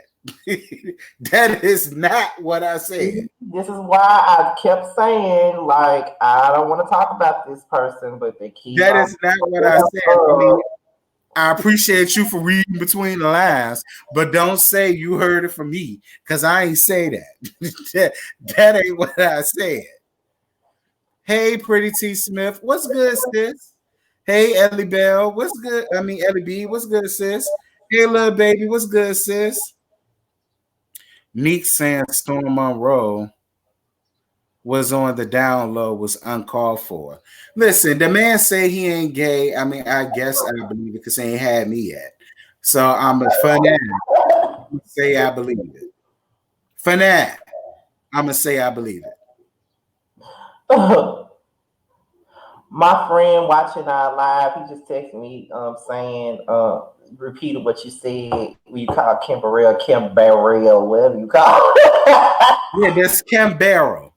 That is not what I said. this is why I kept saying like I don't want to talk about this person, but they keep That on. is not what I said. I mean, I appreciate you for reading between the lines, but don't say you heard it from me because I ain't say that. that ain't what I said. Hey, Pretty T Smith, what's good, sis? Hey, Ellie Bell, what's good? I mean, Ellie B, what's good, sis? Hey, little baby, what's good, sis? Neek saying Storm Monroe was on the down low was uncalled for. Listen, the man say he ain't gay. I mean, I guess I believe it because he ain't had me yet. So I'm a for now. I'm gonna say I believe it. For now, I'm gonna say I believe it. My friend watching our live, he just texted me saying, repeated what you said. You call Kim Barrell, whatever you call it. Yeah, that's Kim Barrow.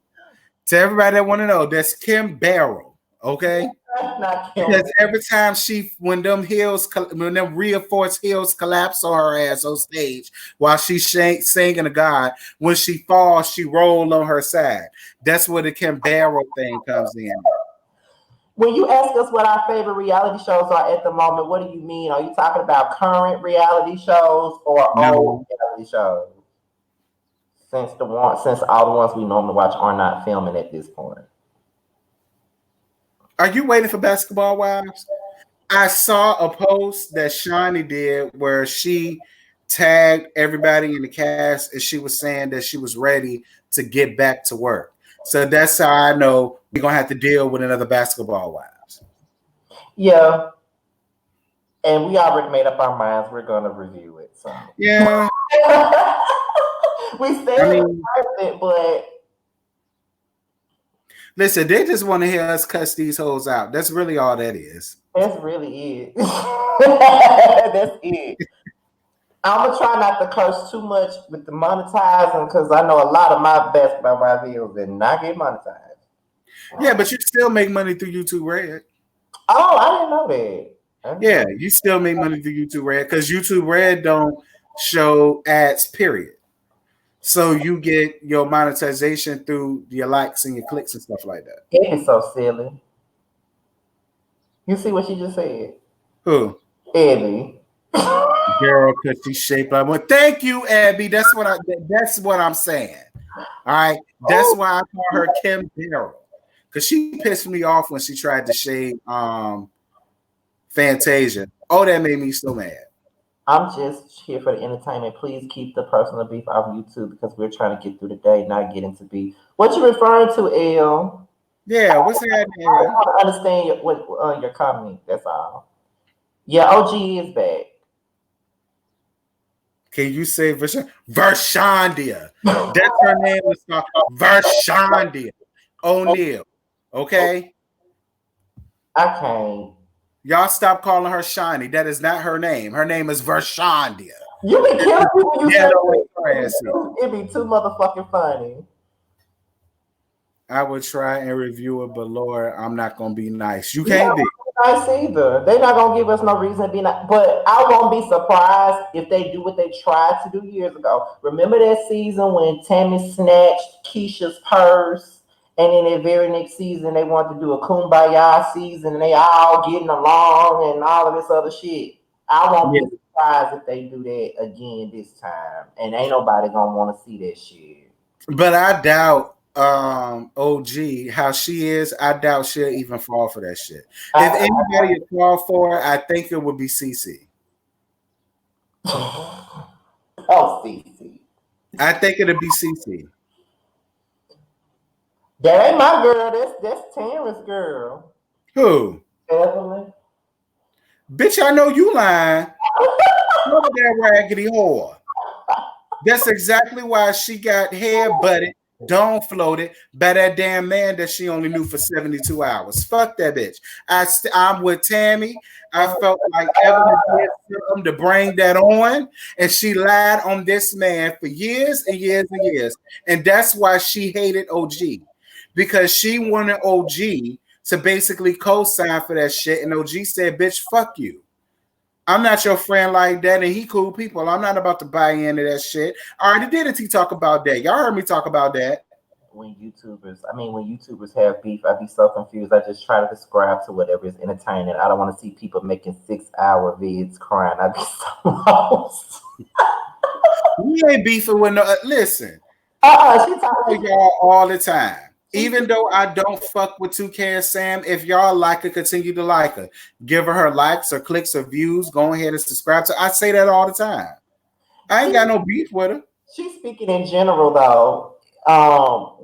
To everybody that want to know, that's Kim Barrow. Okay. Not Kim. Because every time when them reinforced heels collapse on her ass on stage while she's singing to God, when she falls, she rolled on her side. That's where the Kim Barrow thing comes in. When you ask us what our favorite reality shows are at the moment, what do you mean? Are you talking about current reality shows or old reality shows? Since all the ones we normally watch are not filming at this point. Are you waiting for Basketball Wives? I saw a post that Shawnee did where she tagged everybody in the cast and she was saying that she was ready to get back to work. So that's how I know we're going to have to deal with another Basketball Wives. Yeah. And we already made up our minds. We're going to review it. So yeah. We said it, but listen, they just want to hear us cuss these hoes out. That's really all that is. That's really it. That's it. I'm gonna try not to curse too much with the monetizing because I know a lot of my Basketball Wives videos did not get monetized. Yeah, but you still make money through YouTube Red. Oh, I didn't know that. Yeah, you still make money through YouTube Red because YouTube Red don't show ads, period. So you get your monetization through your likes and your clicks and stuff like that. It is so silly. You see what she just said? Who? Eddie. Girl, because she's shaped like one. Thank you, Abby. That's what I'm saying. All right. That's why I call her Kim Barrow. Because she pissed me off when she tried to shade Fantasia. Oh, that made me so mad. I'm just here for the entertainment. Please keep the personal beef off YouTube because we're trying to get through the day, not get into beef. What you referring to, El? Yeah, what's that? I want to understand your comment. That's all. Yeah, OG is back. Can you say Vershandia? That's her name. Vershandia O'Neal. Okay? I can't. Y'all stop calling her Shiny. That is not her name. Her name is Vershandia. You be killing people when you say it'd be too motherfucking funny. I would try and review it, but Lord, I'm not gonna be nice. You can't be nice either. They're not gonna give us no reason to be nice. But I won't be surprised if they do what they tried to do years ago. Remember that season when Tammy snatched Keisha's purse? And in the very next season, they wanted to do a kumbaya season, and they all getting along and all of this other shit. I won't be surprised if they do that again this time, and ain't nobody gonna want to see that shit. But I doubt OG how she is. I doubt she'll even fall for that shit. If anybody would fall for it, I think it would be CC. Oh, CC. I think it'll be CC. That ain't my girl. That's Tamara's girl. Who? Evelyn. Bitch, I know you lying. Look at that raggedy whore. That's exactly why she got hair butted, dome floated by that damn man that she only knew for 72 hours. Fuck that bitch. I'm with Tammy. I felt like Evelyn did something to bring that on, and she lied on this man for years and years and years. And that's why she hated OG. Because she wanted OG to basically co-sign for that shit. And OG said, bitch, fuck you. I'm not your friend like that. And he cool people. I'm not about to buy into that shit. I already did a T talk about that. Y'all heard me talk about that. when YouTubers have beef, I be so confused. I just try to subscribe to whatever is entertaining. I don't want to see people making 6 hour vids crying. I be so lost. We ain't beefing with no. Listen, She for talking. y'all all the time. She, Even though I don't fuck with 2K and Sam, if y'all like her, continue to like her. Give her likes or clicks or views. Go ahead and subscribe to her. I say that all the time. I ain't she, got no beef with her. she's speaking in general though.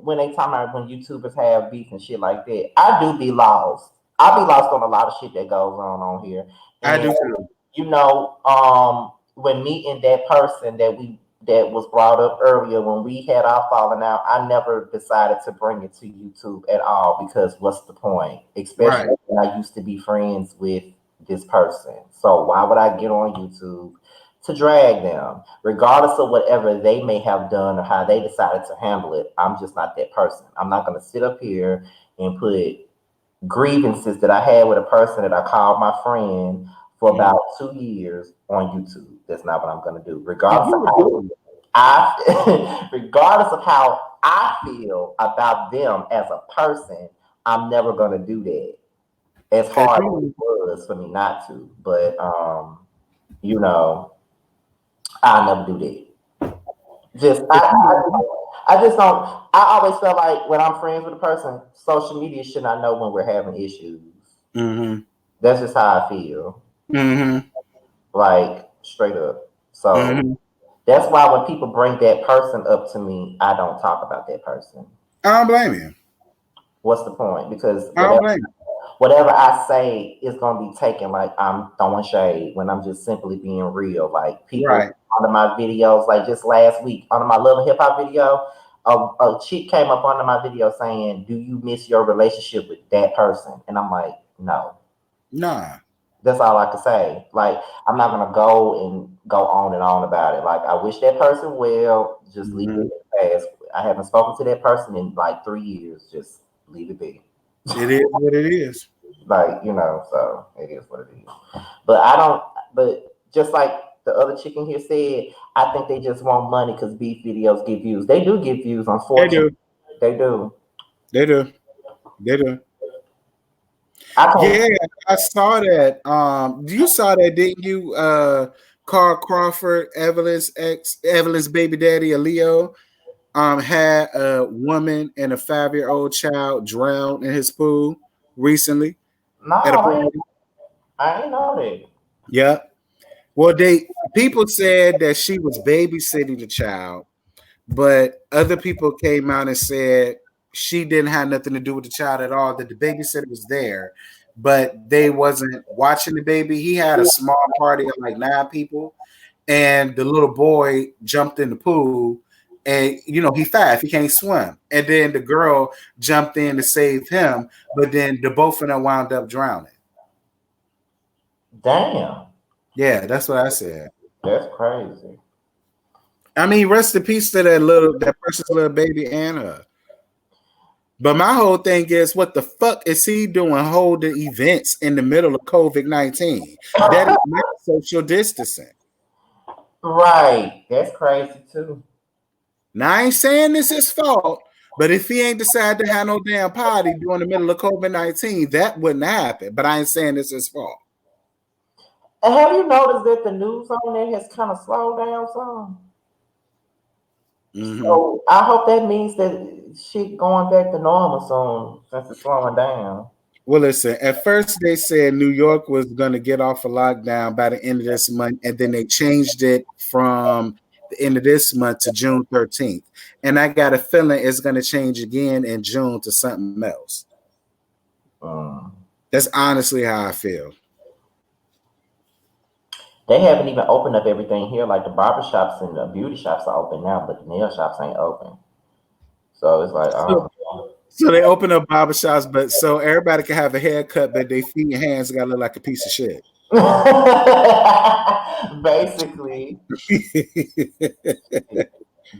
When they talking about when YouTubers have beef and shit like that, I do be lost. I be lost on a lot of shit that goes on here, I and do too. when meeting that person that was brought up earlier when we had our falling out, I never decided to bring it to YouTube at all because what's the point? Right. Especially when I used to be friends with this person. So why would I get on YouTube to drag them? Regardless of whatever they may have done or how they decided to handle it, I'm just not that person. I'm not gonna sit up here and put grievances that I had with a person that I called my friend for about 2 years on YouTube. That's not what I'm gonna do. And you would do it. Regardless of how I feel about them as a person, I'm never gonna do that. As And hard as it you, was for me not to, but you know, I'll never do that. Just if you, I just don't. I always felt like when I'm friends with a person, social media should not know when we're having issues. mm-hmm, That's just how I feel, mm-hmm, like straight up. So mm-hmm. that's why when people bring that person up to me, I don't talk about that person. I don't blame you. What's the point? Because I don't blame whatever I say is gonna be taken like I'm throwing shade when I'm just simply being real. Like you. people Right. under my videos, like just last week under my Love and Hip Hop video, a chick came up under my video saying, "Do you miss your relationship with that person?" And I'm like, "No." Nah. That's all I can say. Like, I'm not gonna go on and on about it. Like, I wish that person well. Just leave it Mm-hmm. in the past. I haven't spoken to that person in like 3 years. Just leave it be. It is what it is. Like, so it is what it is. But I don't. But just like the other chicken here said, I think they just want money because beef videos get views. They do get views. They Unfortunately, do. they do. They do. They do. I can't. Yeah, I saw that. You saw that, didn't you? Carl Crawford, Evelyn's baby daddy, Leo, had a woman and a 5-year-old child drowned in his pool recently No, at a party. I ain't know that. Yeah. Well, people said that she was babysitting the child, but other people came out and said she didn't have nothing to do with the child at all, that the babysitter was there, but they wasn't watching the baby. He had a small party of like 9 people, and the little boy jumped in the pool, and he 5, he can't swim, and then the girl jumped in to save him, but then the both of them wound up drowning. Damn, Yeah, that's what I said. that's crazy. I mean, rest in peace to that precious little baby and her. But my whole thing is, what the fuck is he doing holding events in the middle of COVID-19? That is not social distancing. Right. That's crazy too. Now, I ain't saying this is his fault, but if he ain't decided to have no damn party during the middle of COVID-19, that wouldn't happen. But I ain't saying this is his fault. And have you noticed that the news on there has kind of slowed down some? Mm-hmm. So I hope that means that shit going back to normal soon since it's slowing down. Well, listen, at first they said New York was going to get off a lockdown by the end of this month, and then they changed it from the end of this month to June 13th. And I got a feeling it's going to change again in June to something else. Mm. That's honestly how I feel. They haven't even opened up everything here. Like the barber shops and the beauty shops are open now, but the nail shops ain't open. So it's like, I So, don't know. so they open up barbershops, but so everybody can have a haircut, but their feet and hands got to look like a piece of shit. Basically,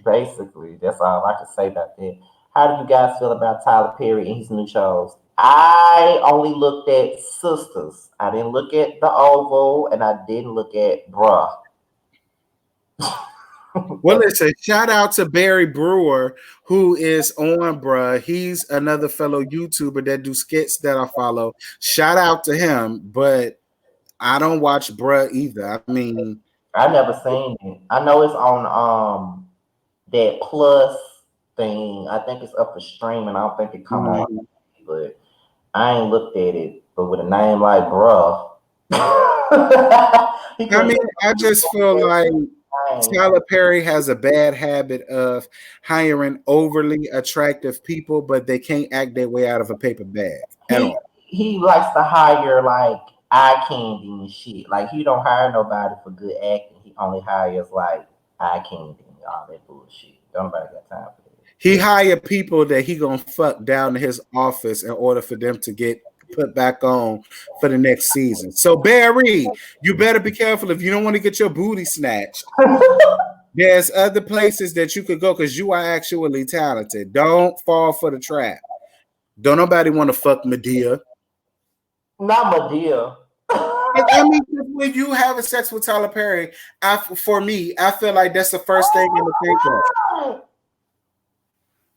basically, that's all I can say about that. How do you guys feel about Tyler Perry and his new shows? I only looked at Sisters. I didn't look at The Oval, and I didn't look at Bruh. Well, listen, shout out to Barry Brewer, who is on, bruh. He's another fellow YouTuber that do skits that I follow. Shout out to him, but I don't watch bruh either. I mean, I never seen it. I know it's on that plus thing. I think it's up for streaming. I don't think it come on, mhm. but I ain't looked at it. But with a name like bruh, he I couldn't mean, I just feel like name. Tyler Perry has a bad habit of hiring overly attractive people, but they can't act their way out of a paper bag at He all. he likes to hire like eye candy and shit. Like he don't hire nobody for good acting. He only hires like eye candy and all that bullshit. Don't nobody got time for that. He Just hired people that he gonna fuck down to his office in order for them to get put back on for the next season. So Barry, you better be careful if you don't want to get your booty snatched. There's other places that you could go because you are actually talented. Don't fall for the trap. Don't nobody want to fuck Medea. not my deal. I mean, when you having sex with Tyler Perry, for me, I feel like that's the first thing I'm gonna think of.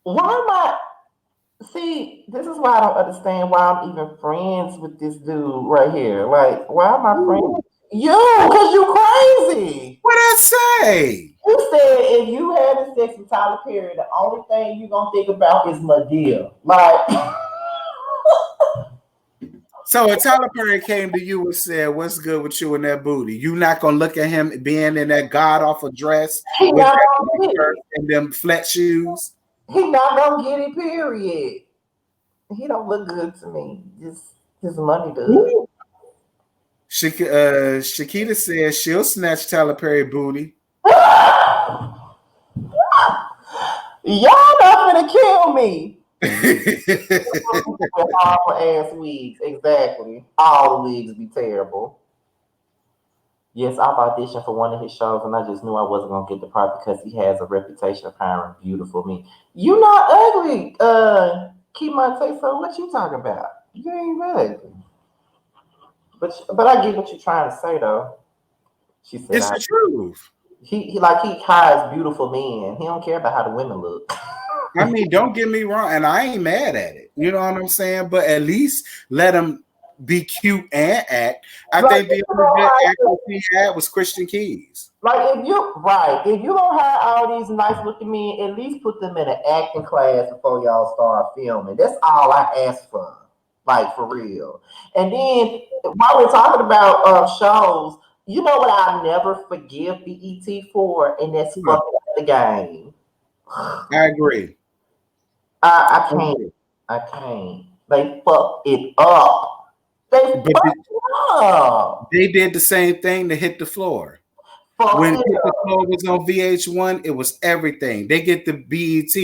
Why am I? See, this is why I don't understand why I'm even friends with this dude right here. Like, why am I friends? You, cause you crazy. What I say? You said if you having sex with Tyler Perry, the only thing you gonna think about is Medea. Like, So if Tyler Perry came to you and said, "What's good with you and that booty?" You not gonna look at him being in that god awful dress he with not that gonna get shirt it. and them flat shoes? He not gonna get it. Period. He don't look good to me. Just his money does. Ooh. Shakita says she'll snatch Tyler Perry booty. Y'all not gonna kill me. I With awful ass wigs, exactly. All the wigs be terrible. Yes, I've auditioned for one of his shows, and I just knew I wasn't gonna get the part because he has a reputation of hiring beautiful men. You not ugly, Keymonte. So what you talking about? You ain't ugly. But I get what you're trying to say though. She said it's I the truth. he like he hires beautiful men. He don't care about how the women look. I mean, don't get me wrong, and I ain't mad at it. You know what I'm saying? But at least let him be cute and act. I Like think the only good actor he had was Christian Keys. like if you right, if you don't hire all these nice looking men, at least put them in an acting class before y'all start filming. That's all I ask for. Like for real. And then while we're talking about shows, you know what I never forgive BET for, and that's Yeah, fucking up the game. I agree. I I can't. agree. I can't. They fucked it up. They But fucked it up. they did the same thing to Hit the Floor. Fucked When it Hit the up. Floor was on VH1, it was everything. They get the BET.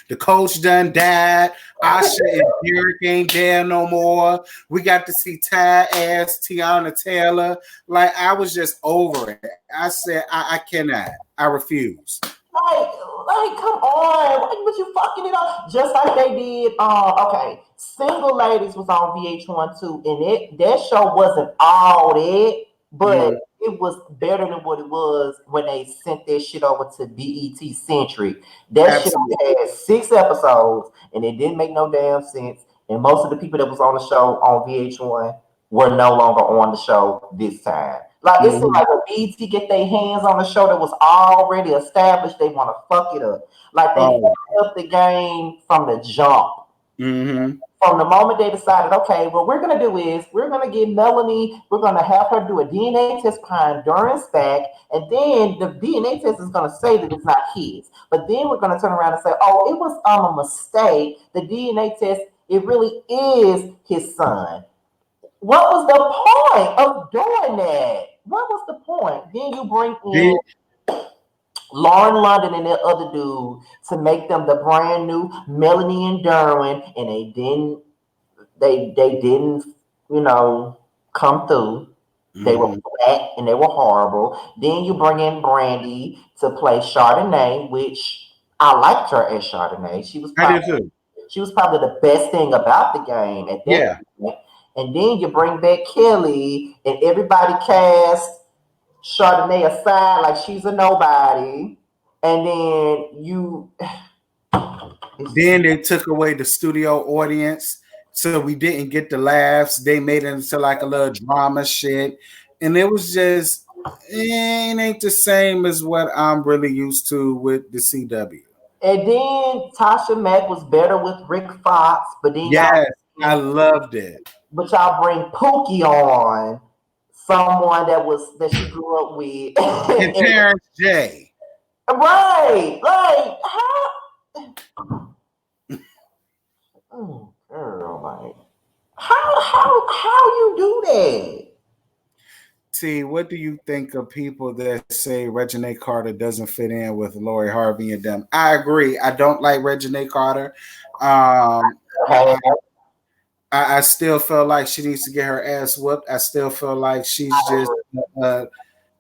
The coach done died. Asha and Derek ain't there no more. We got to see Ty ass Tiana Taylor. Like I was just over it. I said I cannot. I refuse. Come on. But you fucking it up. Just like they did, okay. Single Ladies was on VH1 too, and that show wasn't all that, but Mhm. it was better than what it was when they sent that shit over to BET Centric. That shit Absolutely. only had 6 episodes, and it didn't make no damn sense. And most of the people that was on the show on VH1 were no longer on the show this time. Like it seemed Mhm. like when BET get their hands on a show that was already established, they want to fuck it up. Like they Oh. fucked up the game from the jump. Mhm. From the moment they decided, okay, what we're gonna do is we're gonna get Melanie, we're gonna have her do a DNA test behind Duran's back, and then the DNA test is gonna say that it's not his. But then we're gonna turn around and say, oh, it was a mistake. The DNA test, it really is his son. What was the point of doing that? What was the point? Then you bring in Did Lauren London and that other dude to make them the brand new Melanie and Derwin, and they didn't, you know, come through. They were mhm. flat and they were horrible. Then you bring in Brandy to play Chardonnay, which I liked her as Chardonnay. I did too. She was probably the best thing about the game at that Yeah. point. And then you bring back Kelly, and everybody cast Chardonnay aside like she's a nobody. And then you Then they took away the studio audience, so we didn't get the laughs. They made it into like a little drama shit, and it was just it ain't the same as what I'm really used to with the CW. and then Tasha Mack was better with Rick Fox, but then Yes, I loved it. y'all bring Pookie on, someone that she grew up with. And Terrence J. Right, like how? Oh, girl, like how you do that? T, what do you think of people that say Reginae Carter doesn't fit in with Lori Harvey and them? I agree. I don't like Reginae Carter. Hey, I still feel like she needs to get her ass whooped. I still feel like she's just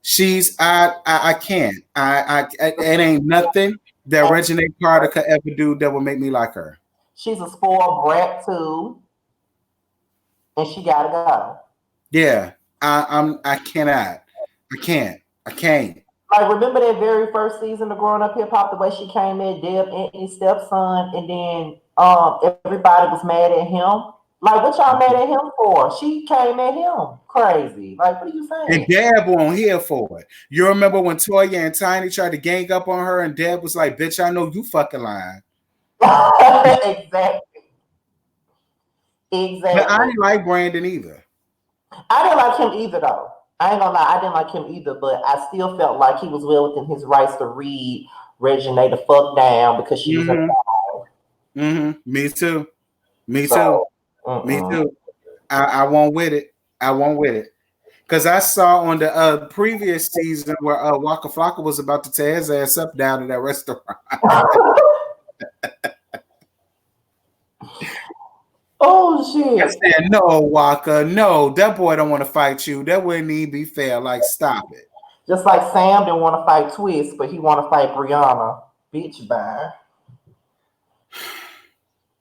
she's I can't. It ain't nothing that Reginae Carter could ever do that would make me like her. she's a spoiled brat too, and she gotta go. Yeah, I cannot. I can't. Like, remember that very first season of Growing Up Hip Hop, the way she came in, Deb Anthony's stepson, and then everybody was mad at him. Like, what y'all mad at him for? She came at him crazy. Like, what are you And saying? Deb won't here for it. You remember when Toya and Tiny tried to gang up on her, and Deb was like, "Bitch, I know you fucking lying." Exactly. But I Exactly. didn't like Brandon either. I didn't like him either, though. I ain't gonna lie, I didn't like him either, but I still felt like he was well within his rights to read Reginae the fuck down because she was a Mm-hmm. Mm-hmm. Me too. Me too. so. Me Mm-mm. too. I won't with it. I won't with it. Because I saw on the previous season where Waka Flocka was about to tear his ass up down in that restaurant. Oh I shit! said, "No, Waka, no, that boy don't want to fight you. That wouldn't even be fair. Like, stop it." Just like Sam didn't want to fight Twist, but he want to fight Brianna. Bitch, bye.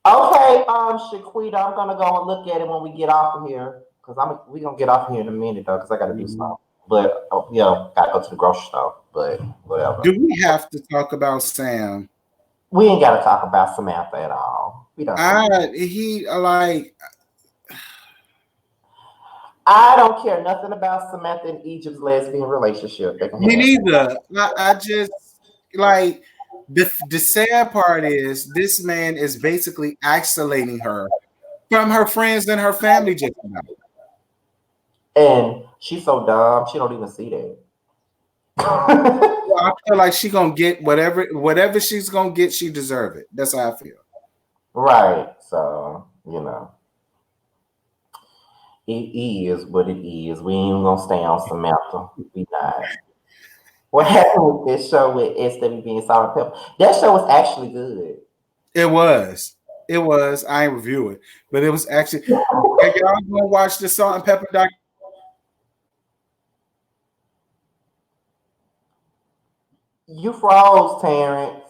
Okay, Shaquita, I'm gonna go and look at it when we get off of here, cause we gonna get off of here in a minute though, cause I gotta do Mhm. something. But yeah, gotta go to the grocery store. But whatever. Do we have to talk about Sam? We ain't gotta talk about Samantha at all. We don't need. He like I don't care nothing about Samantha and Egypt's lesbian relationship. They can me have. neither. I just like the sad part is this man is basically isolating her from her friends and her family just now. And she's so dumb, she don't even see that. Well, I feel like she gonna get whatever she's gonna get, she deserve it. That's how I feel. Right. So, you know, it is what it is. We ain't gonna stay on Samantha. We not. What happened with this show with SWB and Salt and Pepper? That show was actually good. It was. It was. I ain't review it, but it was actually. Hey, y'all gonna watch the Salt and Pepper doc? You froze, Terrence.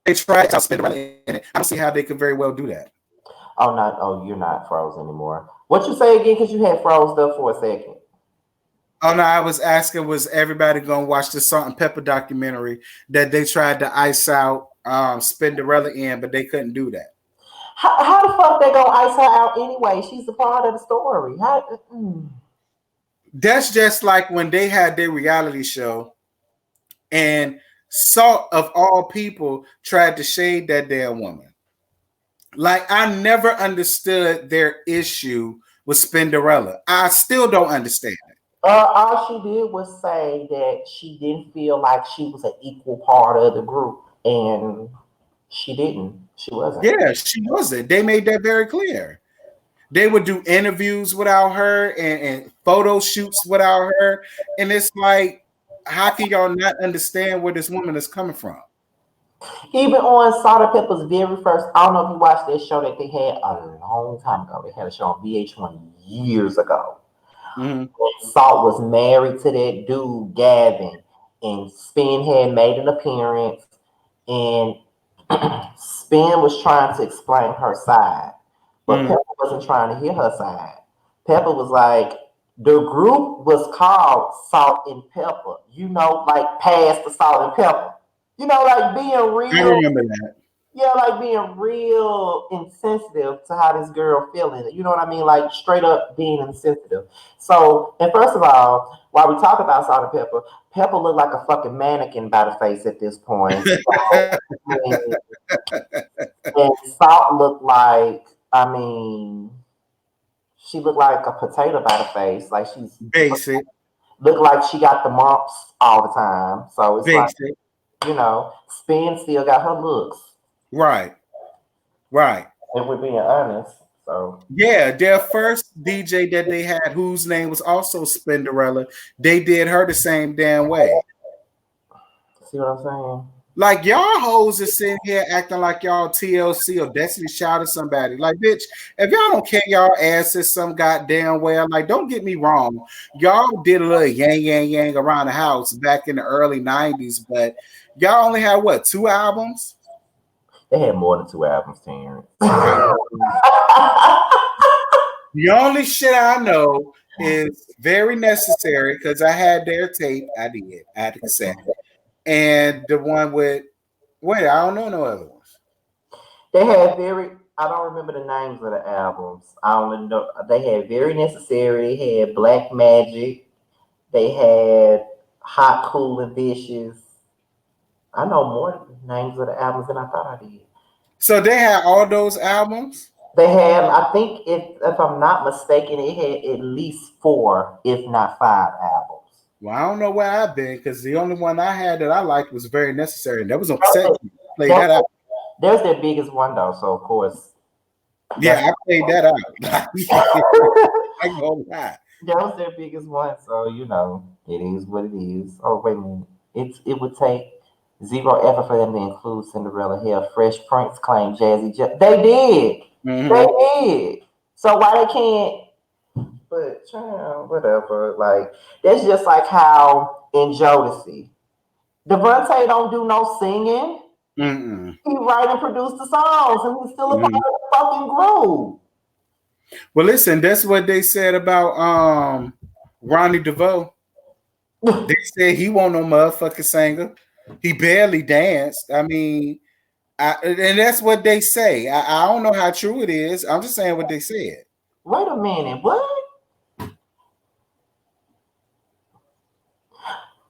They tried to spend money in it. I don't see how they could very well do that. Oh, not. Oh, you're not froze anymore. What you say again? Because you had froze up for a second. Oh no, I was asking, was everybody gonna watch the Salt and Pepper documentary that they tried to ice out Spinderella in, but they couldn't do that. How the fuck they gonna ice her out anyway? She's a part of the story. That's just like when they had their reality show and Salt of all people tried to shade that damn woman. Like I never understood their issue with Spinderella. I still don't understand it. All she did was say that she didn't feel like she was an equal part of the group, and she didn't. She wasn't. Yeah, she wasn't. They made that very clear. They would do interviews without her and photo shoots without her. And it's like, how can y'all not understand where this woman is coming from? Even on Salt and Pepper's very first, I don't know if you watched that show that they had a long time ago. They had a show on VH1 years ago. Mm-hmm. Salt was married to that dude, Gavin, and Spin had made an appearance, and Spin was trying to explain her side, but Mm-hmm. Pepper wasn't trying to hear her side. Pepper was like, the group was called Salt and Pepper, like past the Salt and Pepper. Like being I real. remember that. Yeah, like being real insensitive to how this girl feeling. You know what I mean? Like straight up being insensitive. So, and first of all, while we talk about Salt and Pepper, Pepper looked like a fucking mannequin by the face at this point. So, I mean, and Salt looked like, I mean, she looked like a potato by the face. Like she's Basic, looked like she got the mumps all the time. So it's like, basic. Spin still got her looks, Right, right. if we're being honest. So Yeah, their first DJ that they had, whose name was also Spinderella, they did her the same damn way. see what I'm saying? Like y'all hoes is sitting here acting like y'all TLC or Destiny Child or somebody. Like, bitch, if y'all don't care y'all asses some goddamn well, like, don't get me wrong. Y'all did a little yang yang yang around the house back in the early 90s, but y'all only had what, 2 albums? They had more than 2 albums, Terrence. The only shit I know is very necessary because I had their tape. I did. I had the cassette. And the one with wait, I don't know no other ones. They had very. I don't remember the names of the albums. I only know they had Very Necessary. They had Black Magic. They had Hot, Cool, and Vicious. I know more names of the albums than I thought I did. So they had all those albums. They had, I think, if I'm not mistaken, it had at least 4, if not 5 albums. Well, I don't know where I've been because the only one I had that I liked was Very Necessary, and that was on cassette. Play that out. There's their biggest one though, so of course. Yeah, I played that out. I go lie. That was their biggest one, so it is what it is. Oh wait a minute, it would take zero effort for them to include Cinderella. Hell, Fresh Prince claimed They did, they Mm-hmm. did. So why they can't? But child, whatever. Like that's just like how in Jodeci, Devontae don't do no singing. Mm-mm. He write and produce the songs, and he's still a part Mm-hmm. of the fucking group. Well, listen, that's what they said about Ronnie DeVoe. They said he won't no motherfucking singer. He barely danced. I mean, and that's what they say. I don't know how true it is. I'm just saying what they said. Wait a minute, what?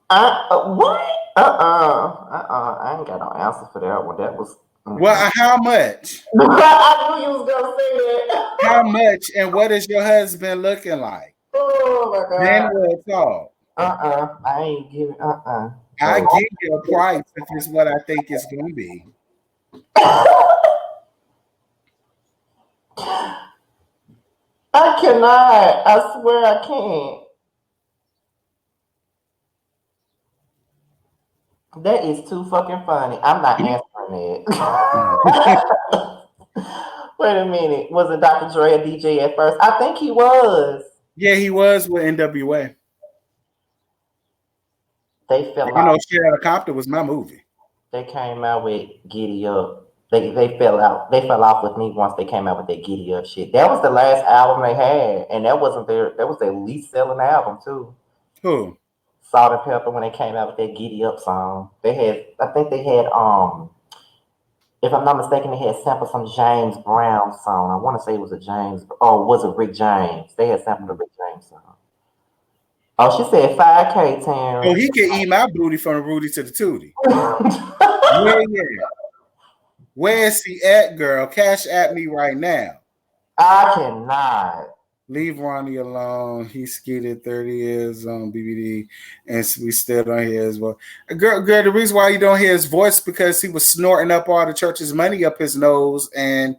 What? I ain't got no answer for that one. That was. Well, how much? I knew you was gonna say that. How much? And what is your husband looking like? Oh my Then god. we'll talk. I ain't giving. I So, give you a price if it's what I think it's going to be. I cannot. I swear I can't. That is too fucking funny. I'm not answering it. Wait a minute. Was it Dr. Dre a DJ at first? I think he was. Yeah, he was with NWA. They fell You know, out. Shit Out of Compton was my movie. They came out with Giddy Up. They fell out. They fell off with me once they came out with that Giddy Up shit. That was the last album they had, and that wasn't their. That was their least selling album too. Who? Salt and Pepper when they came out with that Giddy Up song. They had. I think they had. If I'm not mistaken, they had sampled some James Brown song. I want to say it was a James. Oh, was it Rick James? They had sampled a Rick James song. Oh, she said 5K, Oh, Terrence. he can eat my booty from the Rudy to the Tootie. Where he at? Where's he at, girl? Cash at me right now. I cannot. Leave Ronnie alone. He skated 30 years on BBD, and we still don't hear his voice. Girl, the reason why you don't hear his voice because he was snorting up all the church's money up his nose and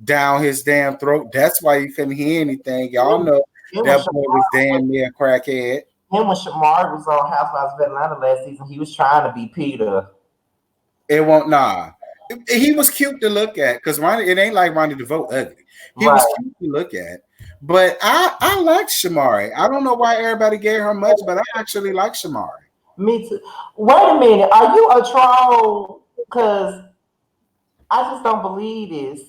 down his damn throat. That's why you couldn't hear anything. Y'all know that boy was damn near a crackhead. Him when Shamar was on Housewives of Atlanta last season, he was trying to be Peter. It won't He was cute to look at because Ronnie. It ain't like Ronnie DeVoe ugly. He was cute to look at. But I like Shamari. I don't know why everybody gave her much, but I actually like Shamari. Me too. Wait a minute. Are you a troll? Because I just don't believe this.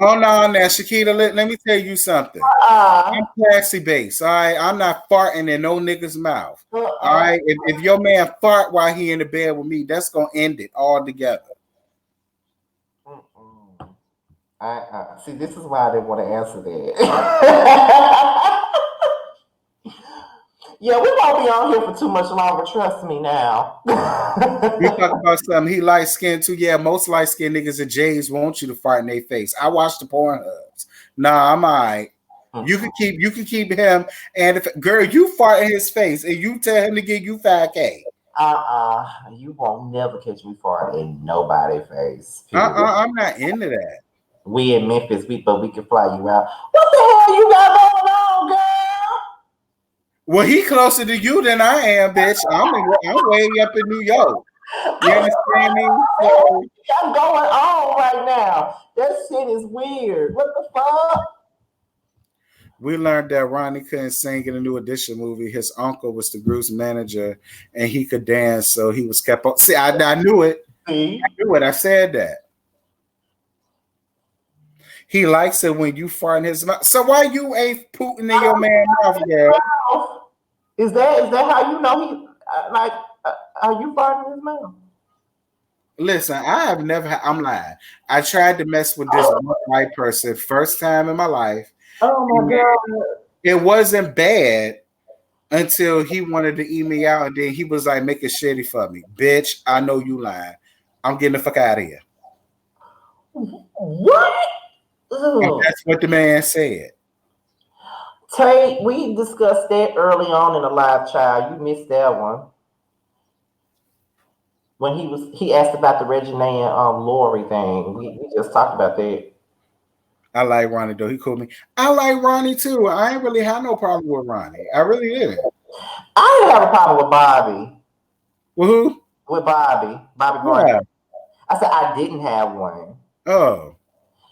Oh no, now Shakita, let me tell you something. I'm Uh, classy based. All right, I'm not farting in no nigga's mouth. All uh, right, if your man fart while he in the bed with me, that's gonna end it all together. mm-mm. See, this is why I didn't want to answer that. Yeah, we won't be on here for too much longer. Trust me now. You talk about something he light skinned too. Yeah, most light skinned niggas and Jays want you to fart in their face. I watch the porn hubs. Nah, I'm alright. You can keep him, and if girl you fart in his face and you tell him to give you 5K. You won't never catch me farting in nobody's face. Period. I'm not into that. We in Memphis, but we can fly you out. What the hell you got going on, girl? Well, he closer to you than I am, bitch. I'm way up in New York. You understand me? So I'm going on right now. That shit is weird. What the fuck? we learned that Ronnie couldn't sing in the New Edition movie. His uncle was the group's manager, and he could dance, so he was kept up. See, I knew it. See? I knew it. I said that. He likes it when you fart in his mouth. So why you ain't pooting in your man's mouth, girl? Is that how you know he like? Are you farting in his mouth? Listen, I have never. I'm lying. I tried to mess with this one white person first time in my life. Oh my god! It wasn't bad until he wanted to eat me out, and then he was like making shitty for me. Bitch, I know you lying. I'm getting the fuck out of here. What? And Ugh. that's what the man said. Tate, we discussed that early on in the live child. You missed that one. When he asked about the Regina and Lori thing. We just talked about that. I like Ronnie though. He called me. I like Ronnie too. I ain't really had no problem with Ronnie. I really didn't. I didn't have a problem with Bobby. Woohoo! With Bobby Brown. Yeah. I said I didn't have one. Oh,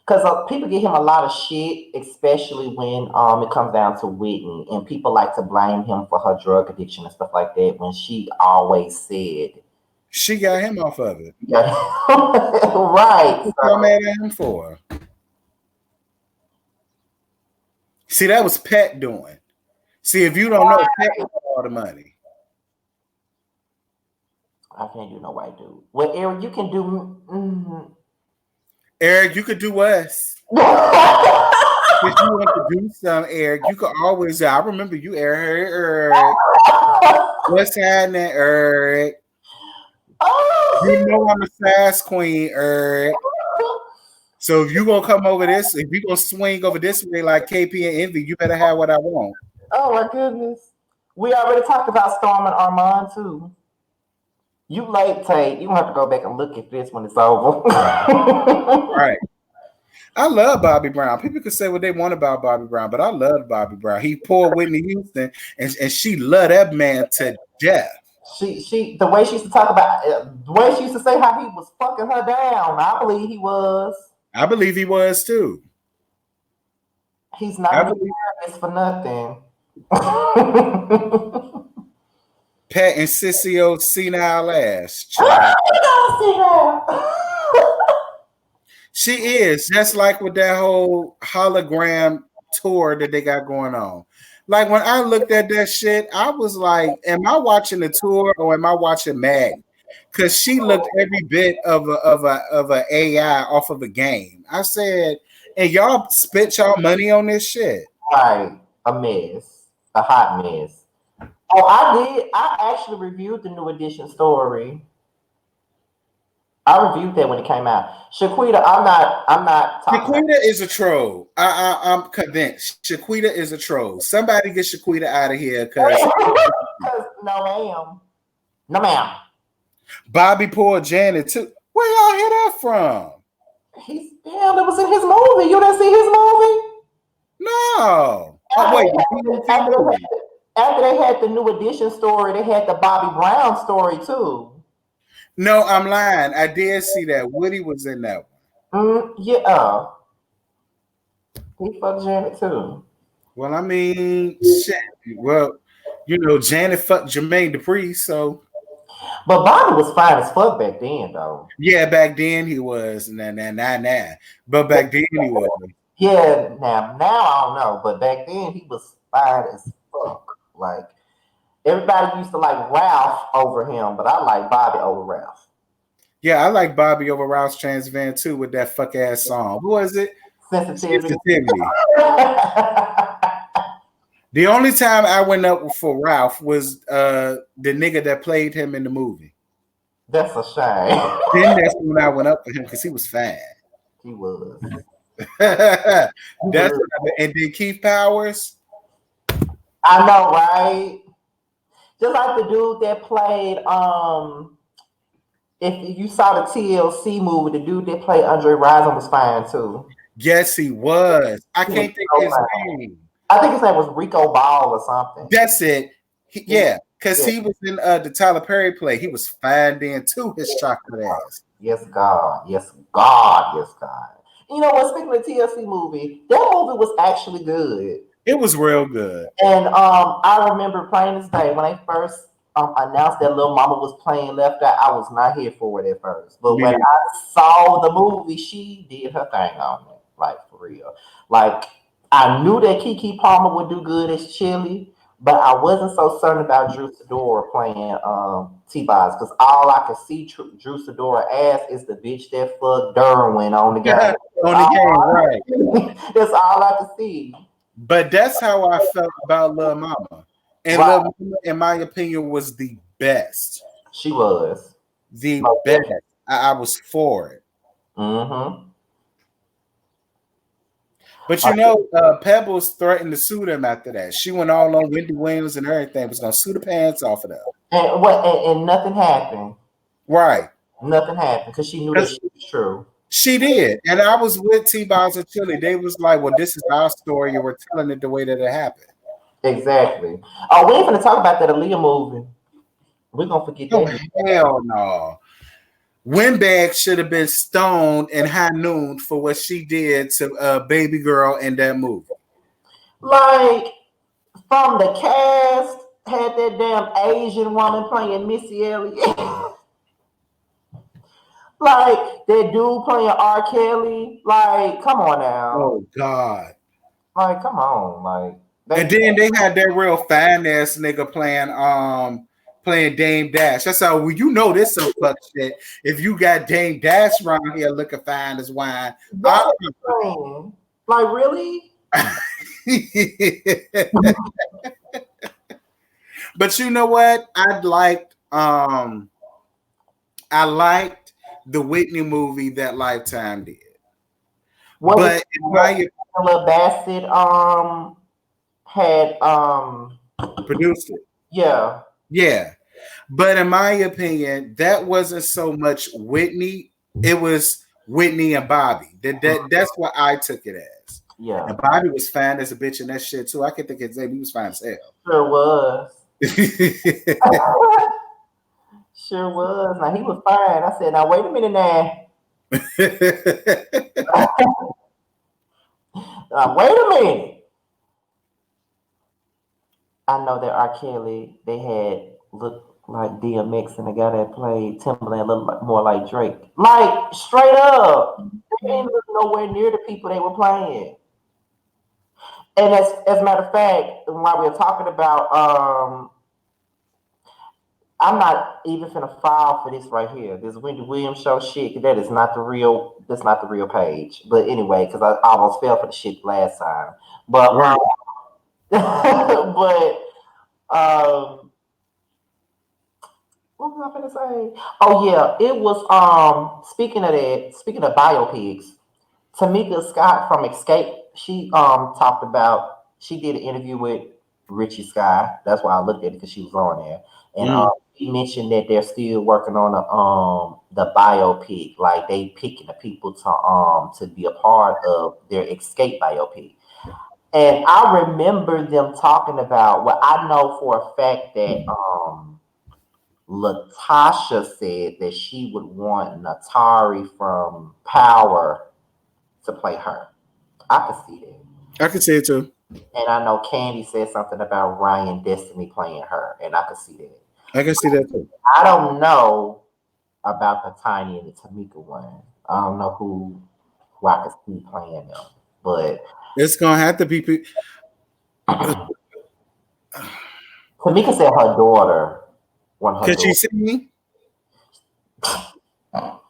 Because people give him a lot of shit, especially when it comes down to Whitney, and people like to blame him for her drug addiction and stuff like that. When she always said, she got him off of it. yeah, What right. y'all mad at him for? See, that was Pat doing. See, if you don't know, Pat got all the money. I can't do no white dude. Well, Eric, you can do. Eric, you could do us. If you want to do some, Eric, you could always. I remember you, Eric. What's happening, Eric? You Oh, know I'm a sass queen, Eric. So if you gonna come over this, if you gonna swing over this way like KP and Envy, you better have what I want. oh my goodness. We already talked about Storm and Armand too. You late, Tate. You gonna have to go back and look at this when it's over. Right. I love Bobby Brown. People can say what they want about Bobby Brown, but I love Bobby Brown. He poured Whitney Houston, and she loved that man to death. The way she used to talk about, the way she used to say how he was fucking her down. I believe he was. I believe he was too. He's not I in the believe therapist for nothing. Pat and Sissy senile ass I child. don't see She is just like with that whole hologram tour that they got going on. Like when I looked at that shit, I was like, "Am I watching the tour or am I watching Mag?" Because she looked every bit of a AI off of a game. I said, "And y'all spent y'all money on this shit." right, a mess, a hot mess. Oh, I did. I actually reviewed the new edition story. I reviewed that when it came out. Shaquita, I'm not talking about. Shaquita is a troll. I'm convinced. Shaquita is a troll. Somebody get Shaquita out of here because No, ma'am. No, ma'am. Bobby pulled Janet too. Where y'all hear that from? He's damn. It was in his movie. You didn't see his movie? No. Oh After wait, they the had, BET movie. after they had the new edition story, they had the Bobby Brown story too. No, I'm lying. I did see that. Woody was in that one. Yeah. He fucked Janet too. Well, I mean, shit. Well, Janet fucked Jermaine Dupri, so But Bobby was fine as fuck back then, though. Yeah, back then he was. Nah. But back then he was. Yeah, now I don't know, but back then he was fine as fuck. Like everybody used to like Ralph over him, but I like Bobby over Ralph. Yeah, I like Bobby over Rouse Trans Van too with that fuck ass song. Who was it? Sensitivity. Sensitivity. The only time I went up for Ralph was the nigga that played him in the movie. That's a shame. Then that's when I went up for him because he was fine. He was. That's He what was. and then Keith Powers. I know, right? Just like the dude that played if you saw the TLC movie, the dude that played Andre Rison was fine too. Yes, he was. I He was can't think so of his fine. name. I think his name was Rico Ball or something. That's it. Yeah, Yeah, because yeah. he was in the Tyler Perry play. He was fine then too, his chocolate ass. Yes, God. Yes, God. Yes, God. You know what? Speaking of TLC movie, that movie was actually good. It was real good. And I remember playing this day when they first announced that Little Mama was playing Left Eye. I was not here for it at first, but Me when neither. I saw the movie, she did her thing on it, like for real. Like I knew that Kiki Palmer would do good as Chili, but I wasn't so certain about Drew Sidora playing T-Boz because all I could see Drew Sidora as is the bitch that fucked Derwin on the game. On the game, right? That's all I could see. But that's how I felt about Lil Mama. And Right. Lil Mama, in my opinion, was the best. She was. The best. I was for it. Mm-hmm. But Pebbles threatened to sue them after that. She went all on Wendy Williams and everything, was gonna sue the pants off of them. And nothing happened. Right. Nothing happened because she knew that shit was true. She did. And I was with T-Boz and Chili. They was like, well, this is our story, and we're telling it the way that it happened. Exactly. Oh, we ain't gonna talk about that Aaliyah movie. We're gonna forget Oh, that. hell no. Windbag should have been stoned in high noon for what she did to Baby Girl in that movie. Like from the cast had that damn Asian woman playing Missy Elliott. Like that dude playing R. Kelly. Like, come on now. Oh God. Like, come on. Like And then they had that real fine ass nigga playing Dame Dash. That's how this some fuck shit. If you got Dame Dash around here looking fine as wine. that's insane. Like, really? But you know what? I liked the Whitney movie that Lifetime did. What but in my Angela Bassett had produced it. Yeah. Yeah. But in my opinion, that wasn't so much Whitney, it was Whitney and Bobby. That's what I took it as. Yeah. And Bobby was fine as a bitch in that shit too. I can think his name, he was fine as hell. Sure was. Sure was. Now he was fine. I said, now wait a minute now. Wait a minute. I know that R. Kelly, they had looked like DMX and the guy that played Timberland looked more like Drake. Like, straight up. They didn't look nowhere near the people they were playing. And as a matter of fact, while we're talking about I'm not even finna file for this right here. This Wendy Williams show shit. That's not the real page. But anyway, because I almost fell for the shit last time. But Right. but what was I gonna say? Oh yeah, it was speaking of biopics, Tamika Scott from Escape, she she did an interview with Richie Sky. That's why I looked at it because she was on there. And he mentioned that they're still working on the biopic, like they picking the people to be a part of their Escape biopic. And I remember them talking about, well, I know for a fact that Latasha said that she would want Natari from Power to play her. I could see that. I could see it too. And I know Candy said something about Ryan Destiny playing her, and I could see that. I can see that too. I don't know about the Tiny and the Tamika one. I don't know who I could see playing them, but It's gonna have to be. Tamika said her daughter, her Could she daughter, sing? But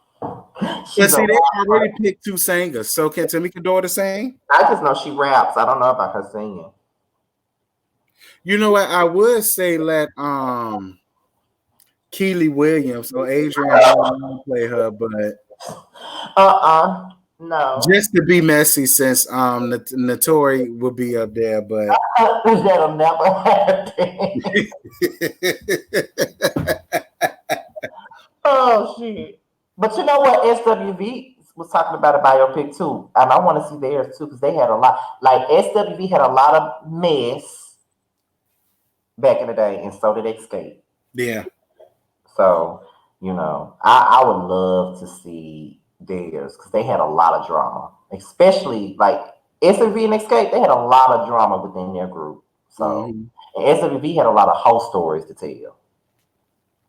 she's a see, they already rapper. picked two singers. So can Tamika daughter sing? I just know she raps. I don't know about her singing. You know what? I would say let Keely Williams or Adrian Bell play her, but No. just to be messy, since Notori will be up there, but That'll never happen. Oh shit. But you know what? SWV was talking about a biopic too. And I want to see theirs too, because they had a lot, like SWV had a lot of mess back in the day, and so did Escape. yeah. So, I would love to see theirs because they had a lot of drama. Especially like SWV and Escape, they had a lot of drama within their group. So Mhm. and SWV had a lot of whole stories to tell.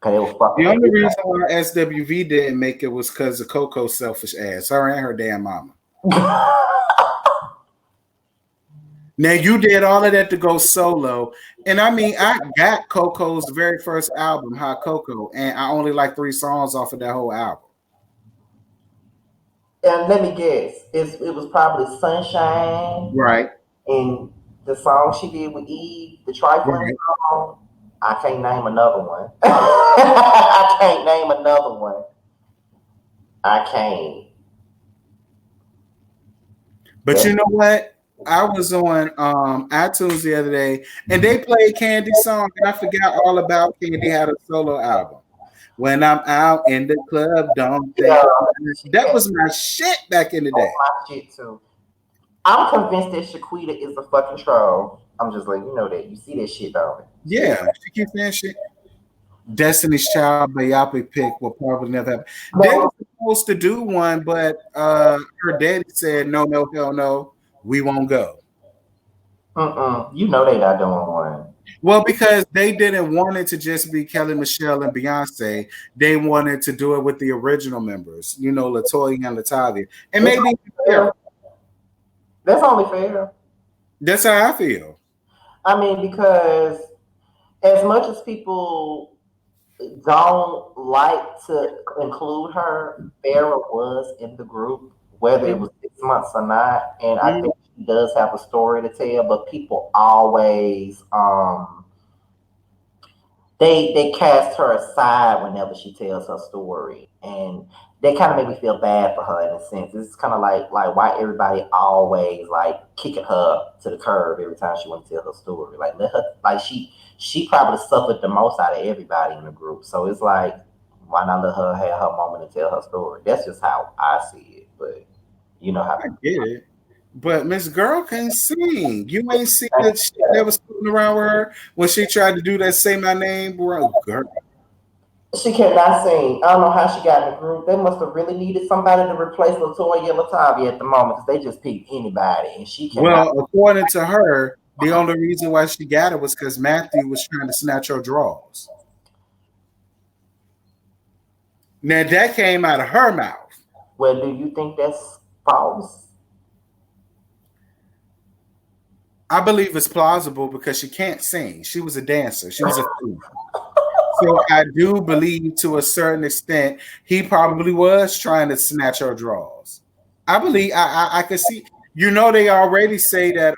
Cause they were fucking The only everybody. reason why SWV didn't make it was because of Coco's selfish ass. Her and her damn mama. Now you did all of that to go solo, and I mean I got Coco's very first album, Hot Cocoa, and I only like 3 songs off of that whole album. And let me guess, it was probably Sunshine Right, and the song she did with Eve, the trifling right. song. I can't name another one. I can't name another one. I can't. But That's you know what? I was on iTunes the other day, and they played Candy's song, and I forgot all about Candy had a solo album. When I'm out in the club, don't think yeah. She that had was my shit back in the day. my shit too. I'm convinced that Shaquita is a fucking troll. I'm just like, that. You see that shit, don't you? Yeah, she keeps saying shit. Destiny's Child biopic pick will probably never happen. They No, were supposed to do one, but her daddy said no, no, hell no, we won't go. you know they not doing one. Well, because they didn't want it to just be Kelly Michelle and Beyonce. They wanted to do it with the original members, Latoya and Latavia. And That's maybe only fair. That's only fair. that's how I feel. I mean, because as much as people don't like to include her, Farrah was in the group, whether it was 6 months or not, and I Mhm. think she does have a story to tell. But people always they cast her aside whenever she tells her story, and they kind of make me feel bad for her in a sense. It's kind of like why everybody always like kicking her to the curb every time she want to tell her story. Like let her, like she probably suffered the most out of everybody in the group. So it's like why not let her have her moment to tell her story? That's just how I see it. But you know how I people. get it. But Miss Girl can sing. You ain't see that shit that was floating around with her when she tried to do that "Say My Name," bro. Girl. She cannot sing. I don't know how she got in the group. They must have really needed somebody to replace Latoya Latavia at the moment because they just picked anybody, and she cannot. Well, according to her, the only reason why she got it was because Matthew was trying to snatch her drawers. Now that came out of her mouth. Well, do you think that's false? I believe it's plausible because she can't sing. She was a dancer. She was a thief. So I do believe to a certain extent he probably was trying to snatch her drawers. I believe I could see. They already say that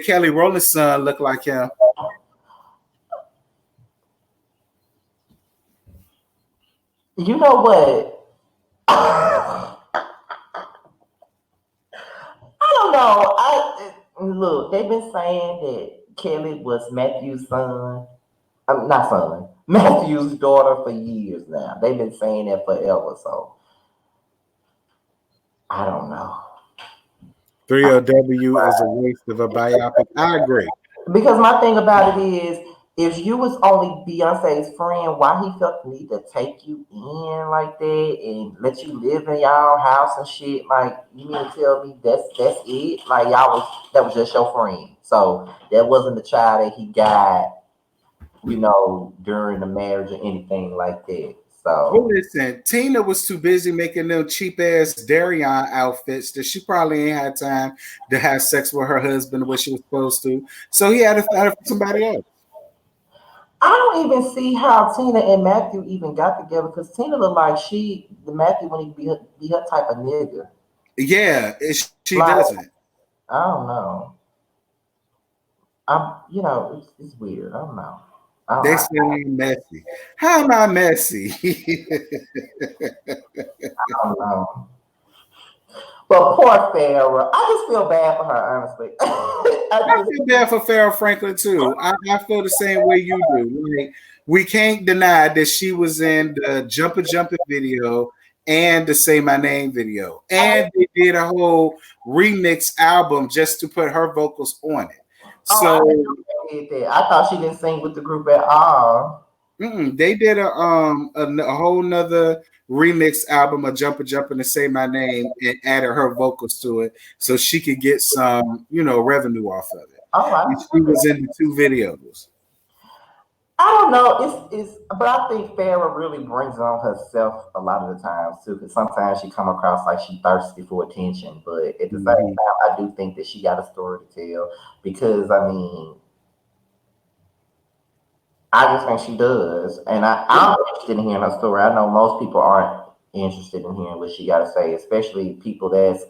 Kelly Rowland's son looked like him. You know what? I don't know. I look. They've been saying that Kelly was Matthew's son. I'm not son. Matthew's daughter for years now. They've been saying that forever. So I don't know. 3LW is a waste of a biopic. I agree. Because my thing about it is, if you was only Beyonce's friend, why he felt the need to take you in like that and let you live in y'all house and shit? Like, you mean to tell me that's it? Like that was just your friend. So that wasn't the child that he got during the marriage or anything like that. Well, So listen, Tina was too busy making them cheap ass Darion outfits that she probably ain't had time to have sex with her husband the way she was supposed to. So he had to find her for somebody else. I don't even see how Tina and Matthew even got together because Tina looked like the Matthew when he be her type of nigga. Yeah, she Like doesn't. I don't know. It's weird. I don't know. They I, say I'm messy. How am I messy? I don't know. But poor Farrah. I just feel bad for her, honestly. I I just feel bad for Farrah Franklin too. I feel the same way you do. Like, we can't deny that she was in the Jumper video and the Say My Name video, and they did a whole remix album just to put her vocals on it. I didn't So know they did that. I thought she didn't sing with the group at all. they did a whole nother remix album of Jumper and Say My Name and added her vocals to it so she could get some revenue off of it. Oh, I And didn't she know was that. in the 2 videos. I don't know. But I think Farrah really brings it on herself a lot of the times too. Because sometimes she come across like she thirsty for attention, but at the same Mhm. time, I do think that she got a story to tell. Because I mean, I just think she does, and I'm interested in hearing her story. I know most people aren't interested in hearing what she got to say, especially people that's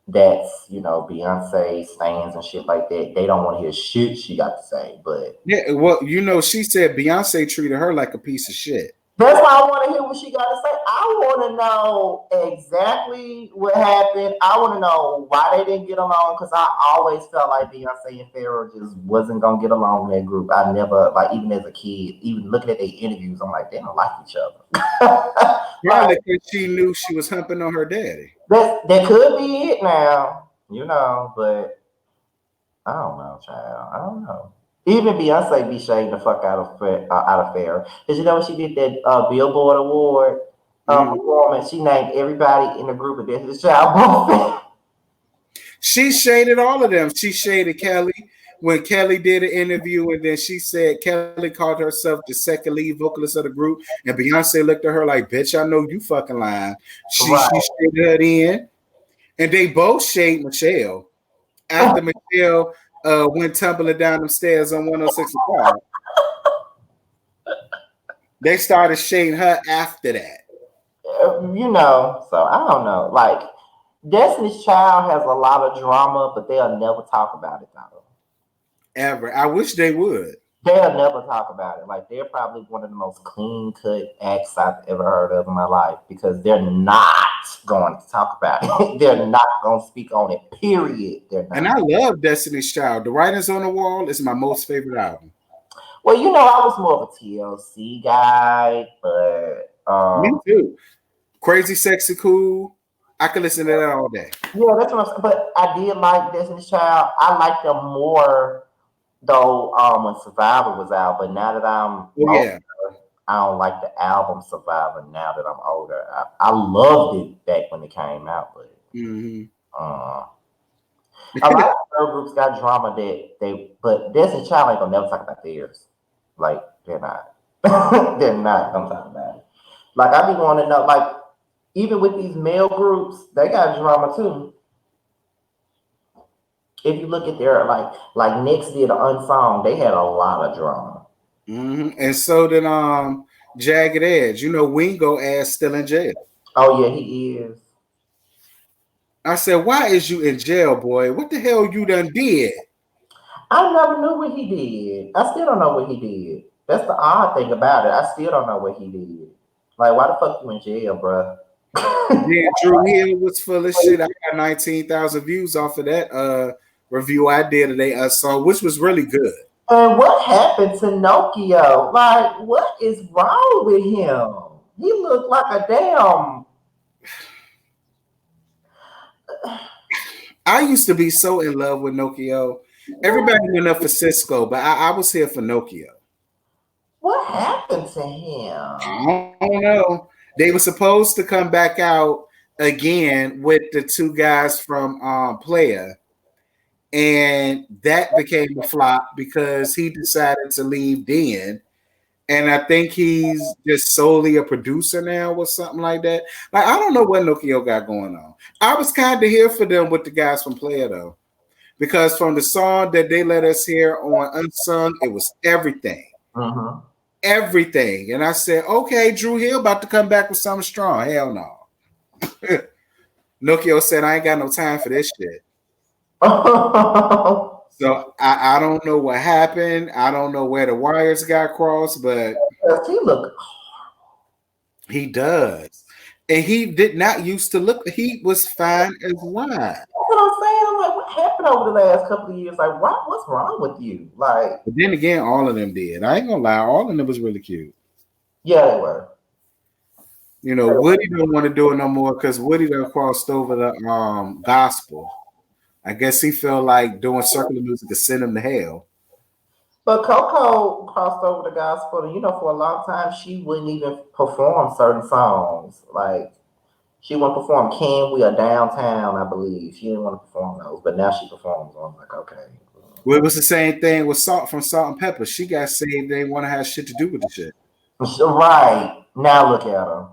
Beyonce stands and shit like that. They don't want to hear shit she got to say, but Yeah, well, she said Beyonce treated her like a piece of shit. that's why I want to hear what she got to say. I want to know exactly what happened. I want to know why they didn't get along because I always felt like Beyonce and Farrah just wasn't gonna get along in that group. I never like even as a kid, even looking at their interviews, I'm like they don't like each other. Probably Like because she knew she was humping on her daddy. that could be it now, but I don't know, child. I don't know. Even Beyonce be shading the fuck out of Farrah. Cause when she did that Billboard Award Mhm. performance, she named everybody in the group of this child. She shaded all of them. She shaded Kelly when Kelly did an interview, and then she said Kelly called herself the second lead vocalist of the group, and Beyonce looked at her like, "Bitch, I know you fucking lying." Right. She shaded her in, and they both shaded Michelle after Michelle went tumbling down the stairs on 106 and Park. They started shading her after that. So I don't know. Like Destiny's Child has a lot of drama, but they'll never talk about it though. Ever. I wish they would. They'll never talk about it. Like they're probably one of the most clean cut acts I've ever heard of in my life because they're not going to talk about it. They're not going to speak on it. Period. They're And not. I love Destiny's Child. The Writings on the Wall is my most favorite album. Well, I was more of a TLC guy, but Me too. Crazy, Sexy, Cool. I could listen to that all day. yeah, that's what I'm saying. But I did like Destiny's Child. I liked them more though when Survivor was out. But now that I'm Oh, older, yeah. I don't like the album Survivor. Now that I'm older, I loved it back when it came out, but Mm-hmm. uh, a lot of girl groups got drama but Destiny's Child ain't gonna never talk about theirs. Like they're not, they're not gonna talk about it. Like I be wanting to know, like even with these male groups, they got drama too. If you look at their like Knicks did Unsung, they had a lot of drama. Mm-hmm. And so did Jagged Edge. Wingo ass still in jail. Oh yeah, he is. I said, why is you in jail, boy? What the hell you done did? I never knew what he did. I still don't know what he did. That's the odd thing about it. I still don't know what he did. Like, why the fuck you in jail, bro? Then Drew Hill was full of shit. I got 19,000 views off of that review I did today, song, which was really good. And what happened to Nokia? Like, what is wrong with him? He looked like a damn. I used to be so in love with Nokia. Everybody went up for Cisco, but I was here for Nokia. What happened to him? I don't know. They were supposed to come back out again with the two guys from Player, and that became a flop because he decided to leave then. And I think he's just solely a producer now or something like that. Like, I don't know what Nokia got going on. I was kind of here for them with the guys from Player though, because from the song that they let us hear on Unsung, it was everything. Mm-hmm. Everything. And I said, okay, Drew Hill about to come back with something strong. Hell no. Nokia said, I ain't got no time for this shit. So I don't know what happened. I don't know where the wires got crossed, but He look. he does. And he did not used to look, he was fine as wine. That's what I'm saying. I'm like, what happened over the last couple of years? Like, what's wrong with you? Like, But then again, all of them did. I ain't gonna lie, all of them was really cute. yeah, they were. You know, Woody don't want to do it no more because Woody done crossed over the gospel. I guess he felt like doing secular music to send him to hell. But Coco crossed over the gospel, and for a long time she wouldn't even perform certain songs. Like she wouldn't perform "Can We" or "Downtown," I believe. She didn't want to perform those, but now she performs them. I'm like, okay. Well, it was the same thing with Salt from Salt and Pepper. She got saved. They want to have shit to do with the shit. Right now, look at her.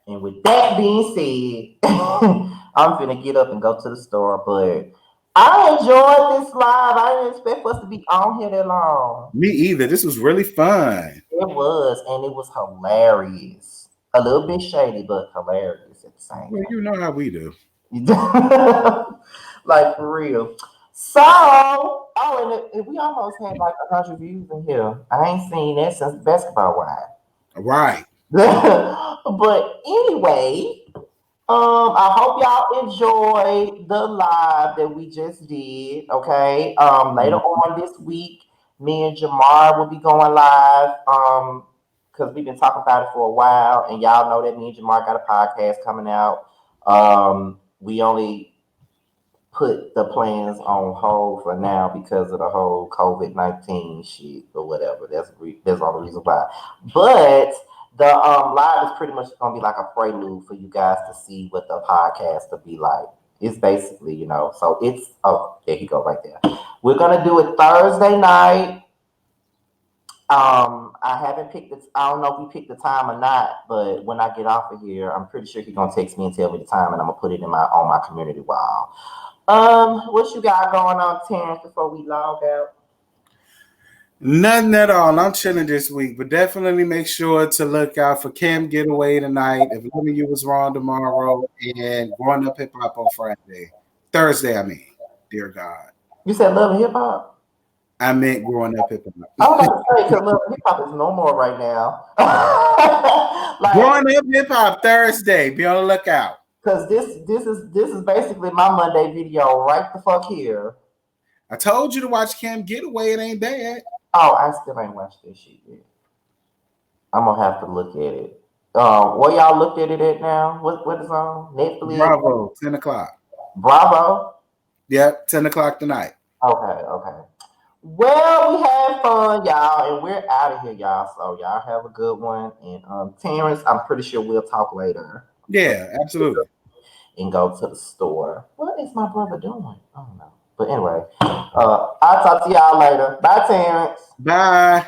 And with that being said, I'm finna get up and go to the store, but I enjoyed this live. I didn't expect for us to be on here that long. Me either. This was really fun. It was, and it was hilarious. A little bit shady, but hilarious at the same Well, you know how we do. time. Like for real. So, oh, and we almost had like 100 views in here. I ain't seen that since Basketball Wives. Right. But anyway, I hope y'all enjoyed the live that we just did. Okay. Later on this week, me and Jamar will be going live. Because we've been talking about it for a while, and y'all know that me and Jamar got a podcast coming out. We only put the plans on hold for now because of the whole COVID-19 shit or whatever. That's all the reason why. But the live is pretty much gonna be like a prelude for you guys to see what the podcast will be like. It's basically, so it's there you go right there. We're gonna do it Thursday night. I haven't picked it. I don't know if we picked the time or not, but when I get off of here, I'm pretty sure he's gonna text me and tell me the time, and I'm gonna put it on my community wall. What you got going on, Terrence, before we log out? Nothing at all. I'm chilling this week, but definitely make sure to look out for Cam Getaway tonight. If Loving You Was Wrong tomorrow, and Growing Up Hip Hop on Thursday. I mean, dear God, You said Love and Hip Hop? I meant Growing Up Hip Hop. I was about to say, because Love and Hip Hop is no more right now. Growing Up Hip Hop Thursday. Be on the lookout. Because this is basically my Monday video right the fuck here. I told you to watch Cam Getaway. It ain't bad. Oh, I still ain't watched this shit yet. I'm gonna have to look at it. Where y'all looked at it at now? What is on Netflix? Bravo, 10 o'clock. Bravo. Yep, 10 o'clock tonight. Okay. Well, we had fun, y'all, and we're out of here, y'all. So y'all have a good one. And Terrence, I'm pretty sure we'll talk later. Yeah, absolutely. And go to the store. What is my brother doing? I don't know. But anyway, I'll talk to y'all later. Bye, Terrence. Bye.